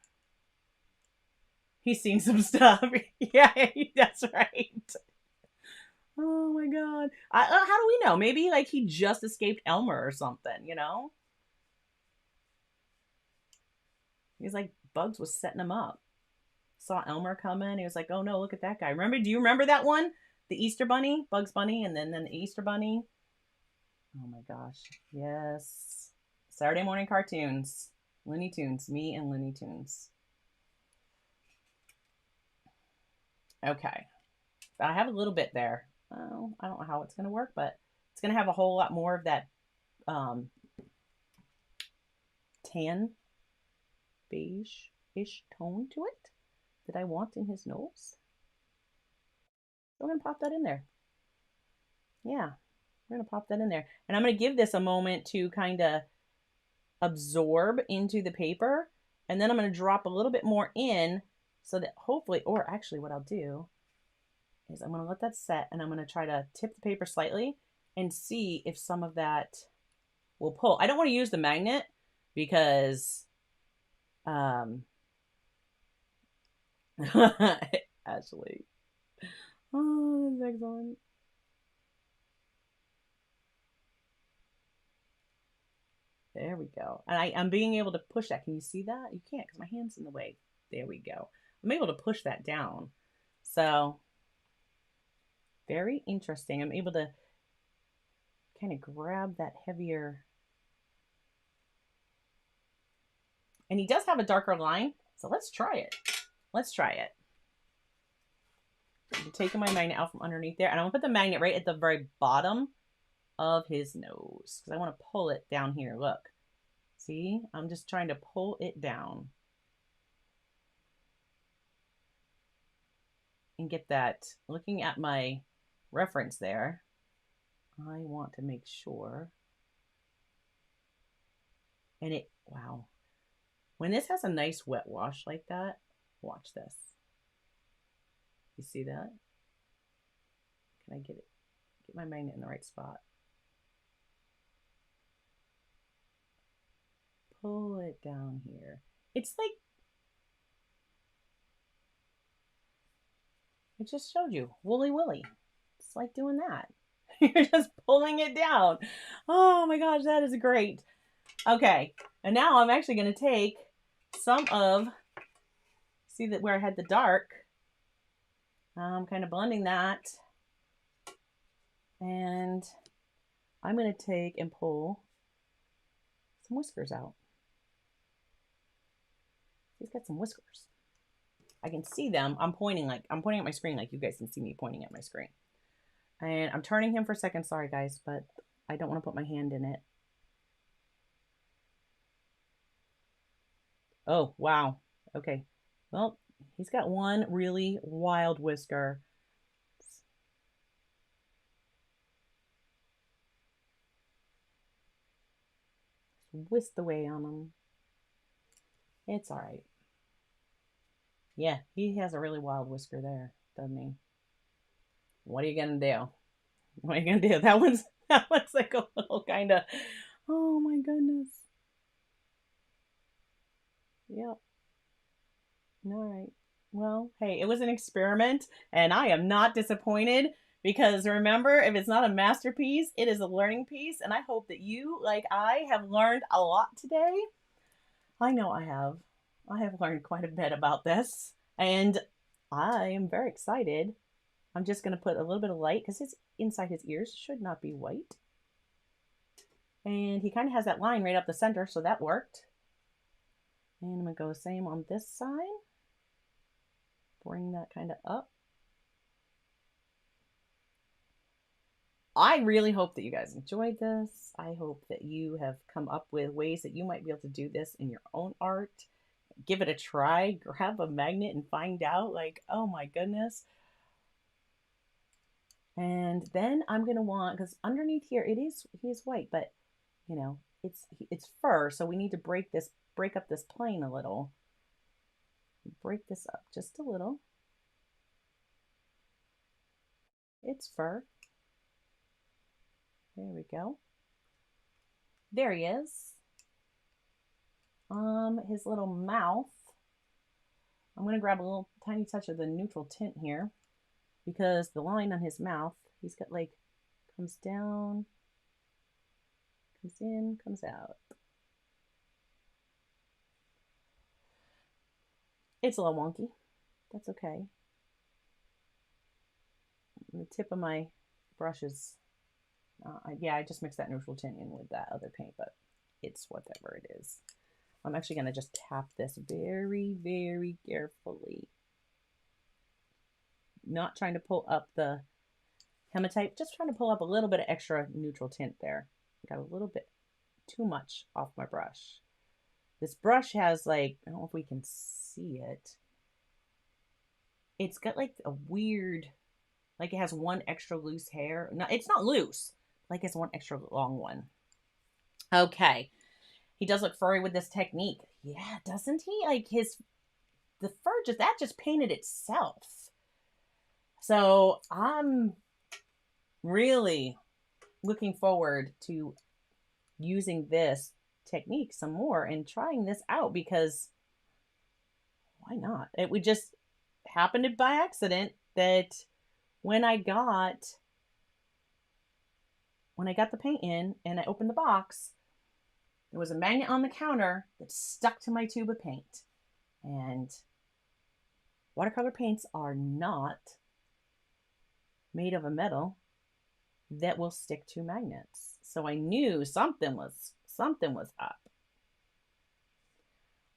he's seen some stuff. Yeah, that's right. Oh my God. How do we know? Maybe like he just escaped Elmer or something, you know? He's like, Bugs was setting him up. Saw Elmer coming. He was like, oh no, look at that guy. Do you remember that one? The Easter Bunny, Bugs Bunny, and then the Easter Bunny. Oh my gosh. Yes. Saturday morning cartoons. Looney Tunes. Me and Looney Tunes. Okay. I have a little bit there. Oh, I don't know how it's going to work, but it's going to have a whole lot more of that tan beige-ish tone to it that I want in his nose. So I'm going to pop that in there. Yeah, we're going to pop that in there. And I'm going to give this a moment to kind of absorb into the paper. And then I'm going to drop a little bit more in so that hopefully, or actually what I'll do is I'm going to let that set and I'm going to try to tip the paper slightly and see if some of that will pull. I don't want to use the magnet because Ashley. Oh, that's excellent. There we go. And I'm being able to push that. Can you see that? You can't because my hand's in the way. There we go. I'm able to push that down. So very interesting. I'm able to kind of grab that heavier. And he does have a darker line. So let's try it. Let's try it. I'm taking my magnet out from underneath there. And I'm going to put the magnet right at the very bottom of his nose. Because I want to pull it down here. Look. See? I'm just trying to pull it down. And get that. Looking at my reference there, I want to make sure. And it, wow. When this has a nice wet wash like that, watch this. You see that? Can I get it? Get my magnet in the right spot. Pull it down here. It's like, I just showed you, Woolly Willy. It's like doing that. You're just pulling it down. Oh my gosh, that is great. Okay, and now I'm actually going to take some of, see that where I had the dark, I'm kind of blending that. And I'm going to take and pull some whiskers out. He's got some whiskers. I can see them. I'm pointing at my screen like you guys can see me pointing at my screen. And I'm turning him for a second. Sorry, guys, but I don't want to put my hand in it. Oh, wow. Okay. Well, he's got one really wild whisker. whisked away on him. It's all right. Yeah, he has a really wild whisker there, doesn't he? What are you gonna do? What are you gonna do? That one's like a little kind of. Oh my goodness. Yep. All right. Well, hey, it was an experiment, and I am not disappointed because remember, if it's not a masterpiece, it is a learning piece, and I hope that you, like I, have learned a lot today. I know I have. I have learned quite a bit about this, and I am very excited. I'm just going to put a little bit of light because his inside his ears should not be white. And he kind of has that line right up the center, so that worked. And I'm going to go the same on this side. Bring that kind of up. I really hope that you guys enjoyed this. I hope that you have come up with ways that you might be able to do this in your own art. Give it a try. Grab a magnet and find out. Like, oh my goodness. And then I'm going to want, because underneath here, he is white, but you know, it's fur. So we need to break up this plane a little. Break this up just a little. It's fur. There we go. There he is. His little mouth. I'm going to grab a little tiny touch of the neutral tint here because the line on his mouth, he's got like, comes down, comes in, comes out. It's a little wonky. That's okay. The tip of my brush is, yeah, I just mixed that neutral tint in with that other paint, but it's whatever it is. I'm actually going to just tap this very, very carefully. Not trying to pull up the hematite, just trying to pull up a little bit of extra neutral tint there. Got a little bit too much off my brush. This brush has like, I don't know if we can see it. It's got like a weird, like it has one extra loose hair. No, it's not loose. Like it's one extra long one. Okay. He does look furry with this technique. Yeah, doesn't he? Like the fur just painted itself. So I'm really looking forward to using this technique some more and trying this out because why not? It would just happened by accident that when I got the paint in and I opened the box, there was a magnet on the counter that stuck to my tube of paint. And watercolor paints are not made of a metal that will stick to magnets. So I knew something was up.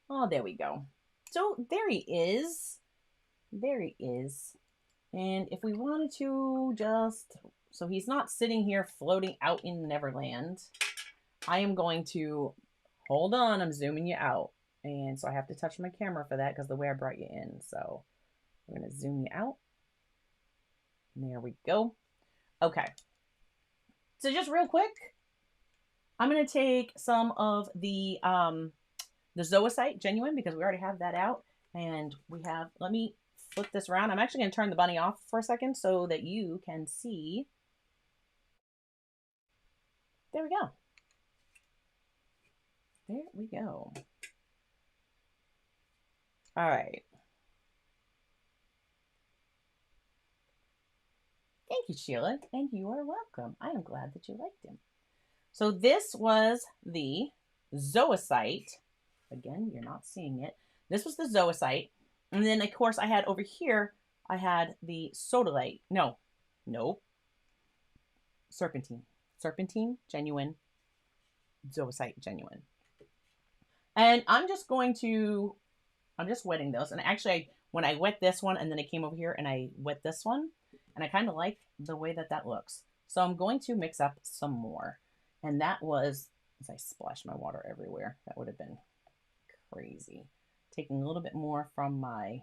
Oh, there we go. So there he is. There he is. And if we wanted to just, so he's not sitting here floating out in Neverland, I am going to, hold on, I'm zooming you out. And so I have to touch my camera for that because the way I brought you in. So I'm going to zoom you out. And there we go. Okay. So just real quick, I'm going to take some of the Zoisite Genuine because we already have that out. And we have, let me flip this around. I'm actually going to turn the bunny off for a second so that you can see. There we go. There we go. All right. Thank you, Sheila, and you are welcome. I am glad that you liked him. So this was the Zoisite. Again, you're not seeing it. This was the Zoisite. And then, of course, I had over here, I had the Sodalite. Nope. Serpentine. Serpentine, Genuine. Zoisite, Genuine. And I'm just wetting those. And actually, when I wet this one, and then I came over here and I wet this one, and I kind of like the way that looks. So I'm going to mix up some more. And that was, as I splashed my water everywhere, that would have been crazy. Taking a little bit more from my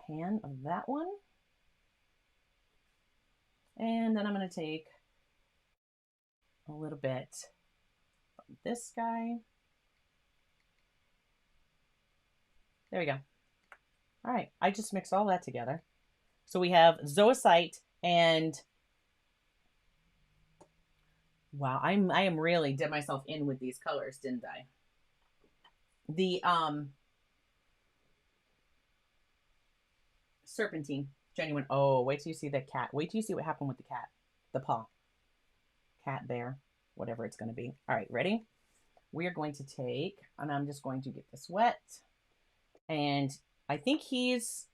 pan of that one. And then I'm going to take a little bit this guy. There we go. All right, I just mixed all that together. So we have Zoisite and wow, I am really did myself in with these colors, didn't I? The Serpentine, genuine. Oh, wait till you see the cat. Wait till you see what happened with the cat. The paw. Cat, bear, whatever it's going to be. All right, ready? We are going to take, and I'm just going to get this wet. And I think he's,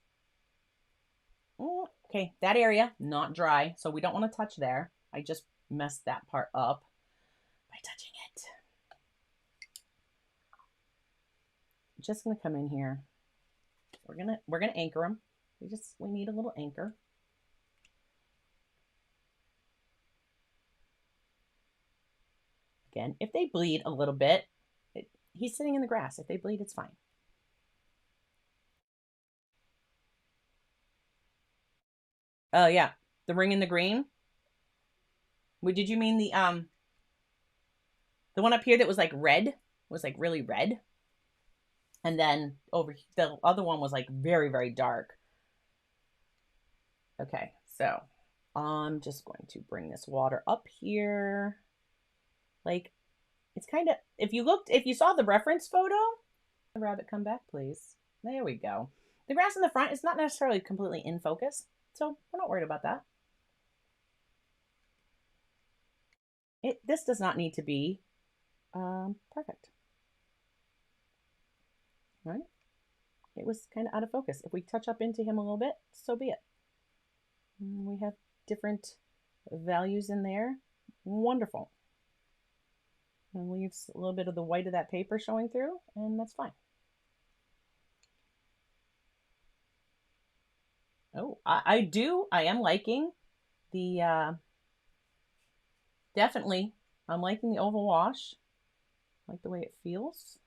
okay, that area, not dry. So we don't want to touch there. I just messed that part up by touching it. I'm just going to come in here. We're going to anchor him. We need a little anchor. Again, if they bleed a little bit, he's sitting in the grass. If they bleed, it's fine. Oh yeah, the ring in the green. Did you mean the one up here that was like red? Was like really red. And then over the other one was like very, very dark. Okay, so I'm just going to bring this water up here. Like, it's kind of, if you saw the reference photo, the rabbit, come back, please. There we go. The grass in the front is not necessarily completely in focus, so we're not worried about that. This does not need to be perfect. All right? It was kind of out of focus. If we touch up into him a little bit, so be it. We have different values in there. Wonderful. And leaves a little bit of the white of that paper showing through, and that's fine. Oh, I am liking the, definitely, I'm liking the oval wash. I like the way it feels.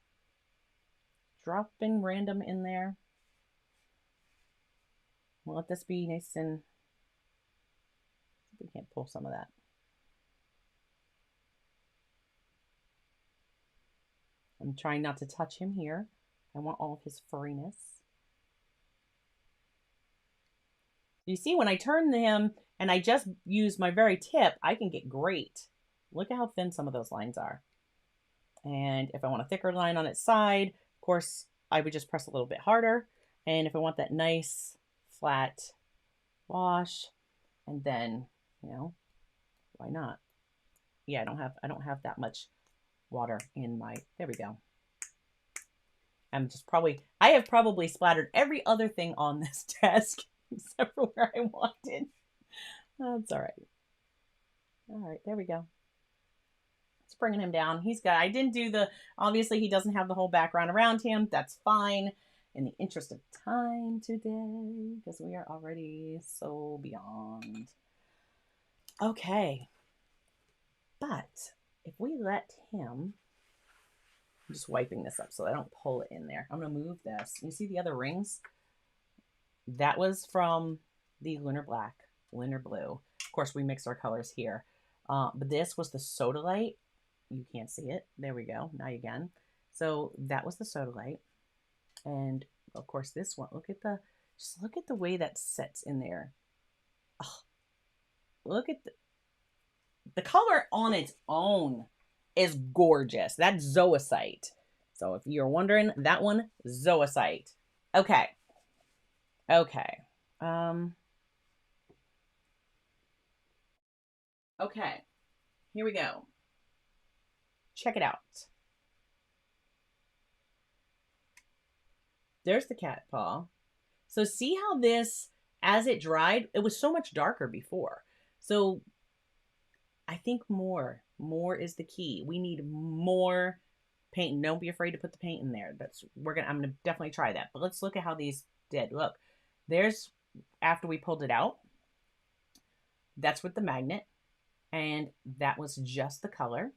Dropping random in there. We'll let this be nice and, we can't pull some of that. I'm trying not to touch him here. I want all of his furriness. You see, when I turn him and I just use my very tip, I can get great. Look at how thin some of those lines are. And if I want a thicker line on its side, of course, I would just press a little bit harder. And if I want that nice flat wash, and then, you know, why not? Yeah, I don't have that much water in my, there we go. I have probably splattered every other thing on this desk except for where I wanted. That's all right. All right, there we go. It's bringing him down. I didn't do obviously he doesn't have the whole background around him. That's fine in the interest of time today because we are already so beyond. Okay. But if we let him, I'm just wiping this up so I don't pull it in there. I'm going to move this. You see the other rings? That was from the Lunar Black, Lunar Blue. Of course, we mix our colors here. But this was the Sodalite. You can't see it. There we go. Now you can. So that was the Sodalite. And of course, this one. Just look at the way that sets in there. Oh, look at the color on its own is gorgeous. That's Zoisite. So if you're wondering, that one, Zoisite. Okay. Okay. Okay. Here we go. Check it out. There's the cat paw. So see how this, as it dried, it was so much darker before. So I think more is the key. We need more paint. Don't be afraid to put the paint in there. I'm gonna definitely try that. But let's look at how these did. Look, there's after we pulled it out. That's with the magnet, and that was just the color.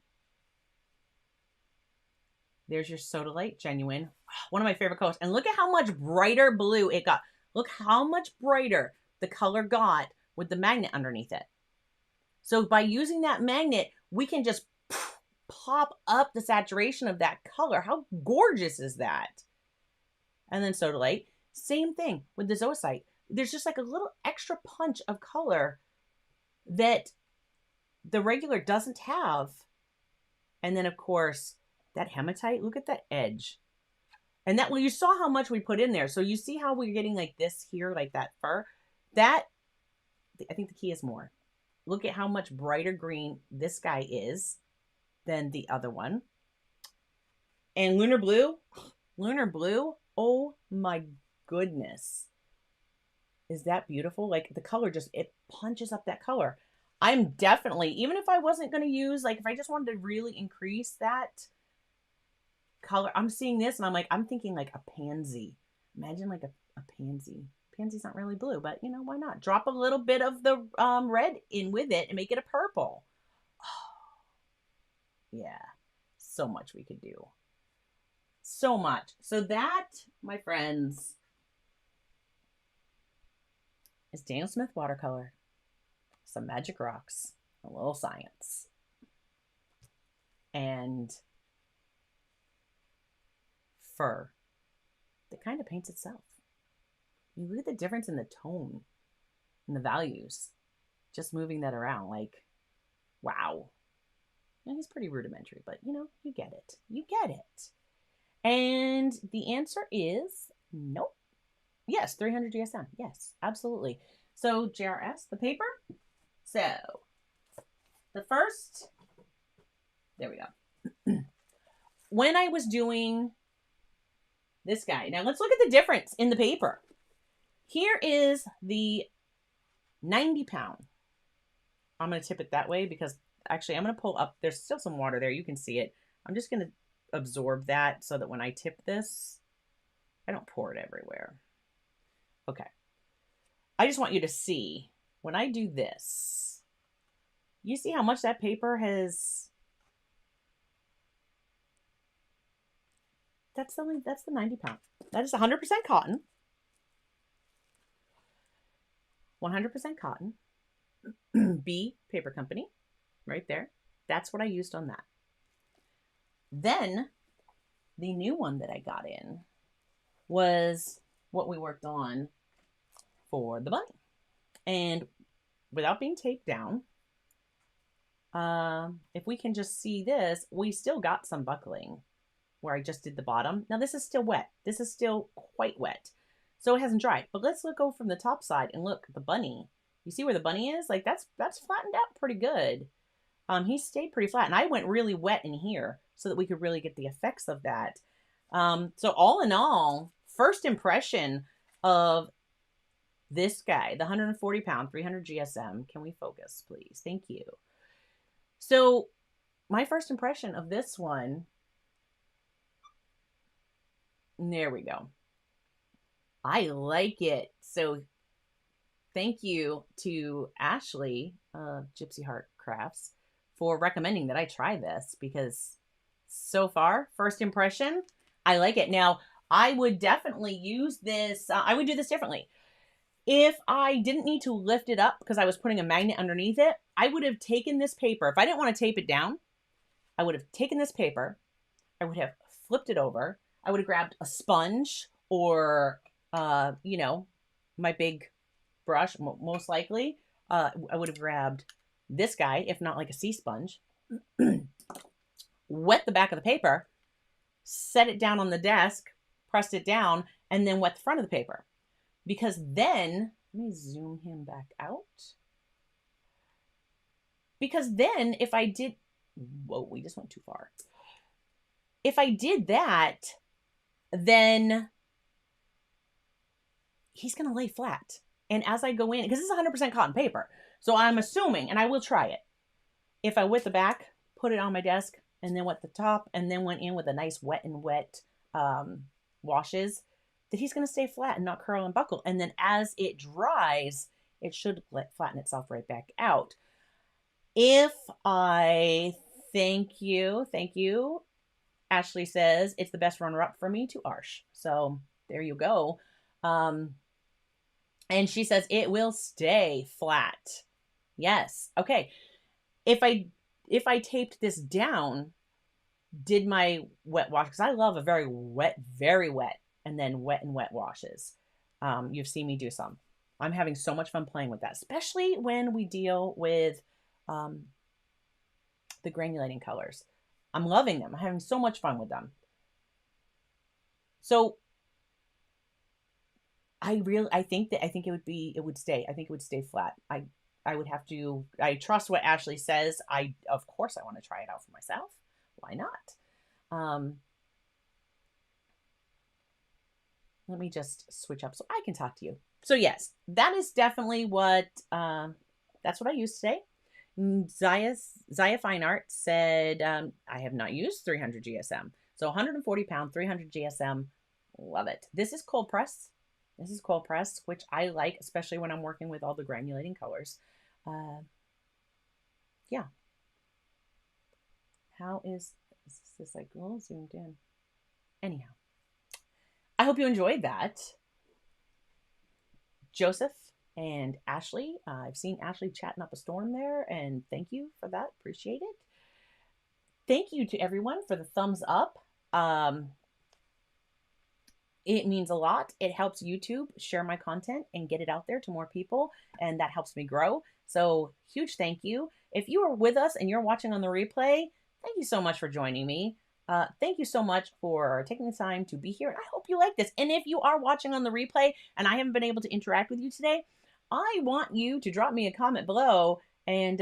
There's your Sodalite Genuine, one of my favorite colors. And look at how much brighter blue it got. Look how much brighter the color got with the magnet underneath it. So by using that magnet, we can just pop up the saturation of that color. How gorgeous is that? And then sodalite, same thing with the zoisite. There's just like a little extra punch of color that the regular doesn't have. And then of course, that hematite, look at that edge. And that, well, you saw how much we put in there. So you see how we're getting like this here, like that fur. That, I think the key is more. Look at how much brighter green this guy is than the other one. And lunar blue, oh my goodness. Is that beautiful? Like the color just, it punches up that color. I'm definitely, even if I wasn't going to use, like if I just wanted to really increase that color, I'm seeing this and I'm like, I'm thinking like a pansy. Imagine like a pansy. Pansy's not really blue, but you know, why not? Drop a little bit of the red in with it and make it a purple. Oh, yeah, so much we could do. So much. So that, my friends, is Daniel Smith Watercolor. Some magic rocks, a little science. And fur that kind of paints itself. You look at the difference in the tone and the values, just moving that around, like, wow. And he's pretty rudimentary, but you know, you get it. You get it. And the answer is nope. Yes, 300 GSM. Yes, absolutely. So JRS, the paper. So the first, there we go. When I was doing this guy, now let's look at the difference in the paper. Here is the 90 pound. I'm going to tip it that way because actually I'm going to pull up. There's still some water there. You can see it. I'm just going to absorb that so that when I tip this, I don't pour it everywhere. Okay. I just want you to see when I do this, you see how much that paper has. That's the 90 pound. That is 100% cotton. 100% cotton. B Paper Company, right there. That's what I used on that. Then the new one that I got in was what we worked on for the bunny. And without being taped down, if we can just see this, we still got some buckling where I just did the bottom. Now this is still wet. This is still quite wet. So it hasn't dried. But let's go from the top side and look at the bunny. You see where the bunny is? Like that's flattened out pretty good. He stayed pretty flat. And I went really wet in here so that we could really get the effects of that. So all in all, first impression of this guy, the 140 pound, 300 GSM. Can we focus, please? Thank you. So my first impression of this one, there we go. I like it. So thank you to Ashley of Gypsy Heart Crafts for recommending that I try this because so far, first impression, I like it. Now, I would definitely use this. I would do this differently. If I didn't need to lift it up because I was putting a magnet underneath it, I would have taken this paper. If I didn't want to tape it down, I would have taken this paper. I would have flipped it over. I would have grabbed a sponge or, you know, my big brush, most likely. I would have grabbed this guy, if not like a sea sponge, wet the back of the paper, set it down on the desk, pressed it down, and then wet the front of the paper. Because then, let me zoom him back out. Because then if I did, whoa, we just went too far. If I did that, then he's going to lay flat. And as I go in, because this is 100% cotton paper, so I'm assuming, and I will try it, if I wet the back, put it on my desk, and then wet the top, and then went in with a nice wet and wet washes, that he's going to stay flat and not curl and buckle. And then as it dries, it should flatten itself right back out. If I, thank you, Ashley says, it's the best runner-up for me to Arsh. So there you go. And she says, it will stay flat. Yes. Okay. If I taped this down, did my wet wash, because I love a very wet, and then wet and wet washes. You've seen me do some. I'm having so much fun playing with that, especially when we deal with the granulating colors. I'm loving them. I'm having so much fun with them. So I think it would stay. I think it would stay flat. I would have to, I trust what Ashley says. Of course I want to try it out for myself. Why not? Let me just switch up so I can talk to you. So yes, that is definitely what, that's what I used today. Zaya Fine Art said, I have not used 300 GSM. So 140 pound, 300 GSM. Love it. This is cold press. This is cold press, which I like, especially when I'm working with all the granulating colors. Yeah. How is this like a little zoomed in? Anyhow, I hope you enjoyed that. Joseph and Ashley, I've seen Ashley chatting up a storm there, and thank you for that. Appreciate it. Thank you to everyone for the thumbs up. It means a lot. It helps YouTube share my content and get it out there to more people, and that helps me grow. So huge thank you. If you are with us and you're watching on the replay, thank you so much for joining me. Thank you so much for taking the time to be here. And I hope you like this. And if you are watching on the replay and I haven't been able to interact with you today, I want you to drop me a comment below. And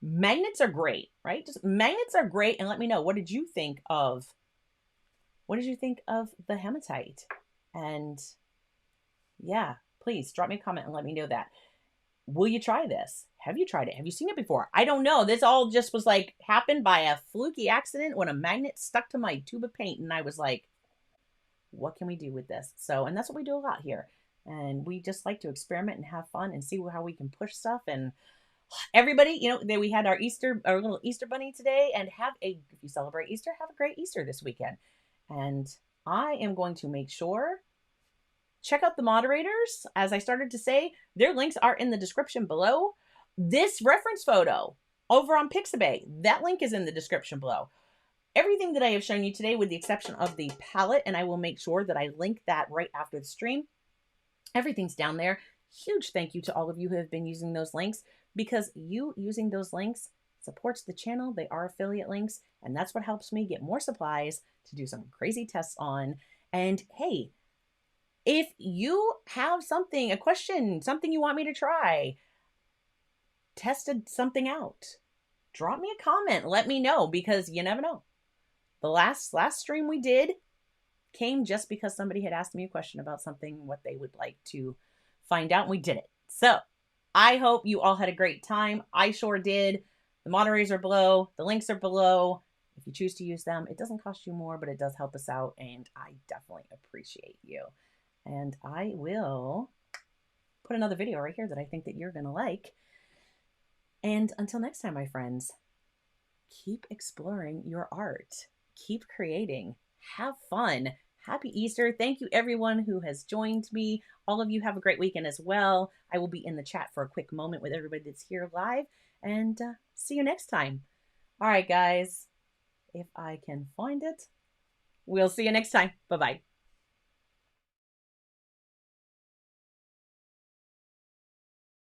magnets are great, right? Just magnets are great. And let me know, what did you think of the hematite? And yeah, please drop me a comment and let me know that. Will you try this? Have you tried it? Have you seen it before? I don't know. This all just was like happened by a fluky accident when a magnet stuck to my tube of paint, and I was like, what can we do with this? So, and that's what we do a lot here. And we just like to experiment and have fun and see how we can push stuff. And everybody, you know, we had our little Easter bunny today, and if you celebrate Easter, have a great Easter this weekend. And I am going to make sure, check out the moderators. As I started to say, their links are in the description below. This reference photo over on Pixabay, that link is in the description below. Everything that I have shown you today, with the exception of the palette, and I will make sure that I link that right after the stream. Everything's down there. Huge thank you to all of you who have been using those links, because you using those links supports the channel. They are affiliate links, and that's what helps me get more supplies to do some crazy tests on. And hey, if you have something, a question, something you want me to try, tested something out, drop me a comment, let me know, because you never know. The last stream we did came just because somebody had asked me a question about something, what they would like to find out, and we did it. So I hope you all had a great time. I sure did. The moderators are below. The links are below. If you choose to use them, it doesn't cost you more, but it does help us out, and I definitely appreciate you. And I will put another video right here that I think that you're going to like. And until next time, my friends, keep exploring your art. Keep creating. Have fun. Happy Easter. Thank you, everyone who has joined me. All of you have a great weekend as well. I will be in the chat for a quick moment with everybody that's here live. And see you next time. All right, guys. If I can find it, we'll see you next time. Bye-bye.